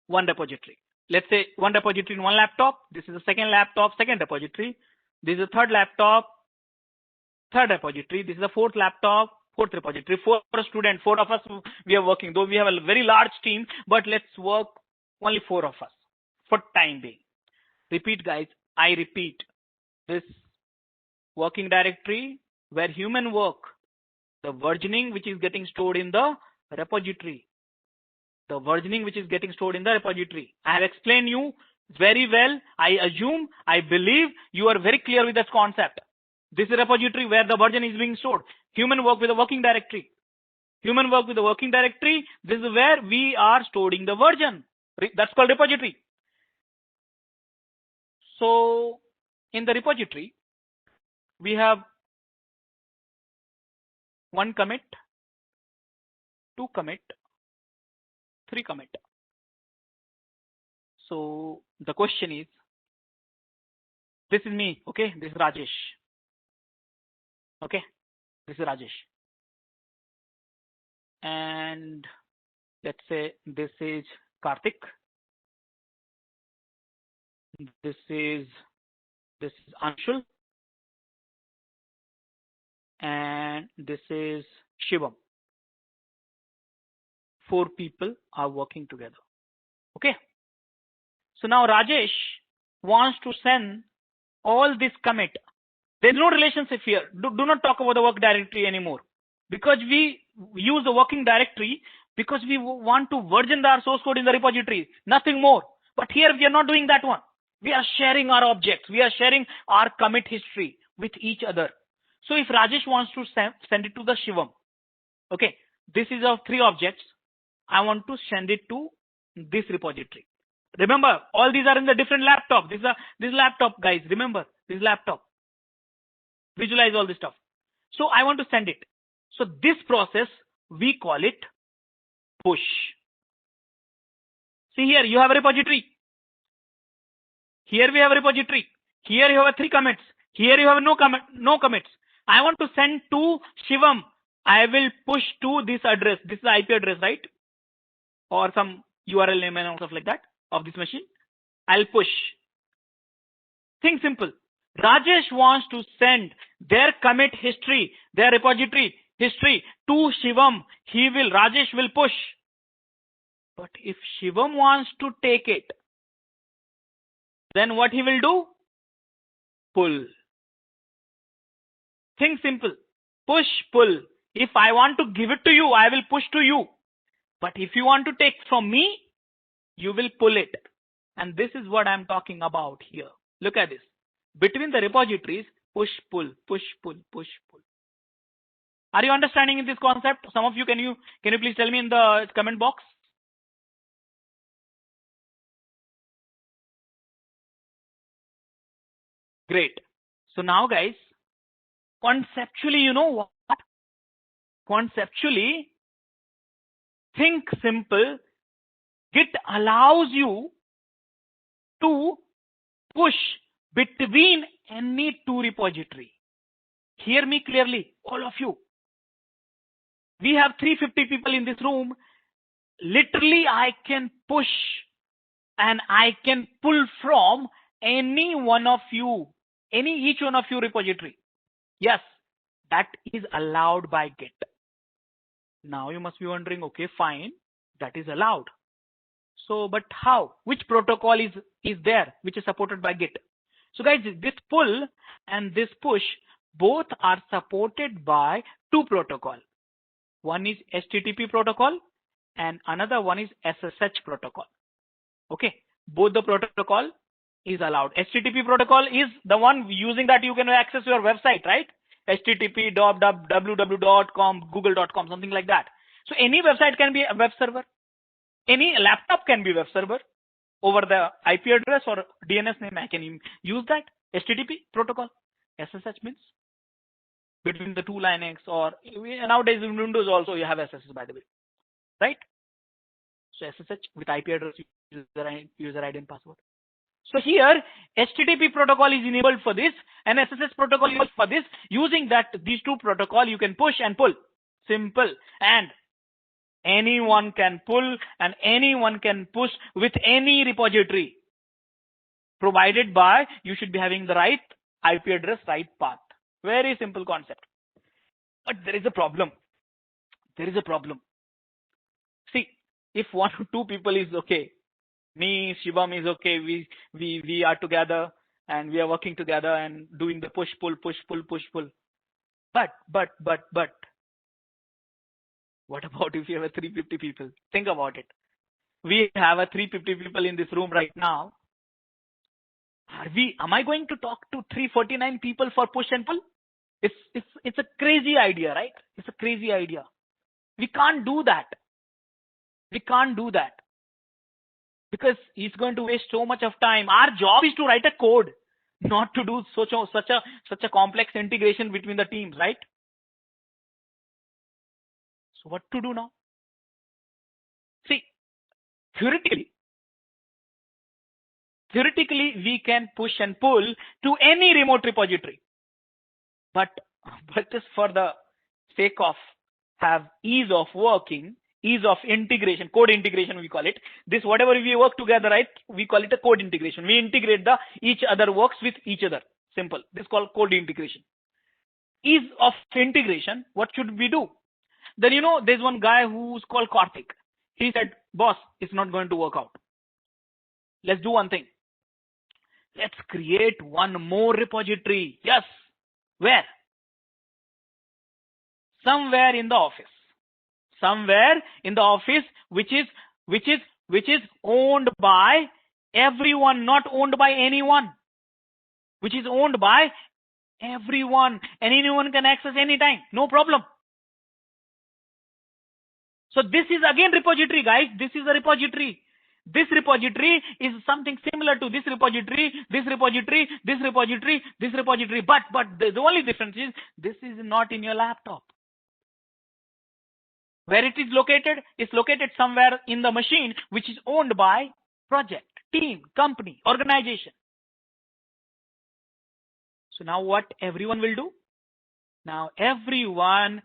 One repository. Let's say one repository in one laptop. This is the second laptop, second repository. This is the third laptop, third repository. This is the fourth laptop, fourth repository. 4 students, 4 of us we are working. Though we have a very large team, but let's work only 4 of us for time being. Repeat, guys. I repeat, this working directory where human work, the versioning which is getting stored in the repository. The versioning which is getting stored in the repository. I have explained you very well. I believe you are very clear with this concept. This is a repository where the version is being stored. Human work with a working directory. Human work with a working directory. This is where we are storing the version. That's called repository. So in the repository, we have 1 commit, 2 commit, 3 commit. So the question is, this is me, okay? This is Rajesh. Okay, this is Rajesh. And let's say this is Karthik. This is Anshul. And this is Shivam. 4 people are working together. Okay. So now Rajesh wants to send all this commit. There's no relationship here. Do not talk about the work directory anymore, because we use the working directory because we want to version our source code in the repository, nothing more. But here we are not doing that one. We are sharing our objects. We are sharing our commit history with each other. So if Rajesh wants to send it to the Shivam, okay, this is our 3 objects. I want to send it to this repository. Remember, all these are in the different laptop. This laptop, guys. Remember, this laptop. Visualize all this stuff. So I want to send it. So this process, we call it push. See here, you have a repository. Here we have a repository. Here you have 3 commits. Here you have no commits. I want to send to Shivam. I will push to this address. This is the IP address, right? Or some URL name and stuff like that. of this machine. I'll push. Think simple. Rajesh wants to send their commit history, their repository history to Shivam. Rajesh will push. But if Shivam wants to take it, then what he will do? Pull. Think simple. Push, pull. If I want to give it to you, I will push to you. But if you want to take from me, you will pull it. And this is what I'm talking about here. Look at this. Between the repositories, push, pull, push, pull, push, pull. Are you understanding this concept? Some of you, can you please tell me in the comment box? Great. So now guys, conceptually, you know what? Conceptually, think simple. Git allows you to push between any two repository. Hear me clearly, all of you. We have 350 people in this room. Literally, I can push and I can pull from any one of you, each one of you repository. Yes, that is allowed by Git. Now you must be wondering, okay, fine, that is allowed. So, but how? Which protocol is there which is supported by Git? So guys, this pull and this push both are supported by two protocols. One is HTTP protocol and another one is SSH protocol. Okay, both the protocol is allowed. HTTP protocol is the one using that you can access your website, right? http://www.com, google.com, something like that. So any website can be a web server. Any laptop can be web server. Over the IP address or DNS name, I can use that HTTP protocol. SSH means between the two Linux, or nowadays in Windows also you have SSH, by the way, right? So SSH with IP address, user ID and password. So here HTTP protocol is enabled for this and SSH protocol is for this. Using these two protocol, you can push and pull. Simple. And anyone can pull and anyone can push with any repository, provided by you should be having the right IP address, right path. Very simple concept. But there is a problem. There is a problem. See, if one or two people is okay, me, Shivam is okay, we are together and we are working together and doing the push, pull, push, pull, push, pull. But, what about if you have 350 people? Think about it. We have 350 people in this room right now. Am I going to talk to 349 people for push and pull? It's a crazy idea, right? It's a crazy idea. We can't do that. We can't do that because it's going to waste so much of time. Our job is to write a code, not to do such a complex integration between the teams, right? So what to do now? See, theoretically, we can push and pull to any remote repository, but just for the sake of have ease of working, ease of integration, code integration we call it. This whatever we work together, right? We call it a code integration. We integrate each other works with each other. Simple. This is called code integration. Ease of integration. What should we do? Then there's one guy who's called Karthik. He said, boss, it's not going to work out. Let's do one thing. Let's create one more repository. Yes. Where? Somewhere in the office. Somewhere in the office, which is owned by everyone, not owned by anyone. Which is owned by everyone, and anyone can access anytime. No problem. So this is again repository, guys. This is a repository. This repository is something similar to this repository, this repository, this repository, this repository. But the only difference is this is not in your laptop. Where it is located? It's located somewhere in the machine which is owned by project, team, company, organization. So now what everyone will do? Now everyone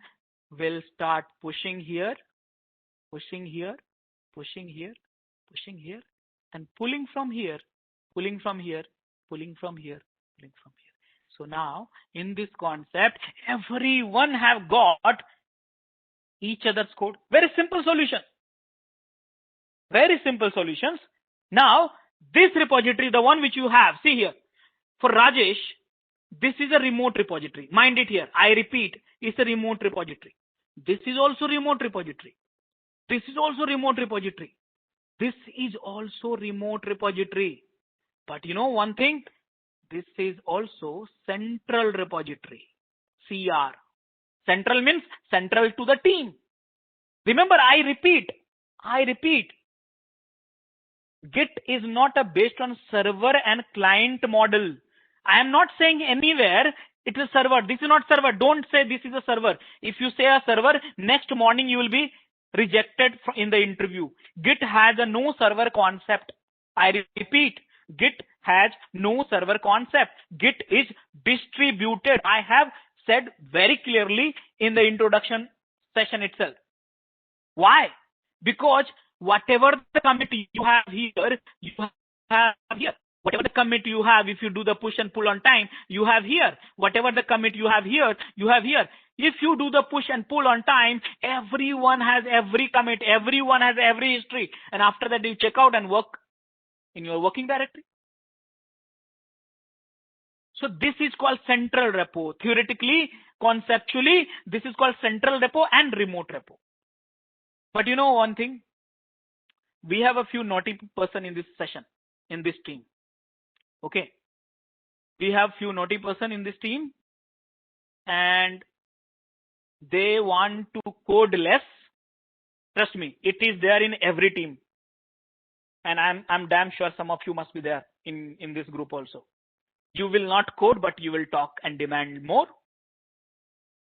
will start pushing here, pushing here, pushing here, pushing here, and pulling from here, pulling from here, pulling from here, pulling from here. So now in this concept, everyone have got each other's code. Very simple solution. Very simple solutions. Now this repository, the one which you have, see here, for Rajesh, this is a remote repository. Mind it here. I repeat, it's a remote repository. This is also remote repository. This is also remote repository. This is also remote repository. But you know one thing? This is also central repository. CR. Central means central to the team. Remember, I repeat, Git is not based on server and client model. I am not saying anywhere it is server. This is not server. Don't say this is a server. If you say a server, next morning you will be rejected in the interview. Git has a no server concept. I repeat, Git has no server concept. Git is distributed. I have said very clearly in the introduction session itself. Why? Because whatever the commit you have here, you have here. Whatever the commit you have, if you do the push and pull on time, you have here. Whatever the commit you have here, you have here. If you do the push and pull on time, everyone has every commit, everyone has every history. And after that, you check out and work in your working directory. So this is called central repo. Theoretically, conceptually, this is called central repo and remote repo. But you know one thing? We have a few naughty person in this session, in this team. Okay. We have few naughty person in this team and they want to code less. Trust me, it is there in every team. And I'm damn sure some of you must be there in this group also. You will not code, but you will talk and demand more.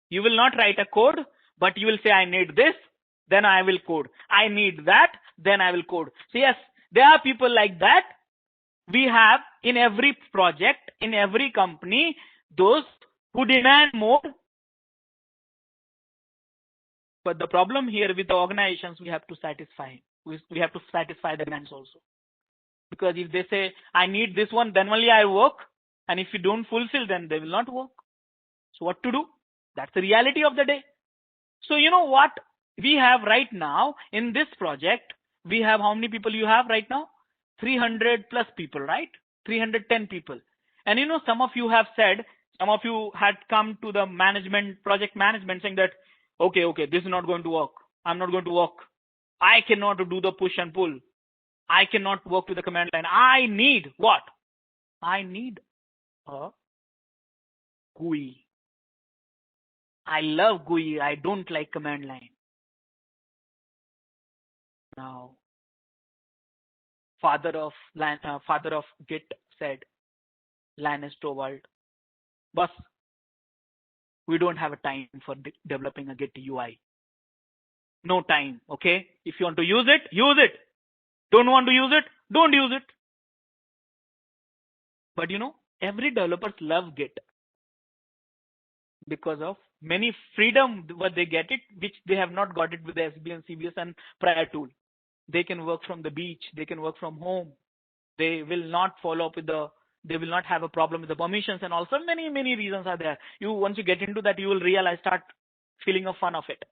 You will not write a code, but you will say, I need this, then I will code. I need that, then I will code. So yes, there are people like that. We have in every project, in every company, those who demand more. But the problem here with the organizations, we have to satisfy. We have to satisfy the demands also. Because if they say, I need this one, then only I work. And if you don't fulfill, then they will not work. So what to do? That's the reality of the day. So you know what we have right now in this project? We have how many people you have right now? 300 plus people, right? 310 people. And you know, some of you have said, some of you had come to the management, project management saying that, okay, this is not going to work. I'm not going to work. I cannot do the push and pull. I cannot work with the command line. I need what? I need a GUI. I love GUI. I don't like command line. Now, father of Git said, Linus Torvald, boss, we don't have a time for developing a Git UI. No time, okay? If you want to use it, use it. Don't want to use it, don't use it. But you know, every developers love Git because of many freedom what they get it, which they have not got it with the SB and CBS and prior tool. They can work from the beach. They can work from home. They will not follow up with they will not have a problem with the permissions, and also many reasons are there. Once you get into that, you will realize, start feeling a fun of it.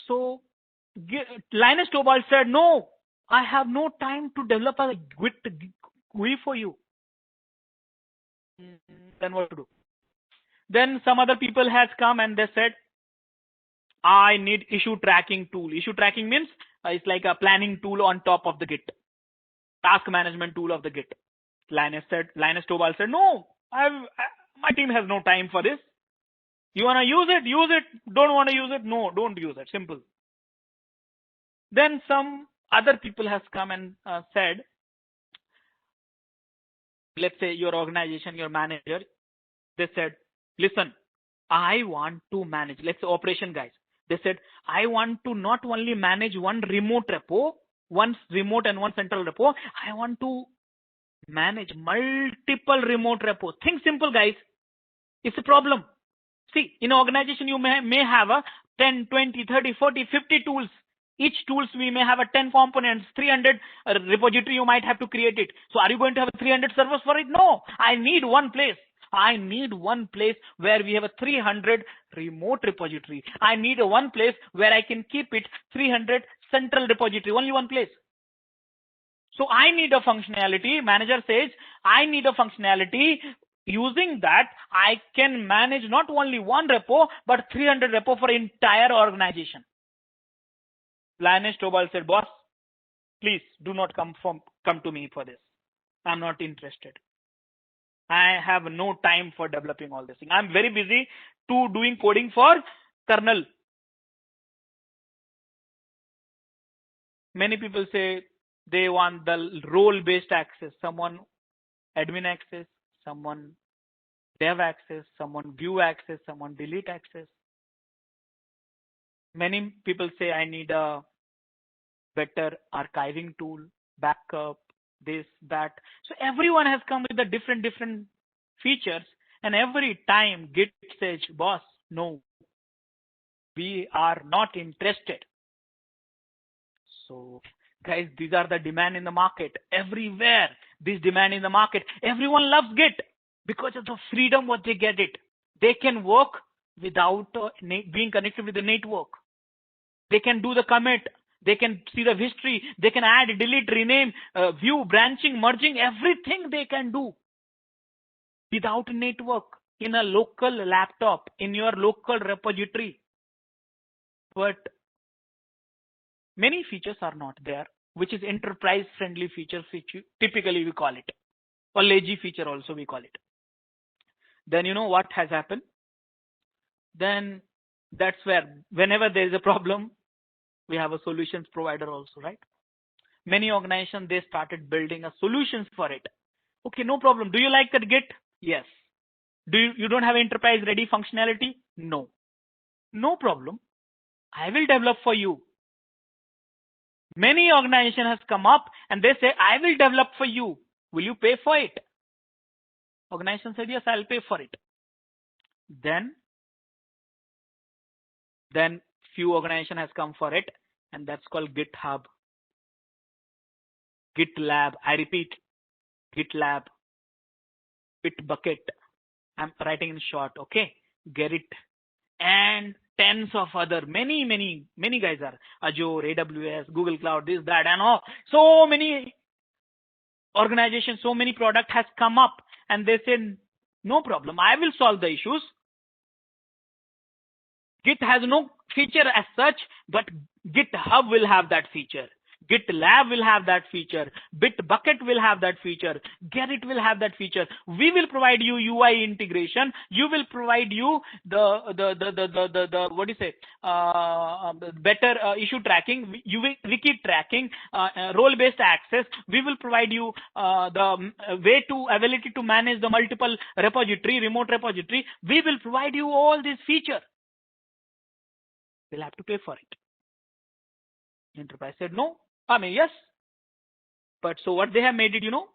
So Linus Torvald said, no, I have no time to develop a Git GUI for you. Then what to do? Then some other people has come and they said, I need issue tracking tool. Issue tracking means it's like a planning tool on top of the Git. Task management tool of the Git. Linus Torvald said, no, my team has no time for this. You want to use it? Use it. Don't want to use it? No, don't use it. Simple. Then some other people has come and said, let's say your organization, your manager, they said, listen, I want to manage, let's say operation guys. They said, I want to not only manage one remote repo, one remote and one central repo. I want to manage multiple remote repos. Think simple, guys. It's a problem. See, in an organization, you may have 10, 20, 30, 40, 50 tools Each tools we may have a 10 components, 300 repository you might have to create it. So are you going to have a 300 servers for it? No, I need one place. I need one place where we have a 300 remote repository. I need a one place where I can keep it 300 central repository, only one place. So I need a functionality. Manager says, I need a functionality. Using that, I can manage not only one repo, but 300 repo for entire organization. Linus Torvalds said, boss, please do not come to me for this. I'm not interested. I have no time for developing all this thing. I'm very busy doing coding for kernel. Many people say they want the role-based access. Someone admin access, someone dev access, someone view access, someone delete access. Many people say I need a better archiving tool, backup, this, that. So everyone has come with the different features, and every time Git says, boss, no, we are not interested. So guys, these are the demand in the market. Everywhere, this demand in the market. Everyone loves Git because of the freedom what they get it. They can work without being connected with the network. They can do the commit. They can see the history. They can add, delete, rename, view, branching, merging, everything they can do without a network in a local laptop, in your local repository. But many features are not there, which is enterprise friendly features, which typically we call it, or lazy feature also we call it. Then you know what has happened? Then that's where whenever there is a problem, we have a solutions provider also, right? Many organizations, they started building a solutions for it. Okay, no problem. Do you like that Git? Yes. You don't have enterprise ready functionality? No. No problem. I will develop for you. Many organizations has come up and they say, I will develop for you. Will you pay for it? Organization said, yes, I'll pay for it. Then few organization has come for it, and that's called GitHub, GitLab. I repeat, GitLab, Bitbucket. I'm writing in short, okay? Gerrit, and tens of other, many guys are Azure, AWS, Google Cloud, this, that, and all. So many organizations, so many product has come up, and they said, no problem, I will solve the issues. Git has no feature as such, but GitHub will have that feature. GitLab will have that feature. Bitbucket will have that feature. Gerrit will have that feature. We will provide you UI integration. You will provide you the what do you say? Better issue tracking, wiki tracking, role-based access. We will provide you the ability to manage the multiple repository, remote repository. We will provide you all these features. We'll have to pay for it. Enterprise said no. I mean, yes. But so what they have made it, you know,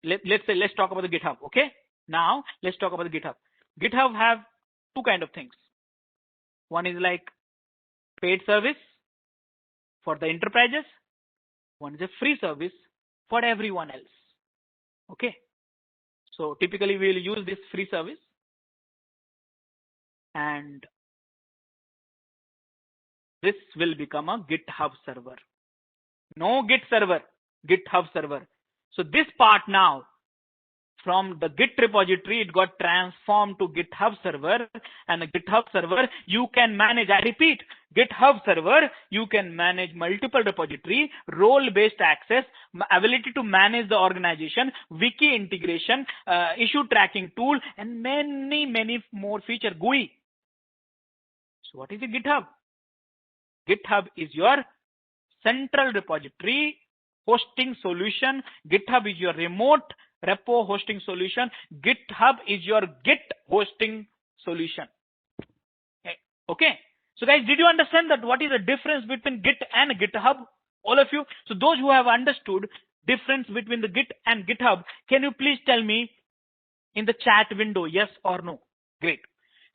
let's talk about the GitHub. Okay. Now let's talk about the GitHub. GitHub have two kind of things. One is like paid service for the enterprises. One is a free service for everyone else. Okay. So typically we will use this free service, and this will become a GitHub server. No Git server, GitHub server. So this part now, from the Git repository, it got transformed to GitHub server, and a GitHub server, you can manage, I repeat, GitHub server, you can manage multiple repository, role-based access, ability to manage the organization, wiki integration, issue tracking tool, and many more feature GUI. So what is a GitHub? GitHub is your central repository hosting solution. GitHub is your remote repo hosting solution. GitHub is your Git hosting solution. Okay. So guys, did you understand that what is the difference between Git and GitHub? All of you. So those who have understood difference between the Git and GitHub, can you please tell me in the chat window, yes or no? Great.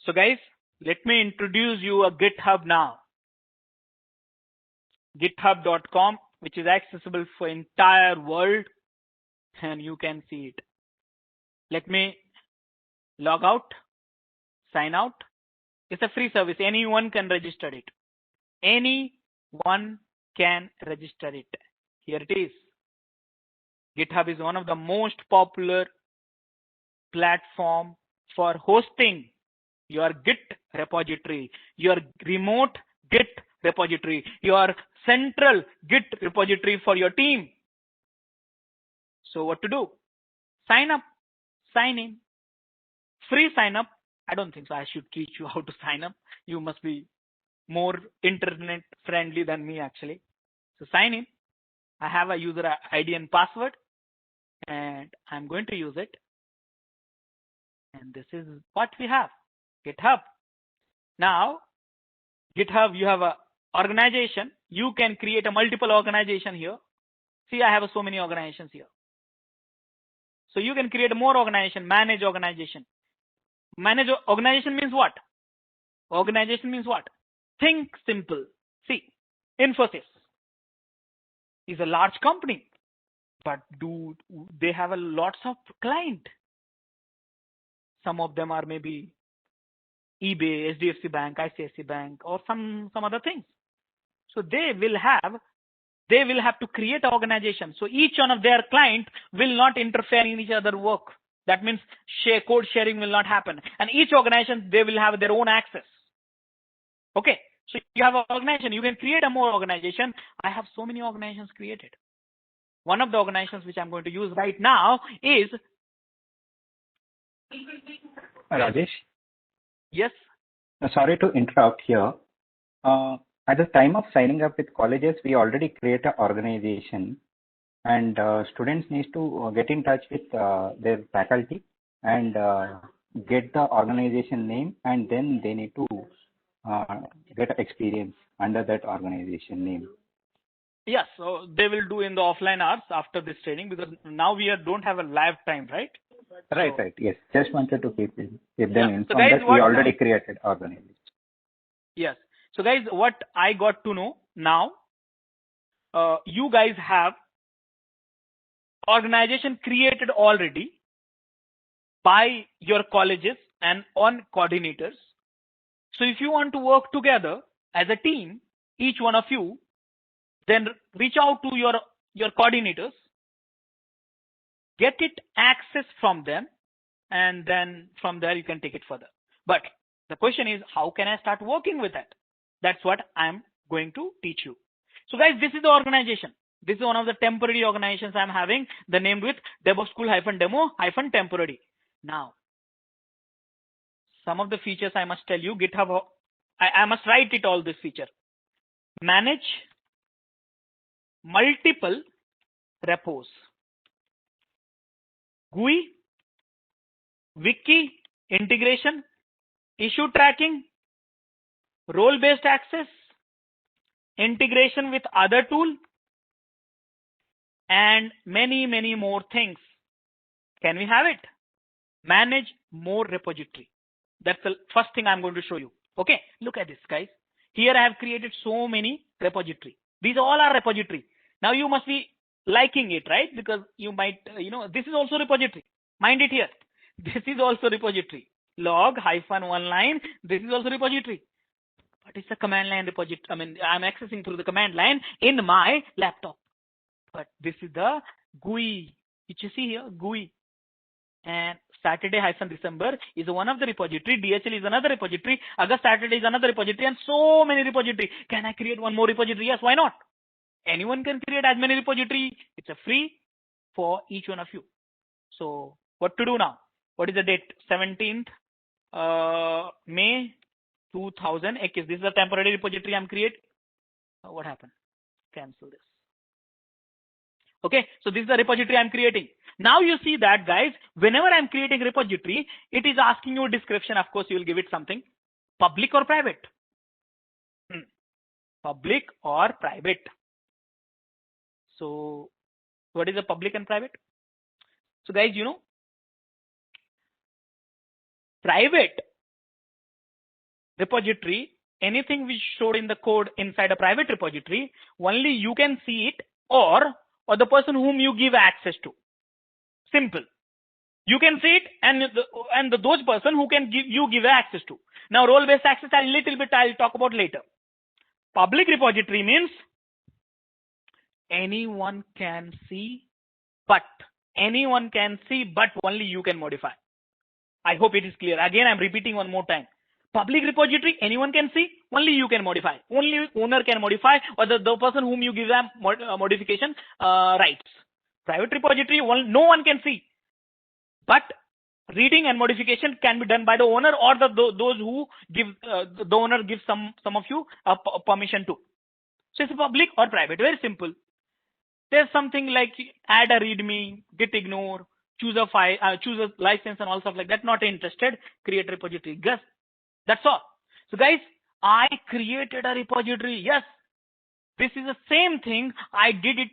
So guys, let me introduce you a GitHub now. github.com, which is accessible for entire world, and you can see it. Let me log out, sign out. It's a free service. Anyone can register it. Anyone can register it. Here it is. GitHub is one of the most popular platform for hosting your Git repository, your remote Git repository, your central Git repository for your team. So what to do? Sign up, sign in. Free sign up. I don't think so. I should teach you how to sign up. You must be more internet friendly than me actually. So sign in. I have a user ID and password, and I'm going to use it. And this is what we have, GitHub. Now, GitHub, you have a organization. You can create a multiple organization here. See, I have so many organizations here. So you can create more organization, manage organization. Manage organization means what? Organization means what? Think simple. See, Infosys is a large company, but do they have a lots of clients? Some of them are maybe eBay, SDFC Bank, ICICI Bank, or some other things. So they will have to create an organization. So each one of their clients will not interfere in each other work. That means code sharing will not happen. And each organization, they will have their own access. Okay. So you have an organization. You can create a more organization. I have so many organizations created. One of the organizations which I'm going to use right now is Rajesh? Yes. Sorry to interrupt here. At the time of signing up with colleges, we already create an organization, and students need to get in touch with their faculty and get the organization name, and then they need to get experience under that organization name. Yes, so they will do in the offline hours after this training, because now we don't have a live time, right? Right, so, right. Yes, just wanted to keep them informed so guys, that we already created organization. Yes. So guys, what I got to know now, you guys have organization created already by your colleges and on coordinators. So if you want to work together as a team, each one of you, then reach out to your coordinators, get it access from them, and then from there you can take it further. But the question is, how can I start working with that? That's what I'm going to teach you. So guys, this is the organization. This is one of the temporary organizations I'm having, the named with DevOps School-Demo-Temporary. Now, some of the features I must tell you, GitHub, I must write it all this feature. Manage multiple repos. GUI, Wiki Integration, issue tracking, role-based access, integration with other tool, and many more things. Can we have it? Manage more repository. That's the first thing I'm going to show you. Okay, look at this, guys. Here I have created so many repository. These all are repository. Now you must be liking it, right? Because you might, this is also repository. Mind it here. This is also repository. Log -1 line. This is also repository. But it's a command line repository. I mean, I'm accessing through the command line in my laptop. But this is the GUI, which you see here, GUI. And Saturday-December is one of the repository. DHL is another repository. August Saturday is another repository, and so many repository. Can I create one more repository? Yes, why not? Anyone can create as many repository. It's a free for each one of you. So what to do now? What is the date? 17th May 2018. This is a temporary repository I'm creating. What happened? Cancel this. Okay, so this is the repository I'm creating. Now you see that, guys, whenever I'm creating repository, it is asking you a description. Of course, you will give it something. Public or private? Public or private? So what is a public and private? So guys, private repository anything which stored in the code inside a private repository, only you can see it, or the person whom you give access to. Simple. You can see it, and those person who can give access to. Now, role-based access, I'll talk about later. Public repository means anyone can see, but only you can modify. I hope it is clear. Again, I'm repeating one more time. Public repository, anyone can see, only you can modify. Only owner can modify, or the person whom you give them modification rights. Private repository, no one can see. But reading and modification can be done by the owner, or those who give the owner gives some of you permission to. So it's public or private. Very simple. There's something like add a readme, git ignore, choose a file, choose a license, and all stuff like that. Not interested. Create repository. Yes, that's all. So guys, I created a repository. Yes, this is the same thing. I did it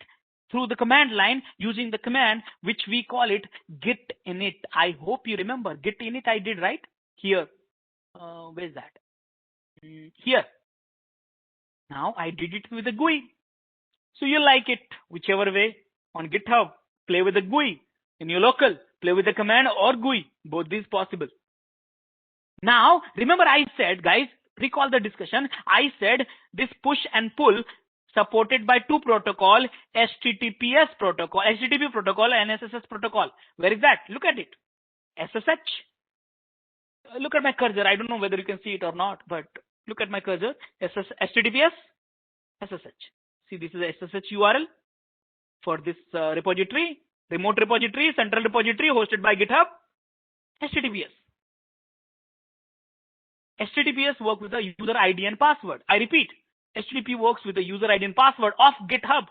through the command line using the command which we call it git init. I hope you remember git init. I did right here. Where's that? Here. Now I did it with the GUI. So you like it whichever way. On GitHub, play with the GUI. In your local, play with the command or GUI. Both is possible. Now remember I said, guys, recall the discussion. I said this push and pull supported by two protocol, HTTP protocol and SSH protocol. Where is that? Look at it. SSH. Look at my cursor. I don't know whether you can see it or not, but look at my cursor. HTTPS, SSH. See, this is a SSH URL for this repository, remote repository, central repository hosted by GitHub. HTTPS. HTTPS works with the user ID and password. I repeat, HTTP works with the user ID and password of GitHub.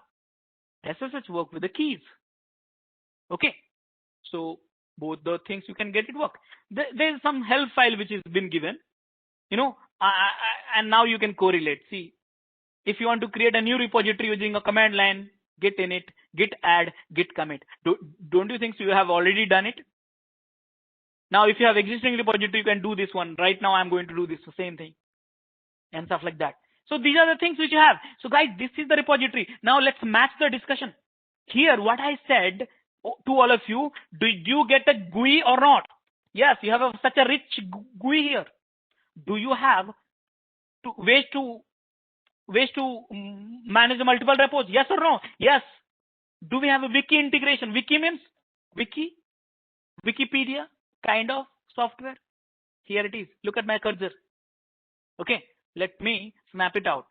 SSH works with the keys. Okay. So both the things you can get it work. There's some help file which has been given, and now you can correlate. See, if you want to create a new repository using a command line, git init, git add, git commit. Don't you think so you have already done it? Now, if you have existing repository, you can do this one. Right now, I'm going to do this same thing and stuff like that. So these are the things which you have. So guys, this is the repository. Now let's match the discussion. Here, what I said to all of you, did you get a GUI or not? Yes, you have such a rich GUI here. Do you have ways to manage the multiple repos? Yes or no? Yes. Do we have a Wiki integration? Wiki means Wikipedia kind of software. Here it is. Look at my cursor. Okay, let me snap it out.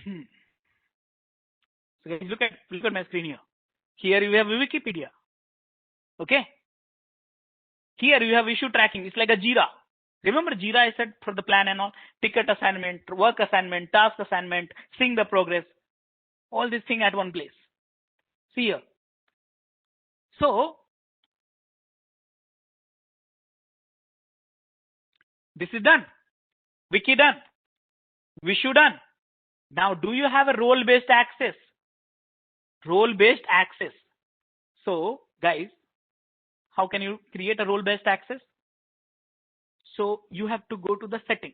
So guys, look at my screen here. Here you have Wikipedia. Okay. Here you have issue tracking. It's like a Jira. Remember Jira I said for the plan and all, ticket assignment, work assignment, task assignment, seeing the progress, all this thing at one place. See here. So this is done. Wiki done. Issue done. Now do you have a role-based access? Role-based access. So guys, how can you create a role-based access? So you have to go to the setting.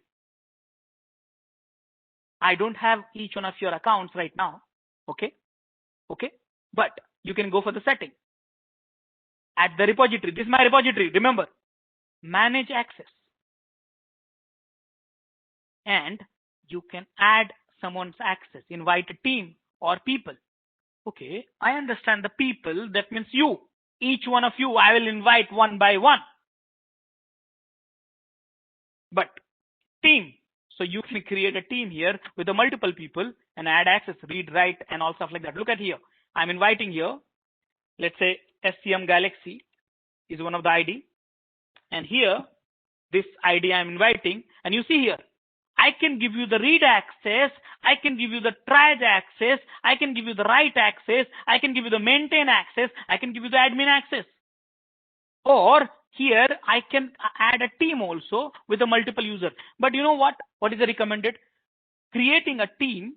I don't have each one of your accounts right now. Okay. But you can go for the setting. At the repository. This is my repository. Remember, manage access. And you can add someone's access. Invite a team or people. Okay. I understand the people. That means you. Each one of you, I will invite one by one. But team, so you can create a team here with the multiple people and add access, read, write, and all stuff like that. Look at here. I'm inviting here. Let's say SCM Galaxy is one of the ID. And here, this ID I'm inviting. And you see here, I can give you the read access. I can give you the triage access. I can give you the write access. I can give you the maintain access. I can give you the admin access. Or here, I can add a team also with a multiple user. But you know what? What is the recommended? Creating a team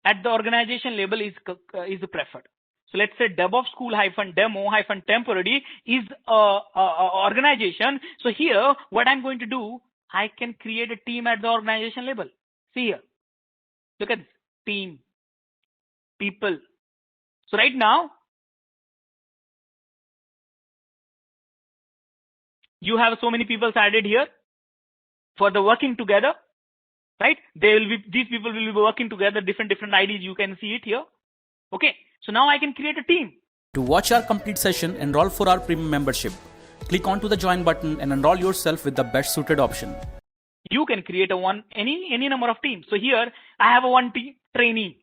at the organization level is preferred. So let's say DevOps school -demo -temporary is a organization. So here, what I'm going to do, I can create a team at the organization level. See here. Look at this. Team. People. So right now, you have so many people added here for the working together, right? These people will be working together, different IDs. You can see it here. Okay. So now I can create a team. To watch our complete session, enroll for our premium membership. Click onto the join button and enroll yourself with the best suited option. You can create any number of teams. So here I have a one team trainee.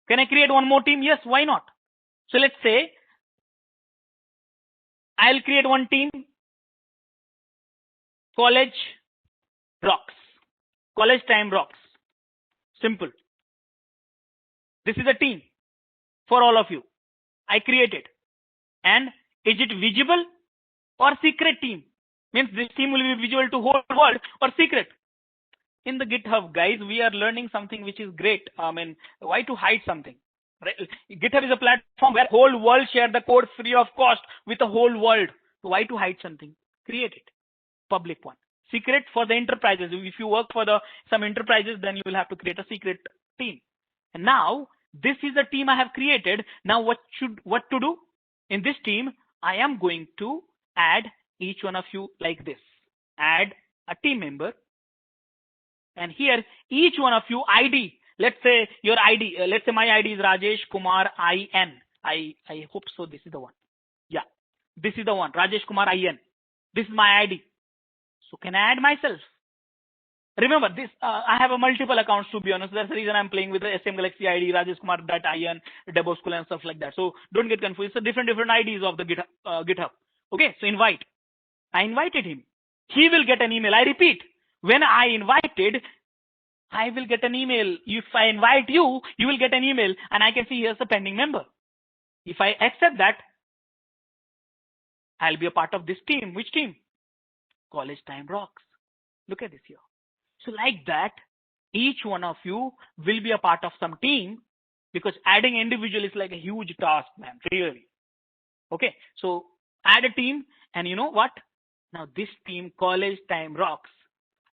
Can I create one more team? Yes, why not? So let's say I'll create one team, college rocks, college time rocks. Simple. This is a team for all of you. I created. And is it visible or secret team? Means this team will be visible to whole world or secret. In the GitHub, guys, we are learning something which is great. I mean, why to hide something? Right? GitHub is a platform where whole world share the code free of cost with the whole world. So why to hide something? Create it. Public one. Secret for the enterprises. If you work for some enterprises, then you will have to create a secret team. And now this is the team I have created. Now what to do? In this team, I am going to add each one of you like this. Add a team member. And here, each one of you ID. Let's say your ID. Let's say my ID is Rajesh Kumar IN. I hope so. This is the one. Yeah, this is the one. Rajesh Kumar IN. This is my ID. So can I add myself? Remember this. I have a multiple accounts, to be honest. That's the reason I'm playing with the Sdlc ID, Rajesh Kumar IN, DevOps School and stuff like that. So don't get confused. It's a different IDs of the GitHub. Okay. So invite. I invited him. He will get an email. I repeat. When I invited, I will get an email. If I invite you, you will get an email and I can see here's a pending member. If I accept that, I'll be a part of this team. Which team? College Time Rocks. Look at this here. So like that, each one of you will be a part of some team because adding individual is like a huge task, man, really. Okay, so add a team and you know what? Now this team, College Time Rocks,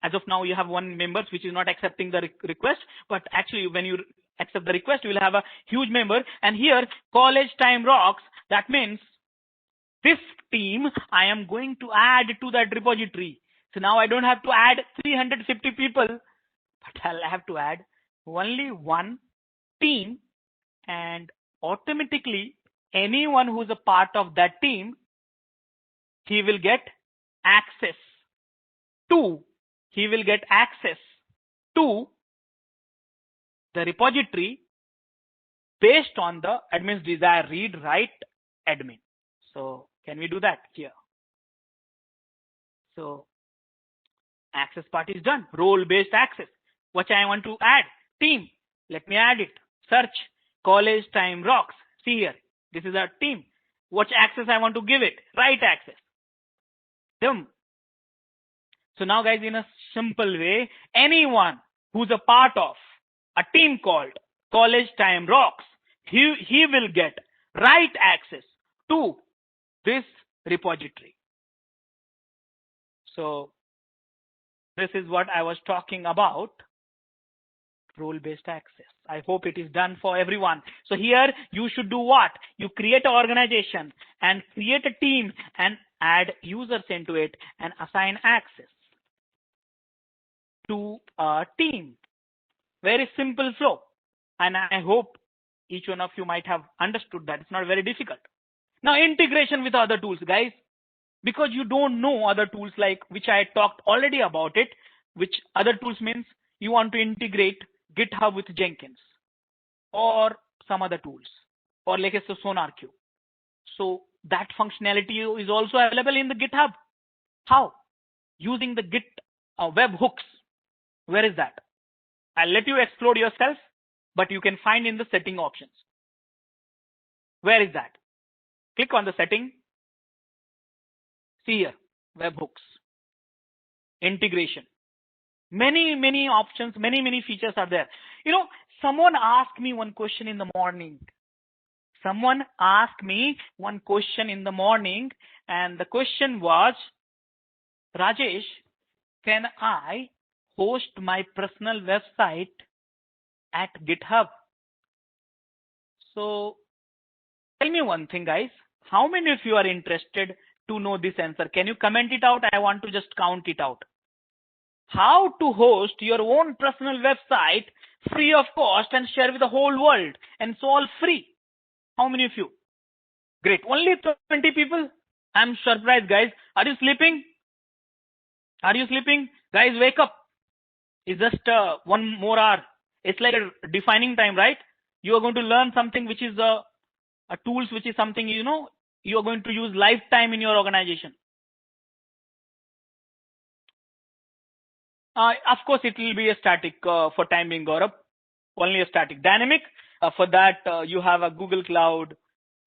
as of now, you have one member which is not accepting the request, but actually when you accept the request, you will have a huge member. And here, College Time Rocks, that means this team I am going to add to that repository. So now I don't have to add 350 people, but I'll have to add only one team, and automatically anyone who's a part of that team, he will get access to the repository based on the admin's desire, read, write, admin. So can we do that here? So access part is done. Role-based access. What I want to add? Team. Let me add it. Search College Time Rocks. See here. This is our team. What access I want to give it? Write access. Boom. So now guys, in a simple way, anyone who's a part of a team called College Time Rocks, he will get write access to this repository. So this is what I was talking about, role-based access. I hope it is done for everyone. So here you should do what? You create an organization and create a team and add users into it and assign access to a team. Very simple flow. And I hope each one of you might have understood that. It's not very difficult. Now integration with other tools, guys, because you don't know other tools like which I talked already about it, which other tools means you want to integrate GitHub with Jenkins or some other tools or like a SonarQube. So that functionality is also available in the GitHub. How? Using the Git Web Hooks. Where is that? I'll let you explore yourself, but you can find in the setting options. Where is that? Click on the setting. See here, Web Hooks. Integration. Many options, many features are there. You know, someone asked me one question in the morning. And the question was, Rajesh, can I host my personal website at GitHub? So tell me one thing, guys. How many of you are interested to know this answer? Can you comment it out? I want to just count it out. How to host your own personal website free of cost and share with the whole world, and it's all free. How many of you? Great. Only 20 people? I'm surprised, guys. Are you sleeping? Are you sleeping? Guys, wake up. It's just 1 more hour. It's like a defining time, right? You are going to learn something which is a tools, which is something, you are going to use lifetime in your organization. Of course, it will be a static for time being, Gaurav. Only a static. Dynamic, for that you have a Google Cloud,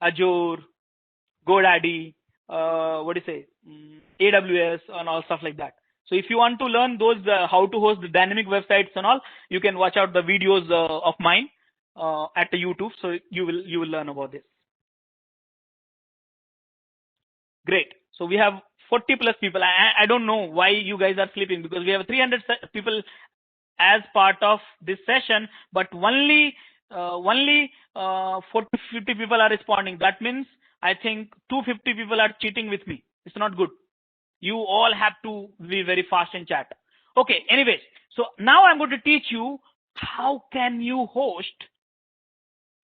Azure, GoDaddy, AWS, and all stuff like that. So if you want to learn those how to host the dynamic websites and all, you can watch out the videos of mine at the YouTube. So you will learn about this. Great. So we have 40 plus people. I don't know why you guys are sleeping, because we have 300 people as part of this session, but only 40, 50 people are responding. That means I think 250 people are cheating with me. It's not good. You all have to be very fast in chat. Okay, anyways, so now I'm going to teach you how can you host.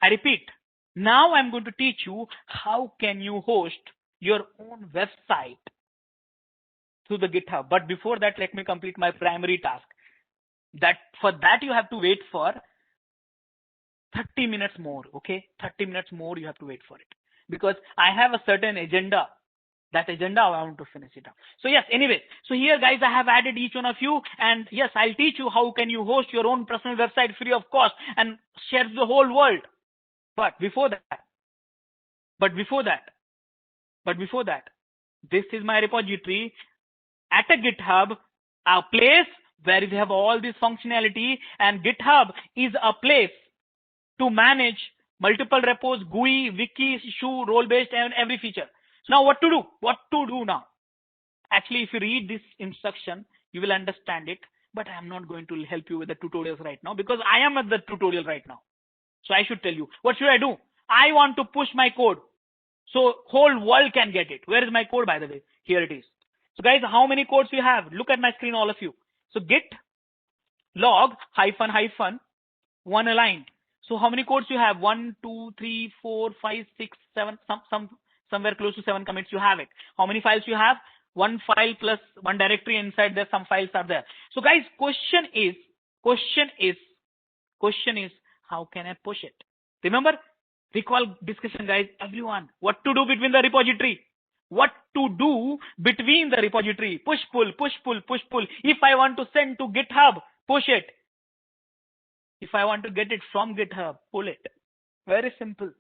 I repeat, now I'm going to teach you how can you host your own website through the GitHub. But before that, let me complete my primary task. For that you have to wait for 30 minutes more. Okay, 30 minutes more you have to wait for it, because I have a certain agenda. That agenda I want to finish it up. So yes, anyway, so here guys, I have added each one of you, and yes, I'll teach you how can you host your own personal website free of cost and share to the whole world. But before that, this is my repository at a GitHub, a place where we have all this functionality, and GitHub is a place to manage multiple repos, GUI, wiki, issue, role-based, and every feature. So now what to do? What to do now? Actually, if you read this instruction, you will understand it, but I am not going to help you with the tutorials right now, because I am at the tutorial right now. So I should tell you, what should I do? I want to push my code so whole world can get it. Where is my code, by the way? Here it is. So guys, how many codes you have? Look at my screen, all of you. So git log --, 1 line. So how many codes you have? 1, 2, 3, 4, 5, 6, 7, somewhere close to 7 commits you have it. How many files you have? 1 file plus 1 directory inside there. Some files are there. So guys, question is, how can I push it? Remember, recall discussion, guys, everyone. What to do between the repository? What to do between the repository? Push, pull, push, pull, push, pull. If I want to send to GitHub, push it. If I want to get it from GitHub, pull it. Very simple.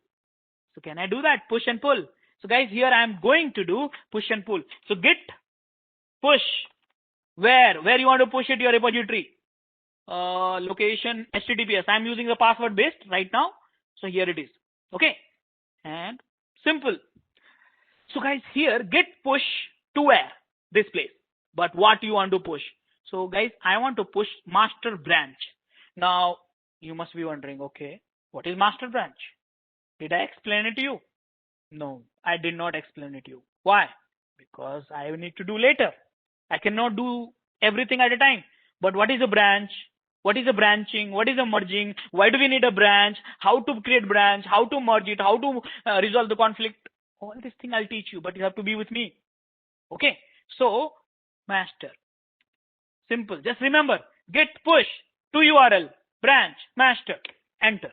So can I do that? Push and pull. So guys, here I am going to do push and pull. So git push. Where you want to push it? Your repository. Location HTTPS. I'm using the password based right now. So here it is. Okay. And simple. So guys, here git push to where? This place. But what you want to push? So guys, I want to push master branch. Now you must be wondering, okay, what is master branch? Did I explain it to you? No, I did not explain it to you. Why? Because I need to do later. I cannot do everything at a time. But what is a branch? What is a branching? What is a merging? Why do we need a branch? How to create branch? How to merge it? How to resolve the conflict? All this thing I'll teach you, but you have to be with me. Okay. So master. Simple. Just remember, git push to URL, branch, master, enter.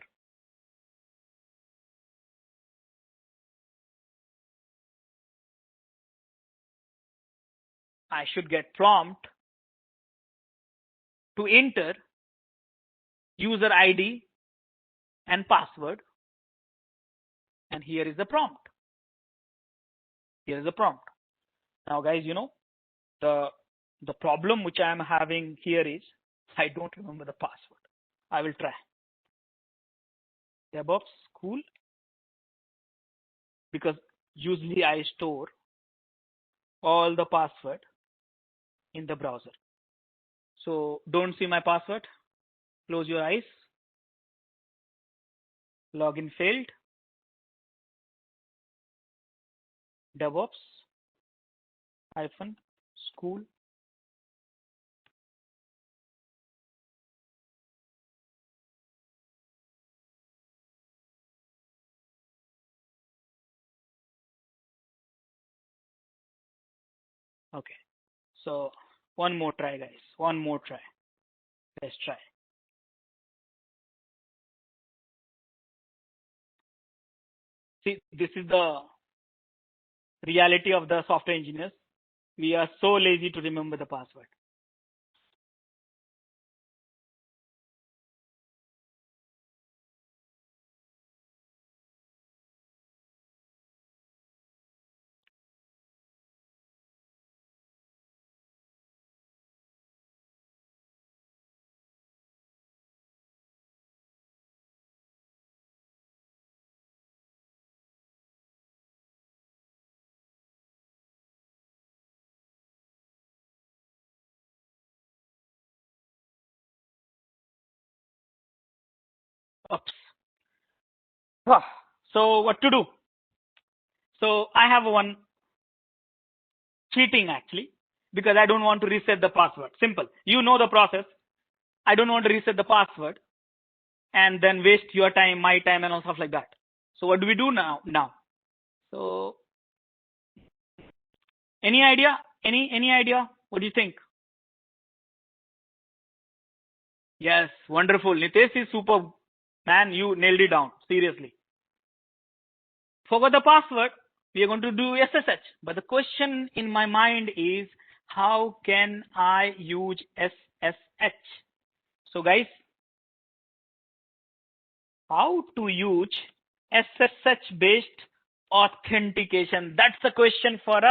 I should get prompt to enter user ID and password. And here is the prompt. Here is the prompt. Now guys, you know, the problem which I am having here is I don't remember the password. I will try. DevOps cool. Because usually I store all the password in the browser. So don't see my password. Close your eyes. Login failed. DevOps -school. Okay. So one more try, guys. One more try. Let's try. See, this is the reality of the software engineers. We are so lazy to remember the password. Oops. So what to do? So I have one cheating actually, because I don't want to reset the password. Simple. You know the process. I don't want to reset the password and then waste your time, my time, and all stuff like that. So what do we do now? So any idea? Any idea? What do you think? Yes, wonderful. Nitesh is superb. Man, you nailed it down. Seriously. Forgot the password. We are going to do SSH. But the question in my mind is, how can I use SSH? So guys, how to use SSH based authentication? That's the question for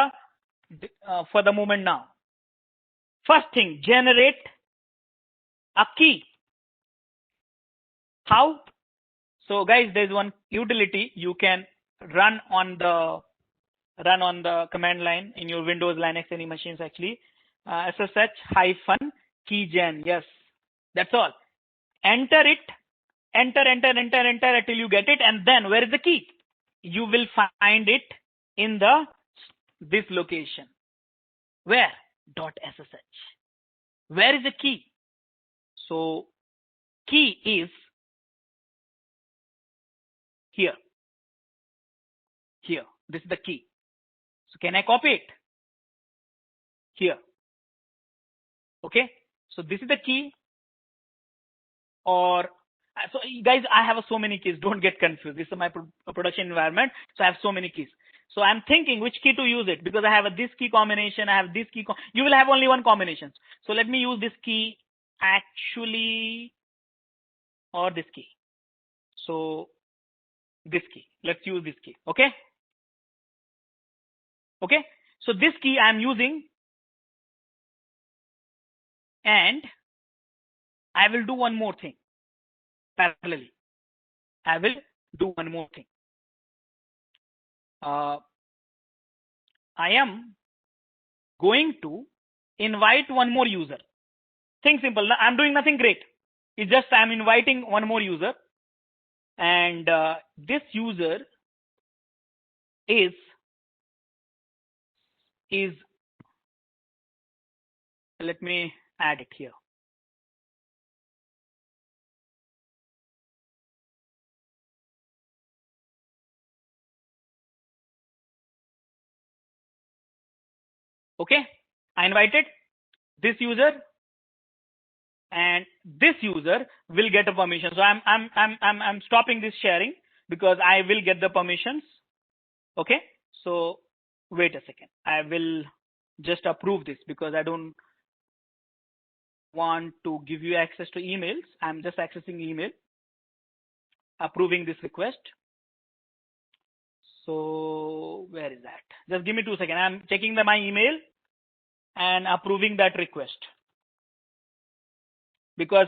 the moment now. First thing, generate a key. How? So guys, there's one utility you can run on the command line in your Windows, Linux, any machines actually. SSH-keygen. Yes, that's all. Enter it. Enter until you get it. And then where is the key? You will find it in this location. Where? .ssh. Where is the key? So key is here. Here. This is the key. So can I copy it? Here. Okay. So this is the key. Or so guys, I have so many keys. Don't get confused. This is my production environment. So I have so many keys. So I'm thinking which key to use it, because I have this key combination. I have this key. You will have only one combination. So let me use this key actually, or this key. So this key. Let's use this key. Okay. Okay. So this key I'm using, and I will do one more thing parallelly. I will do one more thing. I am going to invite one more user. Think simple. I'm doing nothing great. It's just I'm inviting one more user, and this user is let me add it here. Okay, I invited this user, and this user will get a permission. So I'm stopping this sharing because I will get the permissions. Okay, so wait a second. I will just approve this because I don't want to give you access to emails. I'm just accessing email, approving this request. So where is that? Just give me 2 seconds. I'm checking my email and approving that request. Because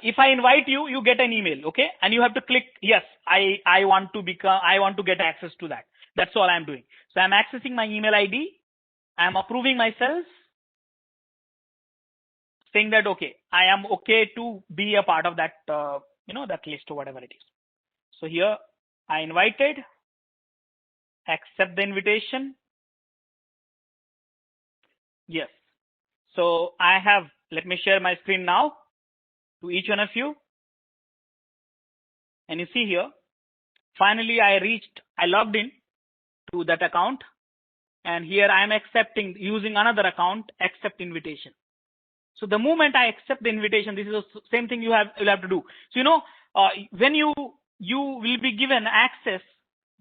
if I invite you, you get an email, okay? And you have to click yes. I want to get access to that. That's all I'm doing. So I'm accessing my email ID. I'm approving myself. saying that, okay, I am okay to be a part of that, that list or whatever it is. So here I invited, accept the invitation. Yes. So I have, let me share my screen now to each one of you. And you see here, finally I logged in to that account. And here I am accepting, using another account, accept invitation. So the moment I accept the invitation, this is the same thing you'll have to do. So, when you will be given access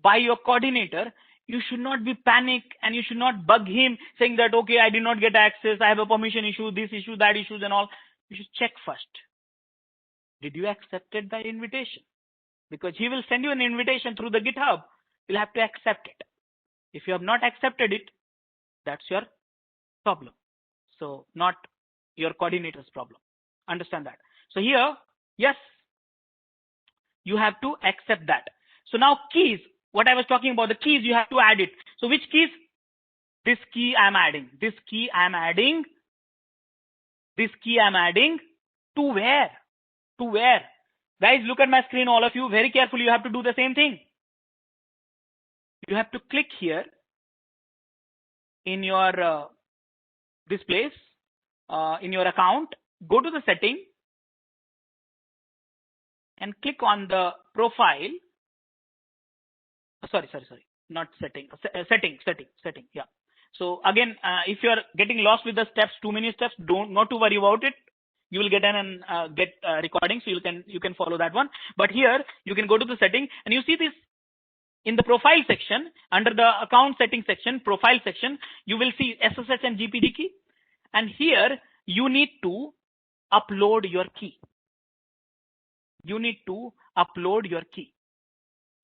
by your coordinator, you should not be panic and you should not bug him saying that, okay, I did not get access. I have a permission issue, this issue, that issues and all. You should check first. Did you accept the invitation? Because he will send you an invitation through the GitHub. You'll have to accept it. If you have not accepted it, that's your problem. So not your coordinator's problem. Understand that. So here, yes, you have to accept that. So now keys, what I was talking about, the keys, you have to add it. So which keys? This key I'm adding. This key I'm adding. This key I'm adding to where? To where? Guys, look at my screen, all of you. Very carefully, you have to do the same thing. You have to click here in your this place in your account, go to the setting and click on the profile. Sorry, not setting, setting. Yeah. So again, if you are getting lost with the steps, too many steps, not to worry about it. You will get an recording, so you can follow that one. But here you can go to the setting and you see this. In the profile section, under the account setting section, profile section, you will see SSH and GPG key. And here you need to upload your key. You need to upload your key.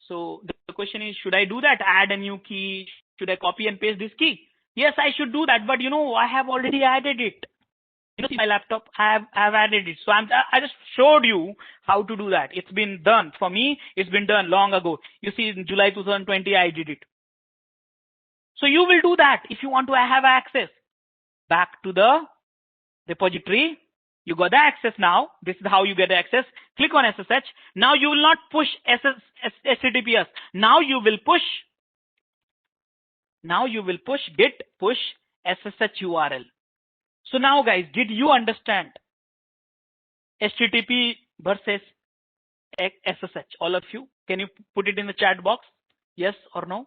So the question is, should I do that? Add a new key? Should I copy and paste this key? Yes, I should do that. But I have already added it. See my laptop, I have added it. So I just showed you how to do that. It's been done. For me, it's been done long ago. You see, in July 2020, I did it. So you will do that if you want to have access. Back to the repository. You got the access now. This is how you get access. Click on SSH. Now you will not push HTTPS. Now you will push git push SSH URL. So now guys, did you understand HTTP versus SSH? All of you, can you put it in the chat box? Yes or no?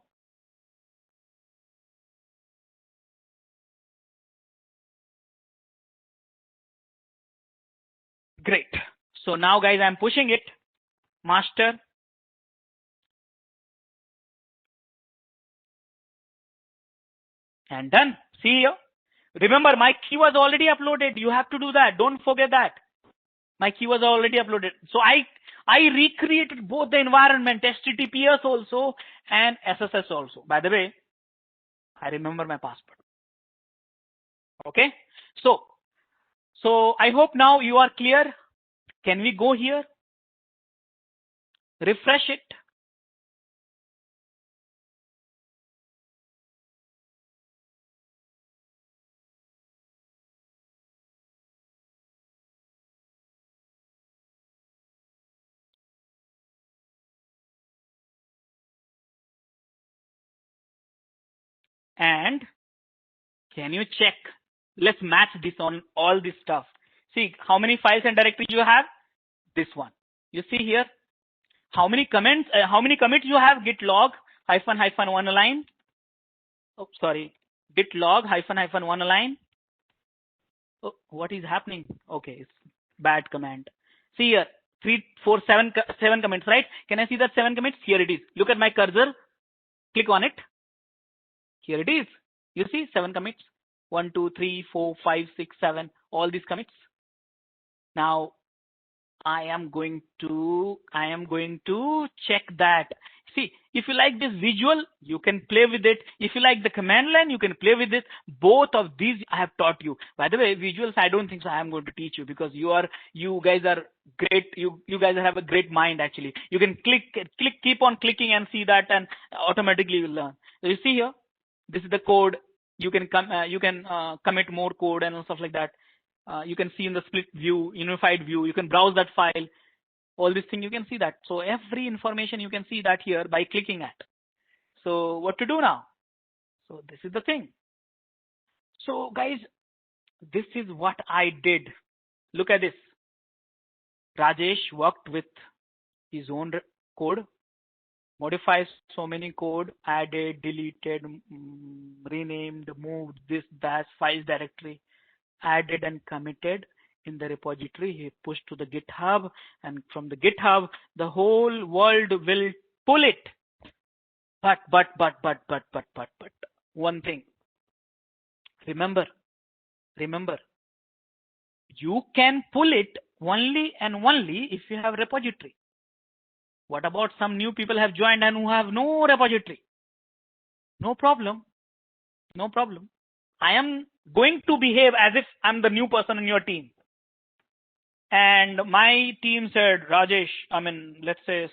Great. So now guys, I'm pushing it. Master. And done. See here. Remember, my key was already uploaded. You have to do that. Don't forget that. My key was already uploaded. So I recreated both the environment, HTTPS also and SSH also. By the way, I remember my password. Okay. So I hope now you are clear. Can we go here? Refresh it. And can you check? Let's match this on all this stuff. See how many files and directories you have? This one. You see here how many comments, how many commits you have? Git log -- one line. Oh, sorry. Git log -- one line. Oh, what is happening? Okay, it's bad command. See here 3, 4, 7 commits, right? Can I see that 7 commits? Here it is. Look at my cursor. Click on it. Here it is. You see 7 commits. 1, 2, 3, 4, 5, 6, 7. All these commits. Now I am going to check that. See, if you like this visual, you can play with it. If you like the command line, you can play with it. Both of these I have taught you. By the way, visuals, I don't think so I am going to teach you because you guys are great. You guys have a great mind actually. You can keep on clicking and see that, and automatically you will learn. So you see here, this is the code. You can commit more code and stuff like that. You can see in the split view, unified view, you can browse that file, all these things you can see that. So every information you can see that here by clicking at. So what to do now? So this is the thing. So guys, this is what I did. Look at this. Rajesh worked with his own code, modifies so many code, added, deleted, renamed, moved this bash files directory, added and committed in the repository. He pushed to the GitHub, and from the GitHub, the whole world will pull it. But one thing. Remember, you can pull it only and only if you have repository. What about some new people have joined and who have no repository? No problem. No problem. I am going to behave as if I'm the new person in your team. And my team said, Rajesh, let's say,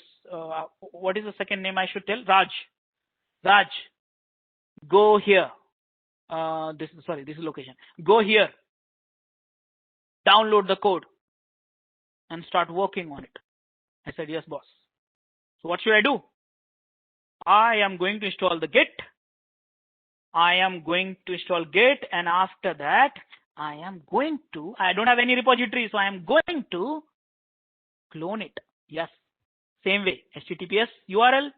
what is the second name I should tell? Raj, go here. This is location. Go here. Download the code and start working on it. I said, yes, boss. So what should I do? I am going to install the Git. And after that, I don't have any repository, so I am going to clone it. Yes, same way, HTTPS URL,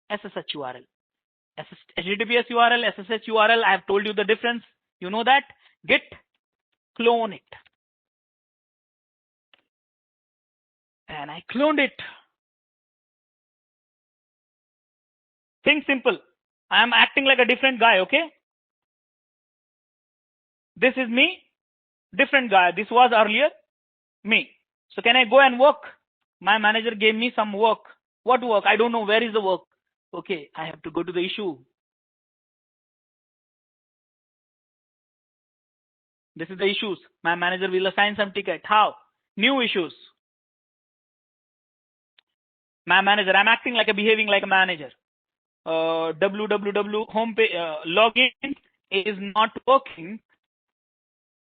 SSH URL. HTTPS URL, SSH URL, I have told you the difference. You know that? Git, clone it. And I cloned it. Think simple. I am acting like a different guy, okay? This is me, different guy. This was earlier me. So can I go and work? My manager gave me some work. What work? I don't know. Where is the work? Okay, I have to go to the issue. This is the issues. My manager will assign some ticket. How? New issues. My manager, I'm acting like behaving like a manager. www homepage login is not working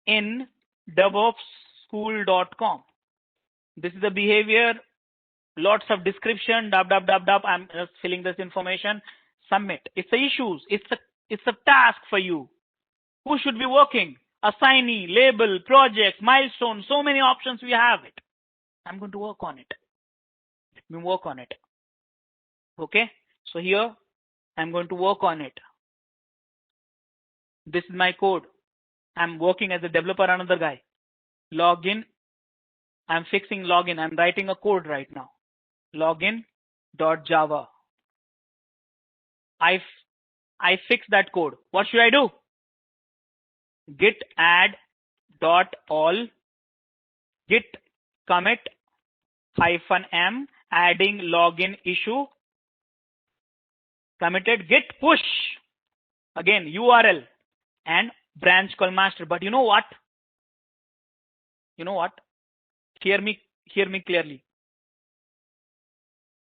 in DevOpsSchool.com. This is the behavior. Lots of description. I'm just filling this information. Submit. It's the issues. It's a task for you. Who should be working? Assignee, label, project, milestone. So many options we have it. I'm going to work on it. Let me work on it. Okay. So here I'm going to work on it. This is my code. I'm working as a developer, another guy. Login. I'm fixing login. I'm writing a code right now. Login.java. I fixed that code. What should I do? Git add dot all git commit -m adding login issue committed git push again URL and branch call master. But you know what? Hear me clearly.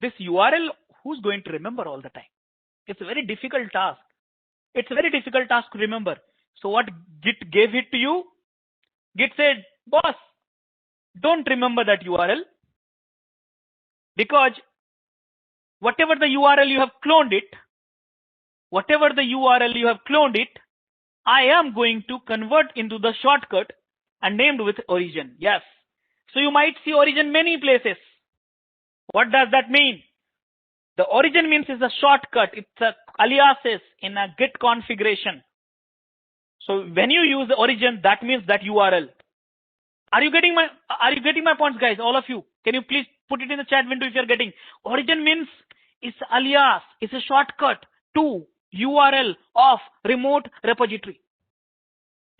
This URL, who's going to remember all the time? It's a very difficult task. It's a very difficult task to remember. So what Git gave it to you? Git said, boss, don't remember that URL, because whatever the URL you have cloned it, I am going to convert into the shortcut and named with origin. Yes. So you might see origin many places. What does that mean? The origin means is a shortcut. It's a aliases in a Git configuration. So when you use the origin, that means that URL. Are you getting my points, guys? All of you. Can you please put it in the chat window if you're getting? Origin means it's alias. It's a shortcut to URL of remote repository.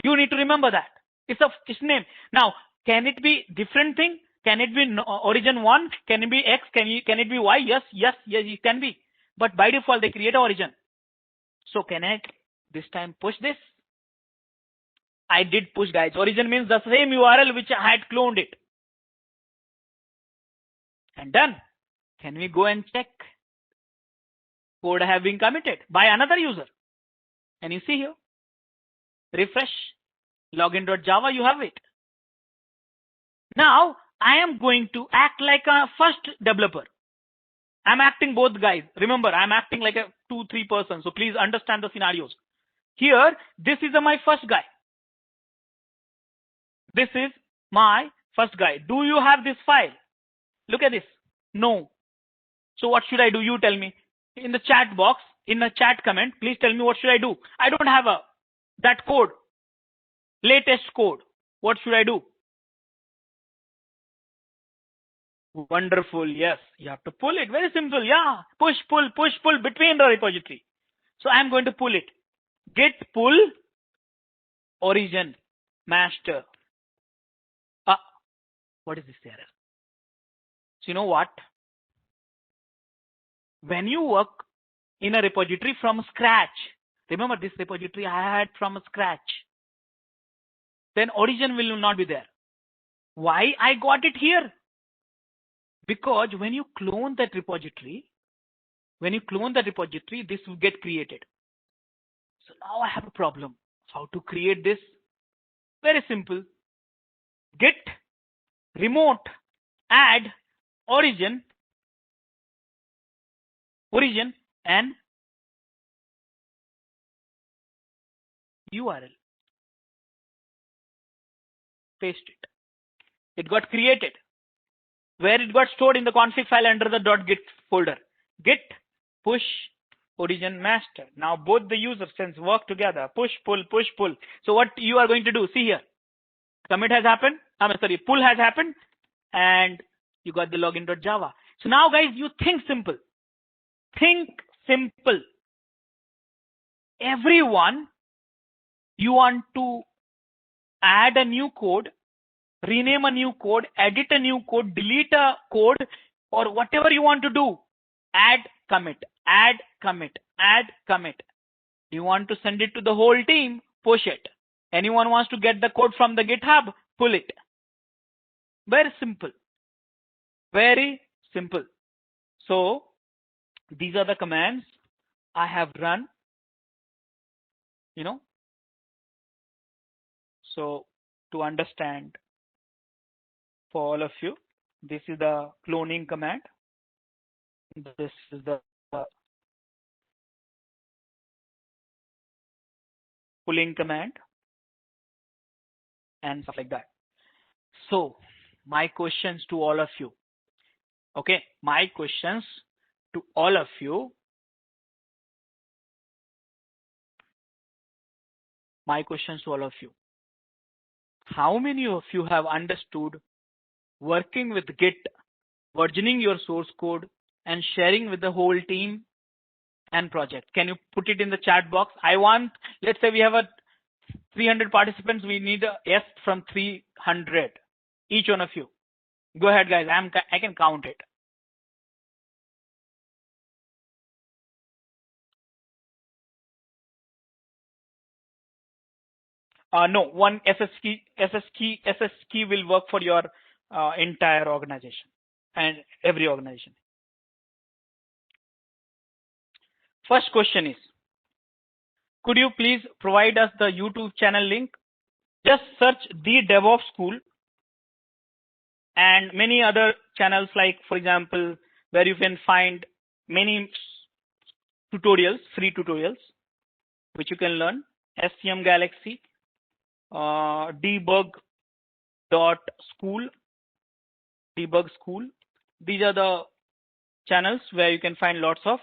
You need to remember that. It's name. Now, can it be different thing? Can it be origin 1? Can it be X? Can it be Y? Yes, it can be. But by default, they create an origin. So can I this time push this? I did push, guys. Origin means the same URL which I had cloned it. And done. Can we go and check? Code have been committed by another user. And you see here, refresh, login.java, you have it. Now I am going to act like a first developer. I'm acting both guys. Remember, I'm acting like a 2-3 person. So please understand the scenarios. Here, this is my first guy. This is my first guy. Do you have this file? Look at this. No. So what should I do? You tell me. In the chat box, in the chat comment, please tell me what should I do. I don't have that code. Latest code. What should I do? Wonderful. Yes. You have to pull it. Very simple. Yeah. Push, pull between the repository. So I'm going to pull it. Git pull origin master. What is this error? So you know what? When you work in a repository from scratch, remember this repository I had from scratch, then origin will not be there. Why I got it here? Because when you clone that repository, this will get created. So now I have a problem. How to create this? Very simple. Git remote add origin and URL. Paste it. It got created. Where it got stored in the config file under the .git folder. Git push origin master. Now both the user sense work together. Push, pull. So what you are going to do? See here. Commit has happened. Pull has happened. And you got the login.java. So now guys, you think simple. Everyone, you want to add a new code, rename a new code, edit a new code, delete a code, or whatever you want to do. Add commit. You want to send it to the whole team, push it. Anyone wants to get the code from the GitHub, pull it. Very simple. So these are the commands I have run, so to understand for all of you, this is the cloning command. This is the pulling command and stuff like that. So my questions to all of you. Okay, my questions to all of you. How many of you have understood working with Git, versioning your source code, and sharing with the whole team and project? Can you put it in the chat box? Let's say we have 300 participants. We need a yes from 300. Each one of you. Go ahead, guys. I can count it. No, one SS key will work for your entire organization and every organization. First question is, could you please provide us the YouTube channel link? Just search the DevOps School and many other channels, like for example, where you can find many tutorials, free tutorials, which you can learn. SCM Galaxy, debug.school. These are the channels where you can find lots of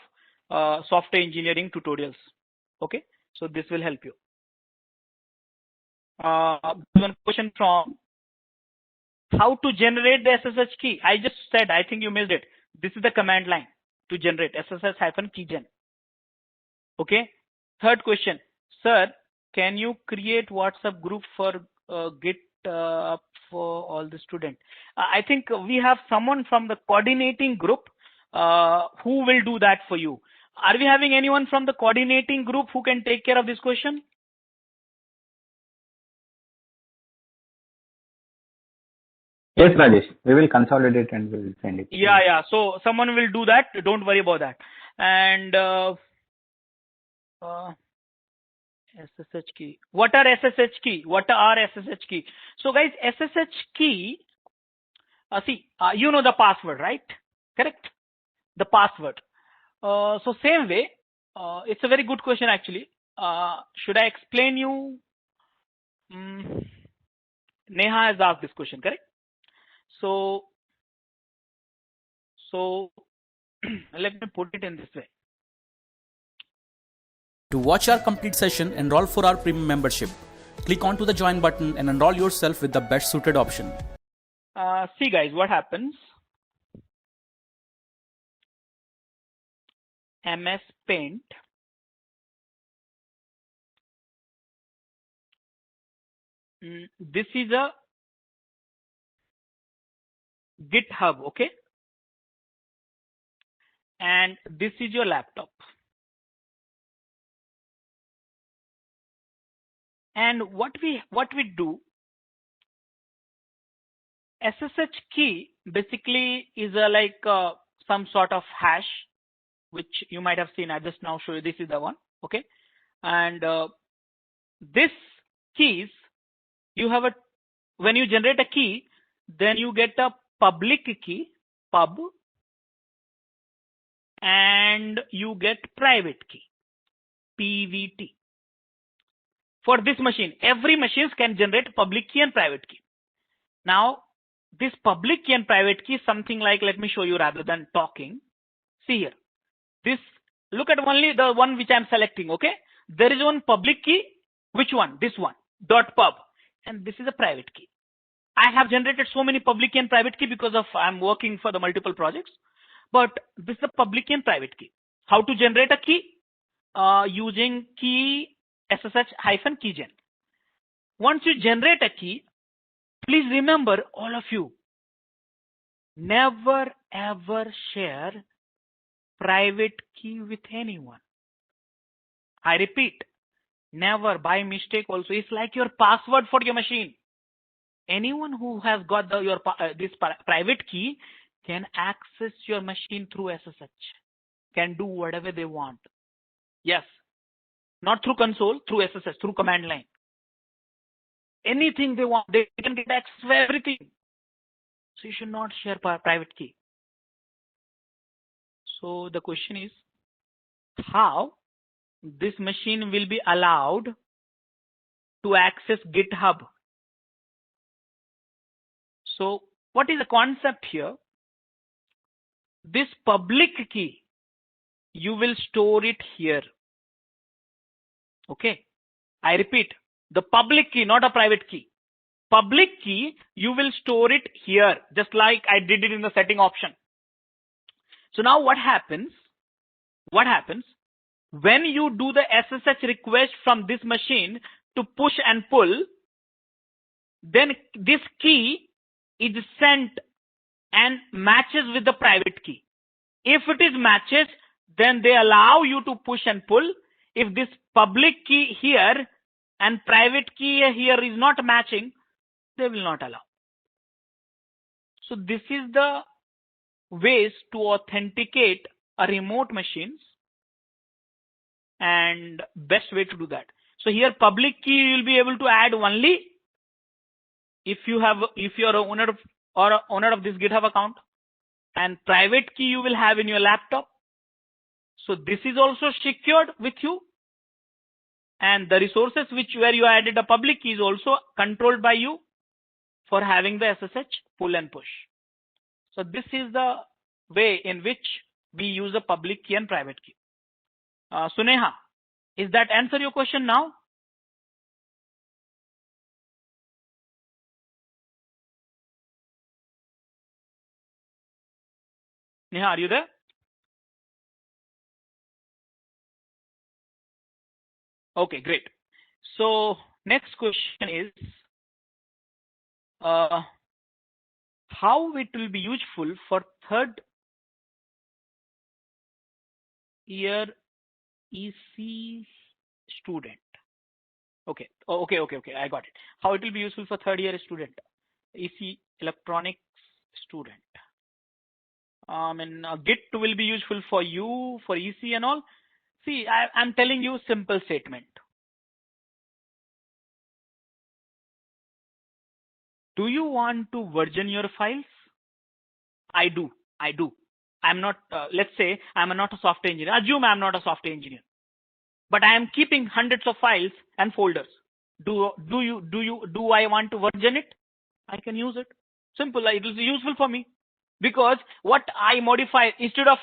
software engineering tutorials. Okay, so this will help you. One question from how to generate the SSH key. I just said, I think you missed it. This is the command line to generate SSH-keygen. Okay. Third question, sir, can you create WhatsApp group for Git for all the students? I think we have someone from the coordinating group who will do that for you. Are we having anyone from the coordinating group who can take care of this question? Yes, Rajesh. We will consolidate and we will send it. Yeah. So someone will do that. Don't worry about that. And SSH key. What are SSH key? So guys, SSH key you know the password, right? Correct? The password. So same way, it's a very good question actually. Should I explain you? Neha has asked this question, correct? So let me put it in this way. To watch our complete session, enroll for our premium membership. Click onto the join button and enroll yourself with the best suited option. See guys, what happens? MS Paint. This is a GitHub, okay? And this is your laptop. And what we do, SSH key basically is some sort of hash, which you might have seen. I just now show you. This is the one, okay? And this keys, you have when you generate a key, then you get a public key, pub, and you get private key, PVT. For this machine, every machine can generate public key and private key. Now, this public key and private key is something like, let me show you rather than talking. See here. This, look at only the one which I'm selecting, okay? There is one public key. Which one? This one, .pub. And this is a private key. I have generated so many public key and private key because of I'm working for the multiple projects. But this is a public key and private key. How to generate a key? Using key SSH-keygen. Once you generate a key, please remember, all of you, never ever share private key with anyone. I repeat, never, by mistake also. It's like your password for your machine. Anyone who has got this private key can access your machine through SSH, can do whatever they want. Yes, not through console, through SSH, through command line. Anything they want, they can get access to everything. So you should not share private key. So the question is, how this machine will be allowed to access GitHub? So what is the concept here? This public key, you will store it here. Okay. I repeat, the public key, not a private key. Public key, you will store it here, just like I did it in the setting option. So now what happens? When you do the SSH request from this machine to push and pull, then this key is sent and matches with the private key. If it is matches, then they allow you to push and pull. If this public key here and private key here is not matching, they will not allow. So this is the ways to authenticate a remote machines and best way to do that. So here public key you will be able to add only if you are a owner of this GitHub account, and private key you will have in your laptop. So this is also secured with you, and the resources where you added a public key is also controlled by you for having the SSH pull and push. So this is the way in which we use a public key and private key. Suneha, is that answer your question now? Neha, are you there? Okay, great. So next question is, how it will be useful for third year EC student. Okay, I got it. How it will be useful for third year student, EC electronics student. And Git will be useful for you, for EC and all. See, I'm telling you simple statement. Do you want to version your files? I do. I'm not, let's say I'm not a software engineer. Assume I'm not a software engineer, but I am keeping hundreds of files and folders. Do I want to version it? I can use it. Simple. It is useful for me, because what I modify, instead of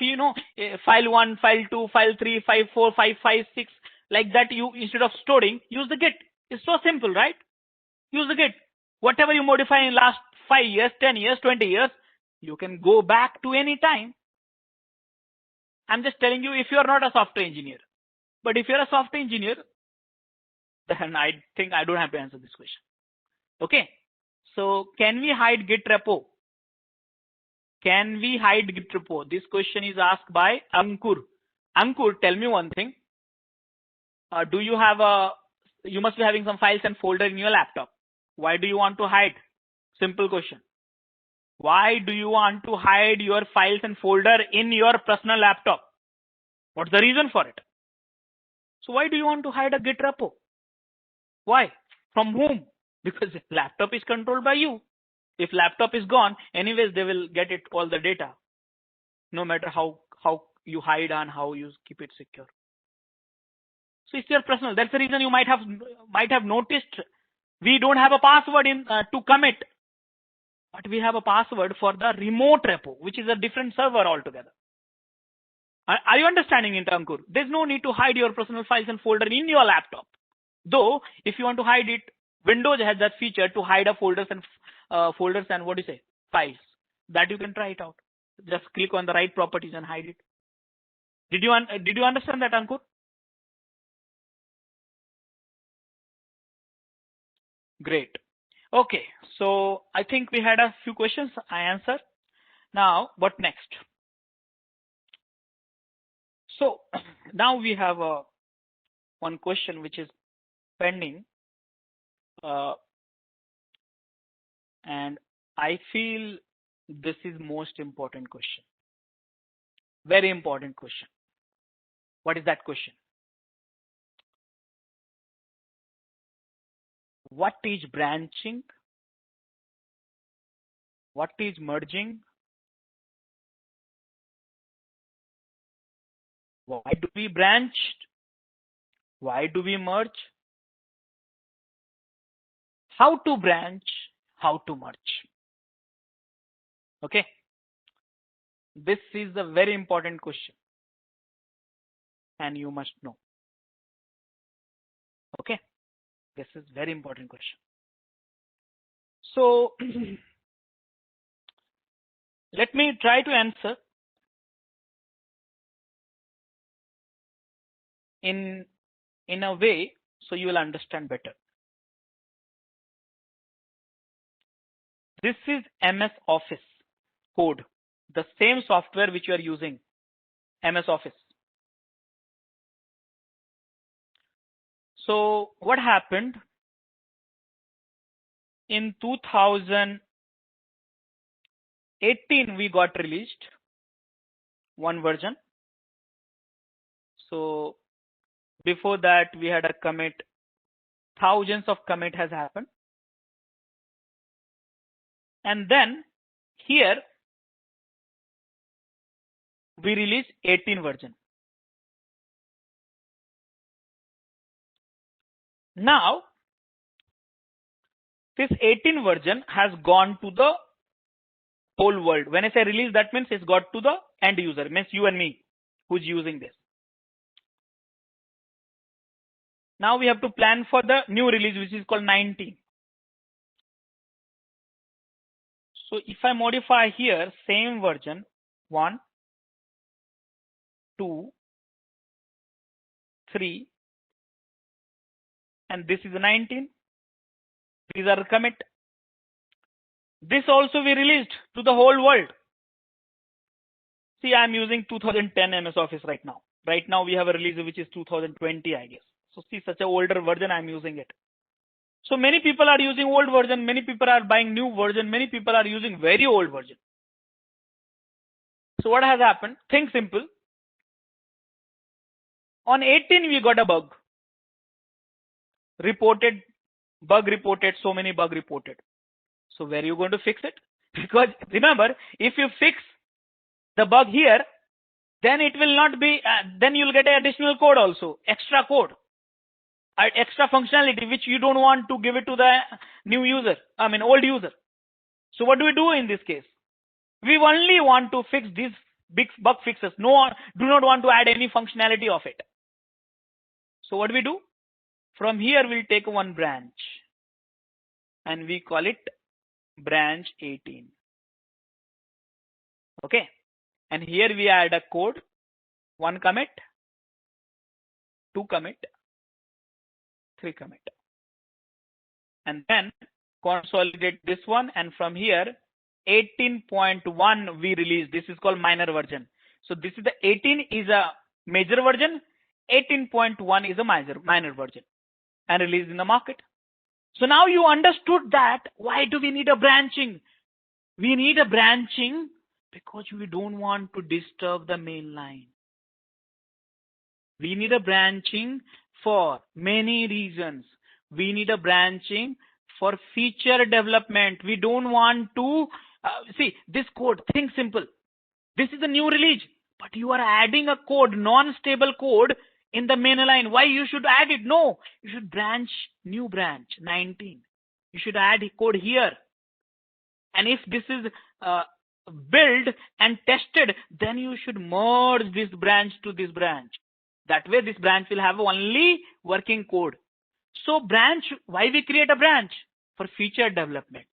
file 1, file 2, file 3, file 4, 5, 5, 6, like that, you instead of storing, use the Git. It's so simple, right? Use the Git. Whatever you modify in last 5 years, 10 years, 20 years, you can go back to any time. I'm just telling you, if you are not a software engineer. But if you're a software engineer, then I think I don't have to answer this question. Okay. So can we hide Git repo? Can we hide Git repo? This question is asked by Ankur. Ankur, tell me one thing. You must be having some files and folder in your laptop. Why do you want to hide? Simple question. Why do you want to hide your files and folder in your personal laptop? What's the reason for it? So why do you want to hide a Git repo? Why? From whom? Because laptop is controlled by you. If laptop is gone, anyways, they will get it, all the data, no matter how you hide and how you keep it secure. So it's your personal. That's the reason you might have noticed we don't have a password to commit, but we have a password for the remote repo, which is a different server altogether. Are you understanding it, Ankur? There's no need to hide your personal files and folder in your laptop. Though, if you want to hide it, Windows has that feature to hide a folders and files. That you can try it out. Just click on the right properties and hide it. Did you understand that, Ankur? Great. Okay, so I think we had a few questions I answered. Now, what next? So now we have one question which is pending, and I feel this is most important question. Very important question. What is that question? What is branching? What is merging? Why do we branch? Why do we merge? How to branch? How to merge? Okay. This is a very important question, and you must know. Okay. This is very important question. So let me try to answer in a way so you will understand better. This is MS Office code, the same software which you are using, MS Office. So what happened in 2018, we got released one version. So before that, we had a commit. Thousands of commit has happened. And then here we release 18 version. Now this 18 version has gone to the whole world. When I say release, that means it's got to the end user, means you and me who's using this. Now we have to plan for the new release, which is called 19. So if I modify here, same version, 1, 2, 3, and this is 19. These are the commit. This also we released to the whole world. See, I'm using 2010 MS Office right now. Right now we have a release which is 2020, I guess. So see, such an older version, I'm using it. So many people are using old version. Many people are buying new version. Many people are using very old version. So what has happened? Think simple. On 18, we got a bug. Bug reported, so many bug reported. So where are you going to fix it? Because remember, if you fix the bug here, then it will not be, then you'll get an additional code also, extra code, extra functionality, which you don't want to give it to the new user, old user. So what do we do in this case? We only want to fix these big bug fixes. Do not want to add any functionality of it. So what do we do? From here, we'll take one branch and we call it branch 18. Okay. And here we add a code, 1 commit, 2 commit, 3 commit. And then consolidate this one, and from here 18.1 we release. This is called minor version. So this is the 18 is a major version, 18.1 is a minor version, and released in the market. So now you understood that why do we need a branching? We need a branching because we don't want to disturb the main line. We need a branching for many reasons. We need a branching for feature development. We don't want to see this code. Think simple. This is a new release, but you are adding a code, non-stable code in the main line. Why you should add it? No, you should branch, new branch 19. You should add code here. And if this is built and tested, then you should merge this branch to this branch. That way this branch will have only working code. So branch, why we create a branch? For feature development,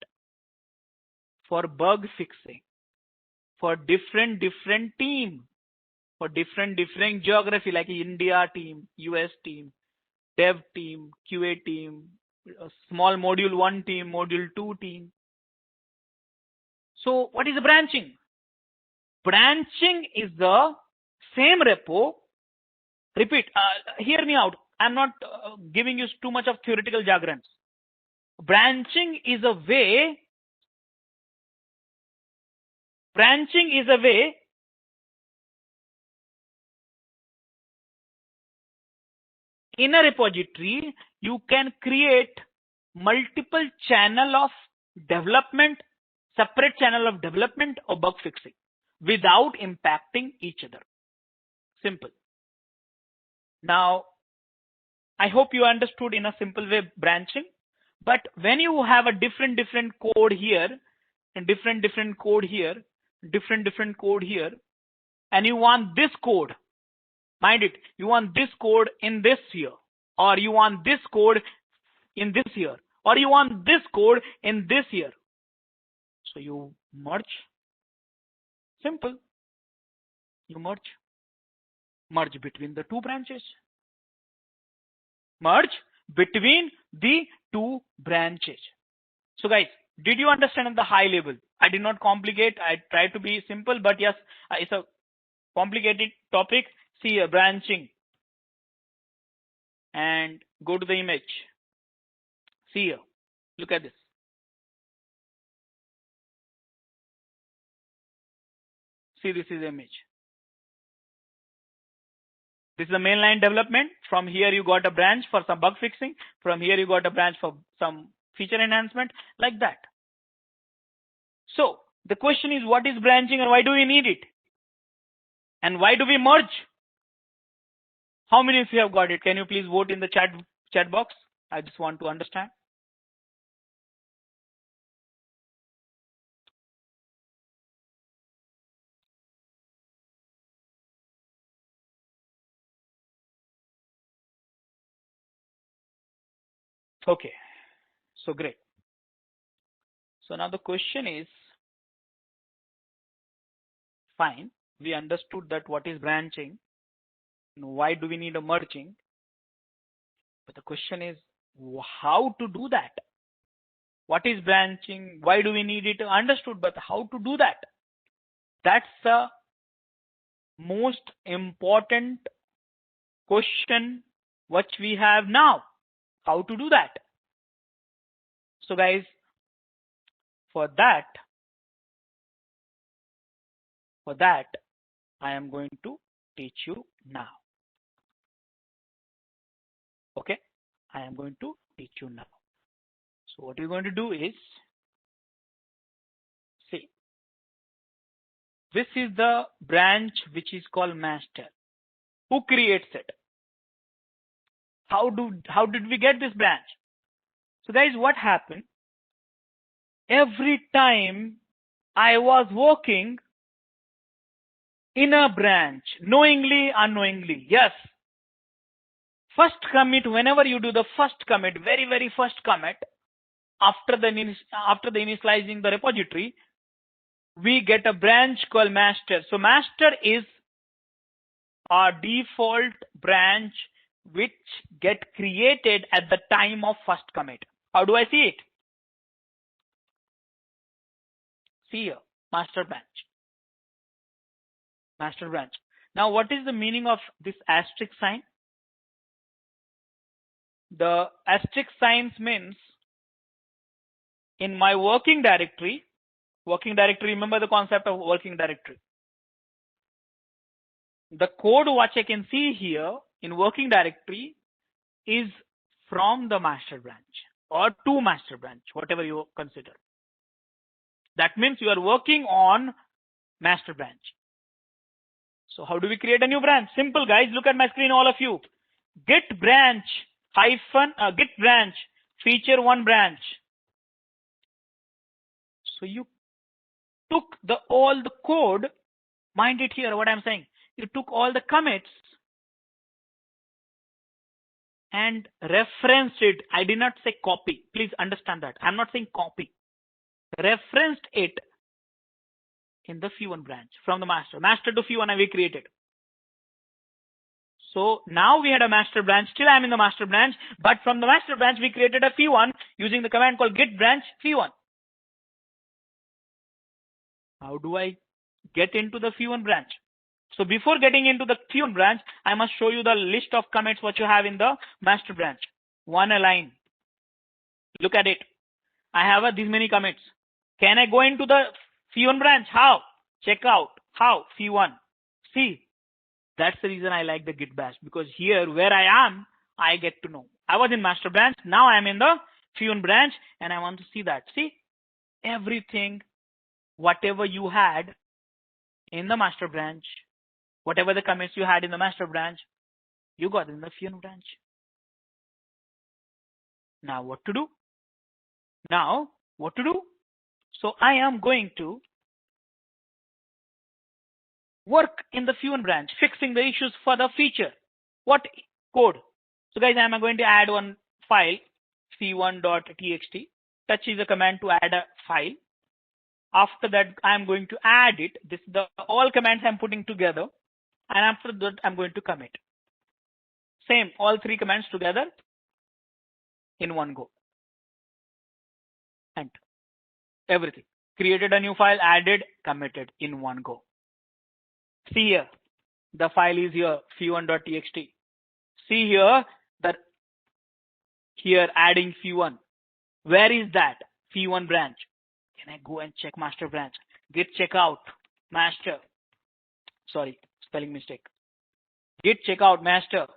for bug fixing, for different team, for different geography like India team, US team, dev team, QA team, small module 1 team, module 2 team. So what is the branching? Branching is the same repo. Repeat, hear me out. I'm not giving you too much of theoretical jargons. Branching is a way in a repository you can create multiple channel of development, separate channel of development or bug fixing without impacting each other. Simple. Now, I hope you understood in a simple way branching. But when you have a different code here and different code here, different code here, and you want this code, mind it, you want this code in this here, or you want this code in this here, or you want this code in this here. So you merge. Simple. You merge between the two branches. Merge between the two branches. So guys, did you understand at the high level? I did not complicate. I tried to be simple, but yes, it's a complicated topic. See a branching and go to the image. See here. Look at this. See, this is the image. This is the mainline development. From here you got a branch for some bug fixing. From here you got a branch for some feature enhancement, like that. So the question is, what is branching and why do we need it? And why do we merge? How many of you have got it? Can you please vote in the chat box? I just want to understand. Okay, so great. So now the question is, fine, we understood that what is branching and why do we need a merging. But the question is, how to do that? What is branching? Why do we need it? Understood, but how to do that? That's the most important question which we have now. How to do that? So guys, for that, I am going to teach you now. Okay, I am going to teach you now. So what you're going to do is, see, This is the branch which is called master. Who creates it? How did we get this branch? So guys, what happened? Every time I was working in a branch, knowingly, unknowingly, yes. First commit, whenever you do the first commit, very first commit, after the initializing the repository, we get a branch called master. So master is our default branch which get created at the time of first commit. How do I see it? See here, master branch. Master branch. Now, what is the meaning of this asterisk sign? The asterisk signs means in my working directory, remember the concept of working directory. The code what I can see here in working directory is from the master branch or to master branch, whatever you consider. That means you are working on master branch. So how do we create a new branch? Simple, guys. Look at my screen, all of you. Git branch Git branch feature one branch. So you took all the code. Mind it here, what I'm saying. You took all the commits and referenced it. I did not say copy. Please understand that. I'm not saying copy. Referenced it in the fee1 branch from the master. Master to fee1 we created. So now we had a master branch. Still I'm in the master branch, but from the master branch we created a fee1 using the command called git branch fee1. How do I get into the fee1 branch? So before getting into the fee1 branch, I must show you the list of commits what you have in the master branch. One line. Look at it. I have these many commits. Can I go into the fee1 branch? How? Check out. How? Fee1. See, that's the reason I like the Git Bash, because here where I am, I get to know. I was in master branch. Now I'm in the fee1 branch and I want to see that. See, everything, whatever you had in the master branch, whatever the commits you had in the master branch, you got in the fee1 branch. Now what to do? So I am going to work in the fee1 branch, fixing the issues for the feature. What code? So guys, I am going to add one file, fee1.txt. Touch is a command to add a file. After that, I am going to add it. This is the all commands I'm putting together. And after that, I'm going to commit. Same, all three commands together in one go. And everything. Created a new file, added, committed in one go. See here, the file is here, fee1.txt. See here, that here adding fee1. Where is that? Fee1 branch. Can I go and check master branch? Git checkout, master. Sorry, spelling mistake. Git checkout, master.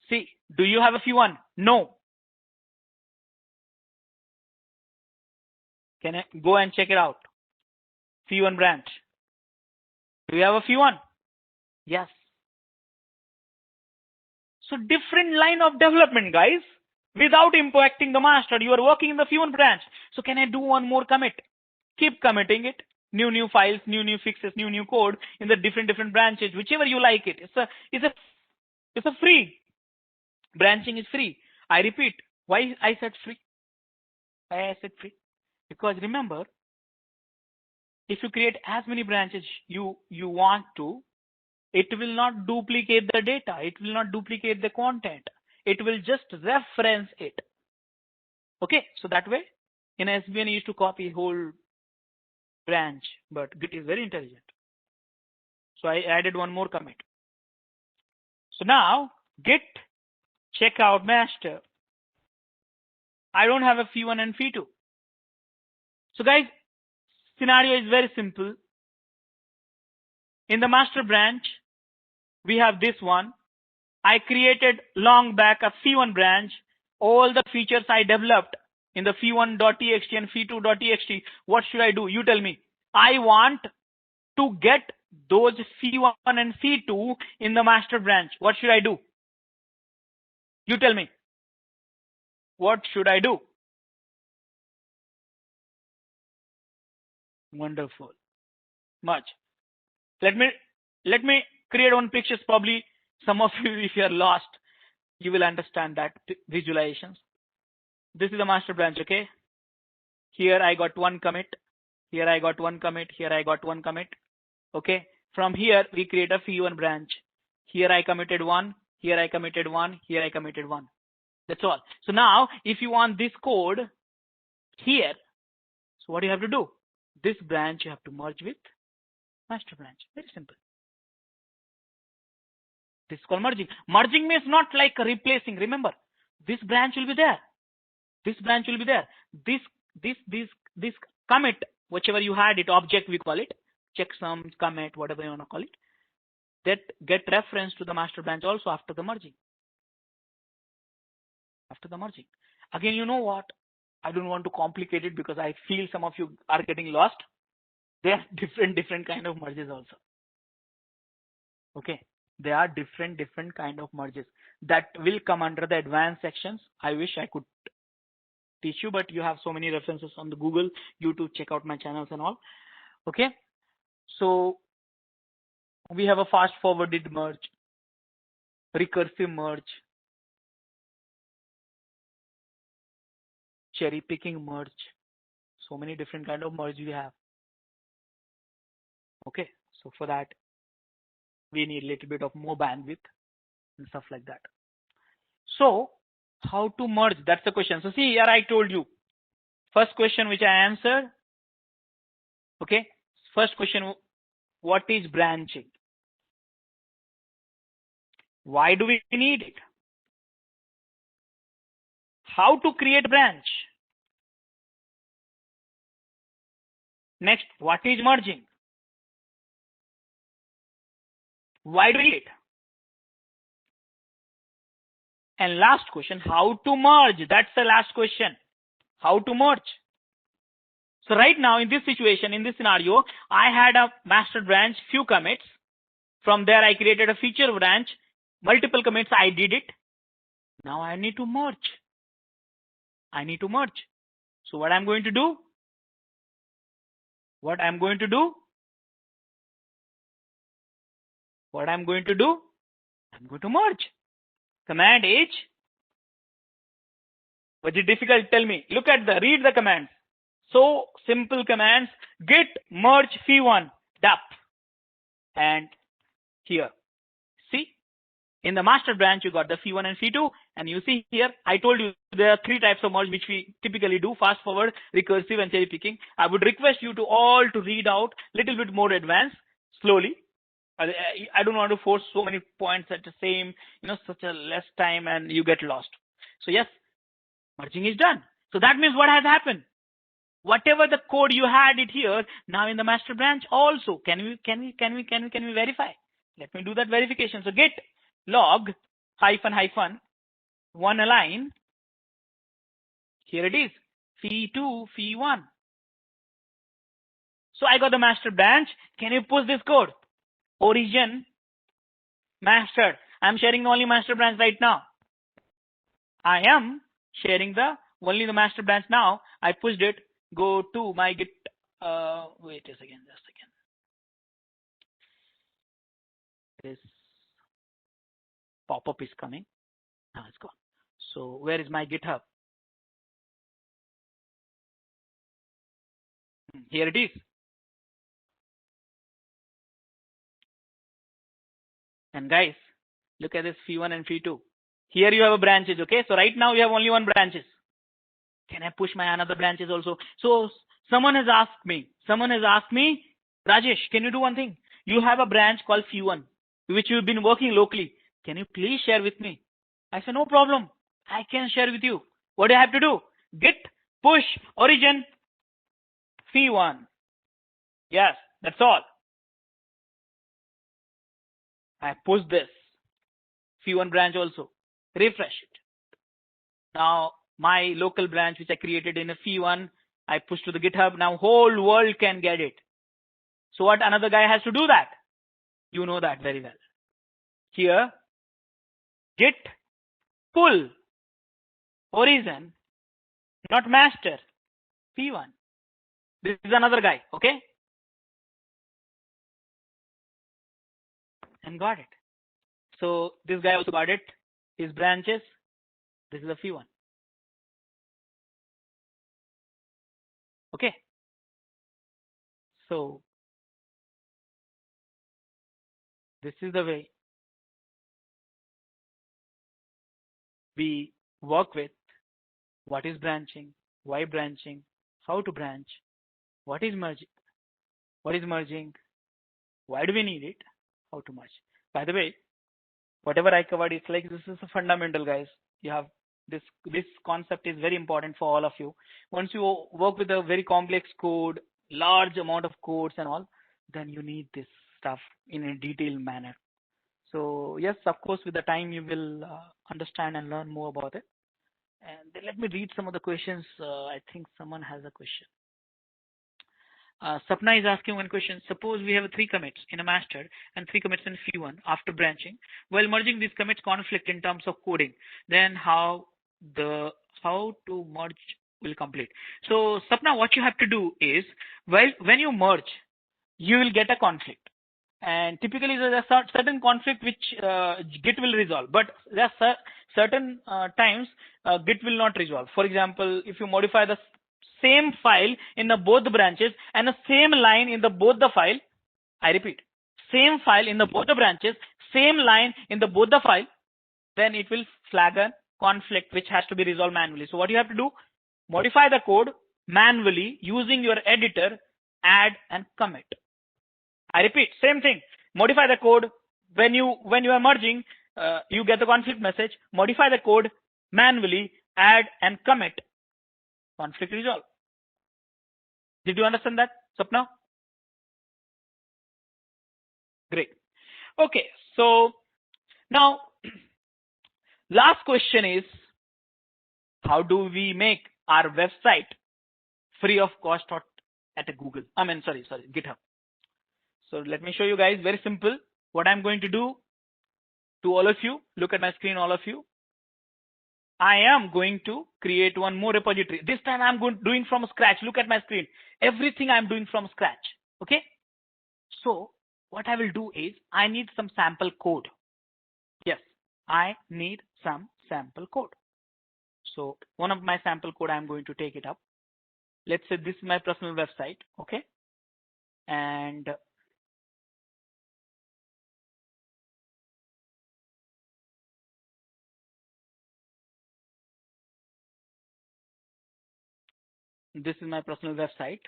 See, do you have a fee1? No. Can I go and check it out? Fee1 branch. Do you have a fee1? Yes. So different line of development, guys, without impacting the master. You are working in the fee1 branch. So can I do one more commit? Keep committing it. New files, new fixes, new code in the different branches, whichever you like it. It's a free. Branching is free. I repeat, why I said free? Why I said free? Because remember, if you create as many branches you want to, it will not duplicate the data. It will not duplicate the content. It will just reference it. Okay, so that way, in SVN you used to copy whole branch, but Git is very intelligent. So I added one more commit. So now, Git checkout master. I don't have a fee1 and fee2. So guys, scenario is very simple. In the master branch, we have this one. I created long back a fee1 branch. All the features I developed in the fee1.txt and fee2.txt, what should I do? You tell me. I want to get those fee1 and fee2 in the master branch. What should I do? You tell me. What should I do? Wonderful. Much. Let me create one picture. Probably some of you, if you are lost, you will understand that visualizations. This is the master branch, okay? Here I got one commit. Here I got one commit. Here I got one commit. Okay. From here we create a fee1 branch. Here I committed one. Here I committed one. Here I committed one. That's all. So now, if you want this code here, so what do you have to do? This branch you have to merge with master branch. Very simple. This is called merging. Merging means not like replacing. Remember, this branch will be there. This branch will be there. This commit, whichever you had it, object we call it, checksum, commit, whatever you want to call it, that get reference to the master branch also after the merging. After the merging. Again, you know what? I don't want to complicate it because I feel some of you are getting lost. There are different kind of merges also. Okay. There are different kind of merges that will come under the advanced sections. I wish I could teach you, but you have so many references on the Google, YouTube, check out my channels and all. Okay. So we have a fast forwarded merge, recursive merge, cherry picking merge. So many different kind of merge we have. Okay. So for that, we need a little bit of more bandwidth and stuff like that. So how to merge? That's the question. So see here, I told you first question which I answered. Okay. First question, what is branching? Why do we need it? How to create branch? Next, what is merging? Why do we need it? And last question, how to merge? That's the last question. How to merge? So right now in this situation, in this scenario, I had a master branch, few commits. From there, I created a feature branch, multiple commits, I did it. Now I need to merge. I need to merge. So what I'm going to do? What I'm going to do? What I'm going to do? I'm going to merge. Command H. Was it difficult? Tell me. Look at read the commands. So simple commands. Git merge fee1 dup. And here. See? In the master branch, you got the fee1 and fee2. And you see here, I told you there are three types of merge which we typically do: fast forward, recursive, and cherry picking. I would request you to all to read out little bit more advanced, slowly. I don't want to force so many points at the same, such a less time and you get lost. So yes, merging is done. So that means what has happened? Whatever the code you had it here, now in the master branch also. Can we verify? Let me do that verification. So git log --, one line. Here it is, fee2, fee1. So I got the master branch. Can you push this code? Origin master. I'm sharing only master branch right now. I am sharing only the master branch now. I pushed it. Go to my Git. Wait a second, just a second. This pop-up is coming. Now it's gone. So where is my GitHub? Here it is. And guys, look at this fee1 and fee2. Here you have a branches, okay? So right now you have only one branches. Can I push my another branches also? So someone has asked me, Rajesh, can you do one thing? You have a branch called fee1, which you've been working locally. Can you please share with me? I said, no problem. I can share with you. What do I have to do? Git push origin fee1. Yes, that's all. I push this fee1 branch also. Refresh it. Now my local branch, which I created in a fee1, I push to the GitHub. Now whole world can get it. So what another guy has to do that? You know that very well. Here, git pull origin, not master, fee1. This is another guy, okay? And got it. So this guy also got it. His branches, this is a fee1. Okay. So this is the way we work with what is branching, why branching, how to branch, what is merging, why do we need it, how to merge. By the way, whatever I covered, it's like this is a fundamental, guys. You have this concept is very important for all of you. Once you work with a very complex code, large amount of codes and all, then you need this stuff in a detailed manner. So yes, of course, with the time you will understand and learn more about it. And then let me read some of the questions. I think someone has a question. Sapna is asking one question. Suppose we have 3 commits in a master and 3 commits in fee1 after branching. While merging, these commits conflict in terms of coding. Then how to merge will complete. So Sapna, what you have to do is, when you merge, you will get a conflict. And typically there are certain conflict which Git will resolve, but there are certain times Git will not resolve. For example, if you modify the same file in the both the branches and the same line in the both the file, I repeat, same file in the both the branches, same line in the both the file, then it will flag a conflict which has to be resolved manually. So what you have to do, modify the code manually using your editor, add and commit. I repeat, same thing. Modify the code when you are merging, you get the conflict message. Modify the code manually, add and commit. Conflict resolved. Did you understand that, Sapna? Great. Okay, so now last question is, how do we make our website free of cost at a Google? GitHub. So let me show you guys, very simple. What I'm going to do to all of you, look at my screen, all of you. I am going to create one more repository. This time I'm doing from scratch. Look at my screen. Everything I'm doing from scratch. Okay. So what I will do is, I need some sample code. Yes, I need some sample code. So one of my sample code, I'm going to take it up. Let's say this is my personal website. Okay. And this is my personal website,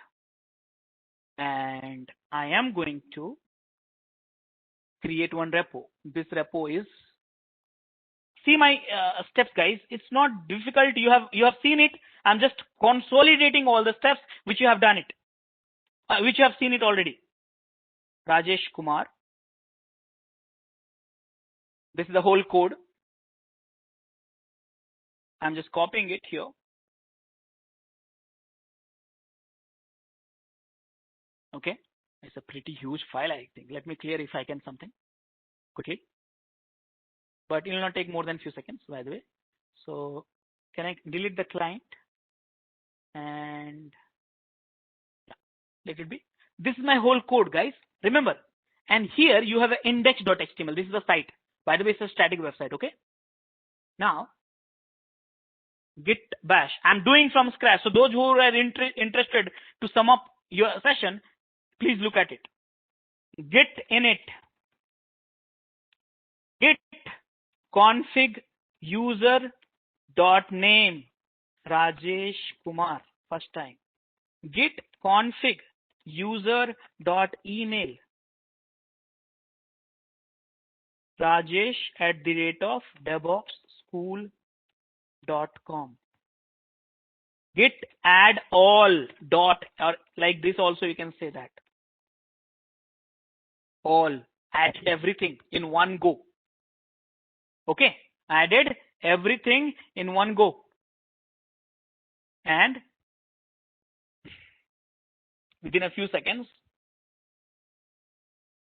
and I am going to create one repo. This repo is, see my steps, guys. It's not difficult. You have seen it. I'm just consolidating all the steps which you have done it, which you have seen it already. Rajesh Kumar. This is the whole code. I'm just copying it here. Okay, it's a pretty huge file, I think. Let me clear if I can something quickly, but it will not take more than a few seconds, by the way. So can I delete the client and let it be. This is my whole code, guys. Remember, and here you have an index.html. This is the site. By the way, it's a static website. Okay. Now Git Bash. I'm doing from scratch. So those who are interested to sum up your session, please look at it. Git init, git config user dot name Rajesh Kumar. First time. Git config user dot email rajesh@devopsschool.com. Git add all dot, or like this also you can say that. All, add everything in one go. Okay, added everything in one go. and within a few seconds,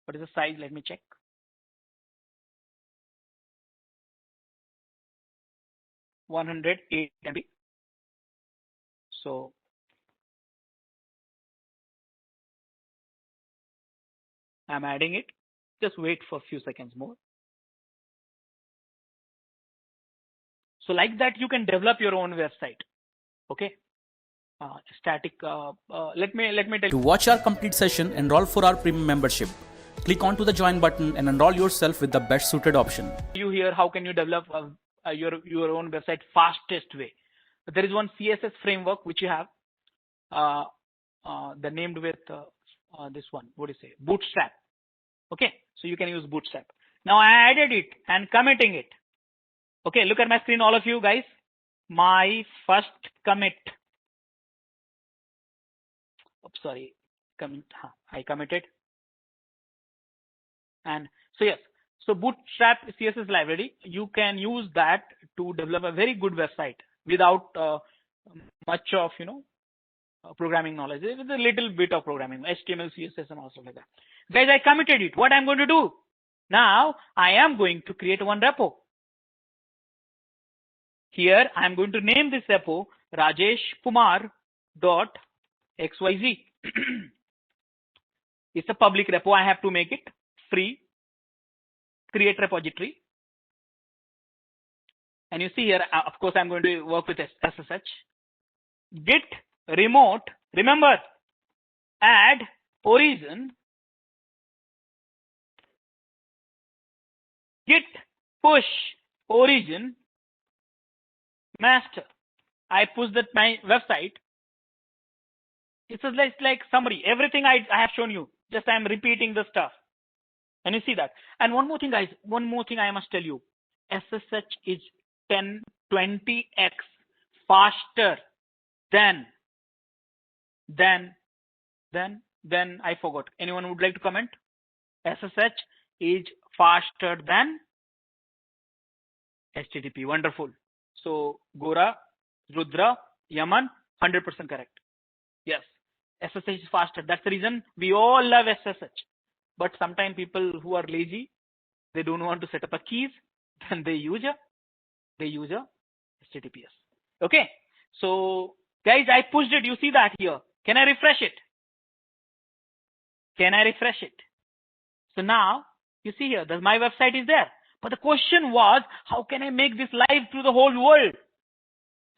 what is the size? Let me check. (108 MB). So I'm adding it. Just wait for a few seconds more. So like that, you can develop your own website. Okay. Static. Let me tell you. To watch our complete session, enroll for our premium membership. Click onto the join button and enroll yourself with the best suited option. You hear how can you develop your own website fastest way. There is one CSS framework which you have. The named with this one. What do you say? Bootstrap. Okay. So you can use Bootstrap. Now I added it and committing it. Okay. Look at my screen, all of you guys. My first commit. Oops, sorry. I committed. And so yes. So Bootstrap CSS library, you can use that to develop a very good website without much of, programming knowledge. With a little bit of programming, HTML, CSS and also like that. Guys, I committed it. What I'm going to do? Now I am going to create one repo. Here I'm going to name this repo rajeshkumar.xyz. It's a public repo. I have to make it free. Create repository. And you see here, of course, I'm going to work with SSH. Git remote. Remember, add origin. Git push origin master. I push that my website. It's like summary. Everything I have shown you. Just I'm repeating the stuff. And you see that. And one more thing, guys. One more thing I must tell you. SSH is 20x faster than I forgot. Anyone would like to comment? SSH is faster than HTTP. Wonderful. So Gora, Rudra, Yaman, 100% correct. Yes, SSH is faster. That's the reason we all love SSH. But sometimes people who are lazy, they don't want to set up a keys, then they use a HTTPS. Okay. So guys, I pushed it. You see that here. Can I refresh it? Can I refresh it? So now you see here that my website is there. But the question was, how can I make this live to the whole world?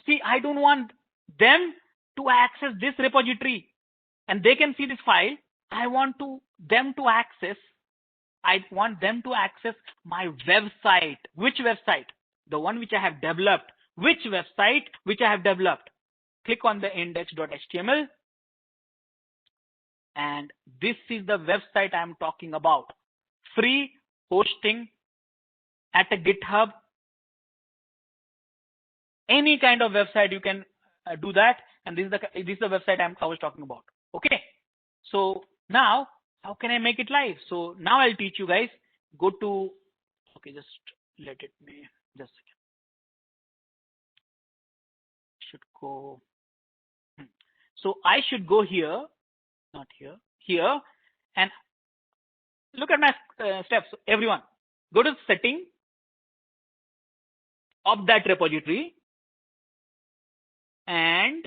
See, I don't want them to access this repository and they can see this file. I want them to access my website. Which website? The one which I have developed. Which website which I have developed? Click on the index.html. And this is the website I'm talking about. Free hosting at a GitHub. Any kind of website you can do that. And this is the website I was talking about. Okay. So now, how can I make it live? So now I'll teach you guys. Go to, okay, just let it be, just a second. Should go. So I should go here, not here, here, and look at my steps. Everyone, go to setting of that repository. And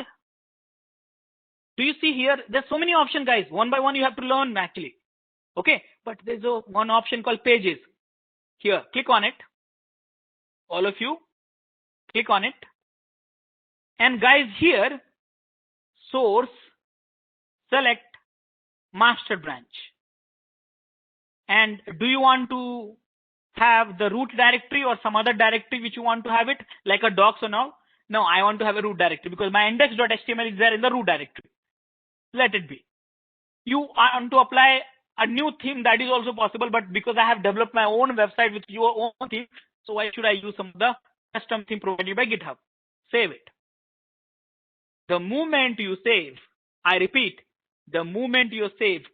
do you see here? There's so many options, guys. One by one, you have to learn actually. Okay, but there's one option called pages. Here, click on it. All of you, click on it. And guys, here, source, select master branch. And do you want to have the root directory or some other directory which you want to have it, like a docs or now? No, I want to have a root directory because my index.html is there in the root directory. Let it be. You want to apply a new theme, that is also possible, but because I have developed my own website with your own theme, so why should I use some of the custom theme provided by GitHub? Save it. The moment you save, I repeat, the moment you save,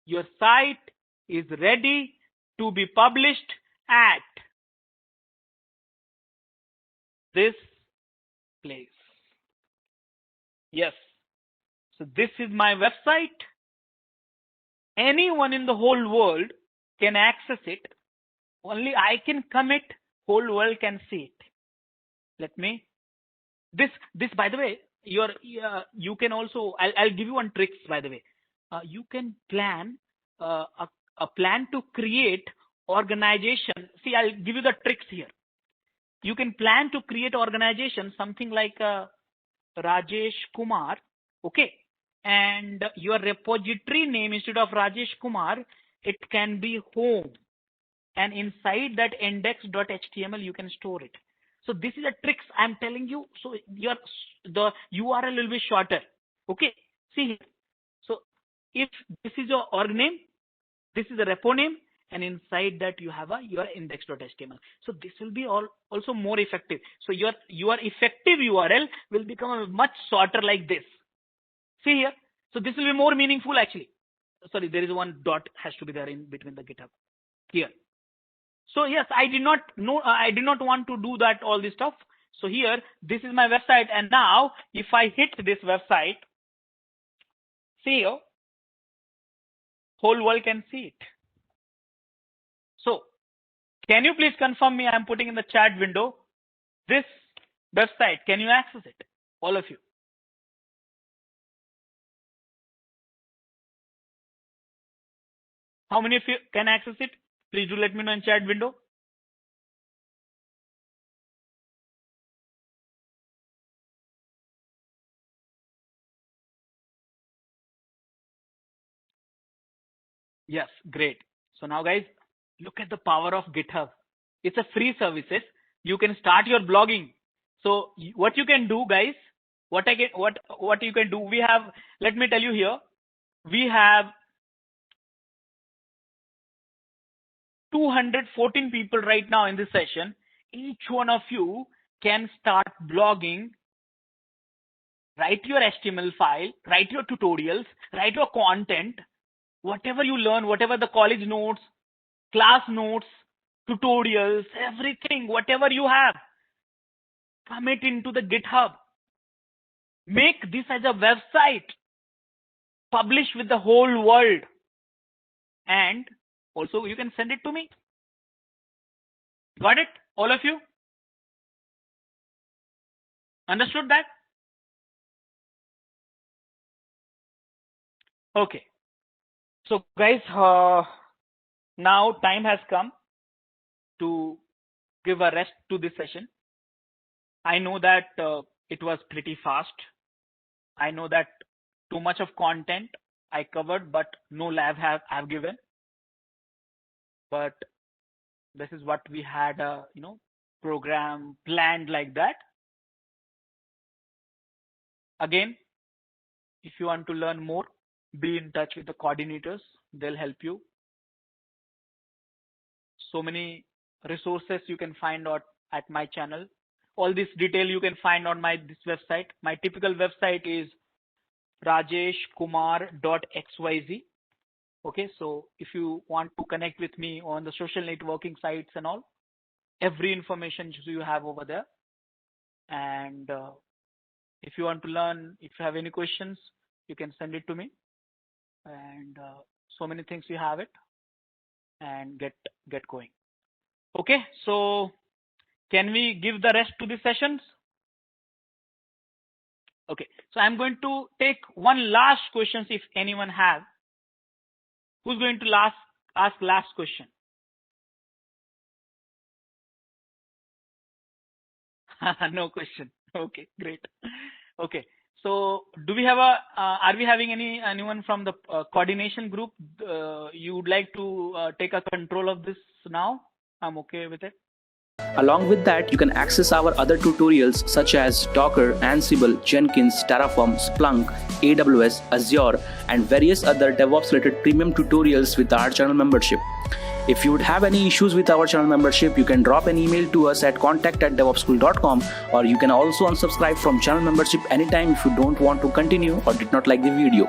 your site is ready to be published at this place. Yes. So this is my website. Anyone in the whole world can access it. Only I can commit, whole world can see it. Let me, this by the way, you can also, I'll give you one trick by the way. You can plan a plan to create organization. See, I'll give you the tricks here. You can plan to create organization, something like Rajesh Kumar, okay? And your repository name, instead of Rajesh Kumar, it can be home. And inside that index.html, you can store it. So this is a tricks I'm telling you. So the URL will be shorter. Okay. See here. So if this is your org name, this is the repo name, and inside that you have your index.html. So this will be also more effective. So your effective URL will become much shorter like this. See here. So this will be more meaningful actually. Sorry, there is one dot has to be there in between the GitHub here. So yes, I did not want to do that, all this stuff. So here, this is my website. And now if I hit this website, see here, whole world can see it. So can you please confirm me? I'm putting in the chat window this website. Can you access it? All of you. How many of you can access it? Please do let me know in chat window. Yes, great. So now guys, look at the power of GitHub. It's a free services. You can start your blogging. So what you can do, guys, what you can do, we have, let me tell you here, we have 214 people right now in this session. Each one of you can start blogging, write your HTML file, write your tutorials, write your content, whatever you learn, whatever the college notes, class notes, tutorials, everything, whatever you have, commit into the GitHub. Make this as a website, publish with the whole world, and also you can send it to me. Got it? All of you? Understood that? Okay. So guys, now time has come to give a rest to this session. I know that it was pretty fast. I know that too much of content I covered, but no lab have given. But this is what we had, program planned like that. Again, if you want to learn more, be in touch with the coordinators. They'll help you. So many resources you can find out at my channel. All this detail you can find on this website. My typical website is rajeshkumar.xyz. Okay, so if you want to connect with me on the social networking sites and all, every information you have over there. And if you want to learn, if you have any questions, you can send it to me. And so many things you have it, and get going. Okay, so can we give the rest to the sessions? Okay, so I'm going to take one last question if anyone have. Who's going to ask last question? No question. Okay, great. Okay, so do we have are we having anyone from the coordination group? You would like to take a control of this now? I'm okay with it. Along with that, you can access our other tutorials such as Docker, Ansible, Jenkins, Terraform, Splunk, AWS, Azure, and various other DevOps related premium tutorials with our channel membership. If you would have any issues with our channel membership, you can drop an email to us at contact@devopsschool.com, or you can also unsubscribe from channel membership anytime if you don't want to continue or did not like the video.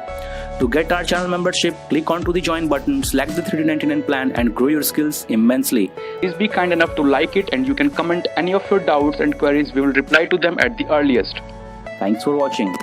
To get our channel membership, click onto the join button, select the $399 plan, and grow your skills immensely. Please be kind enough to like it, and you can comment any of your doubts and queries. We will reply to them at the earliest. Thanks for watching.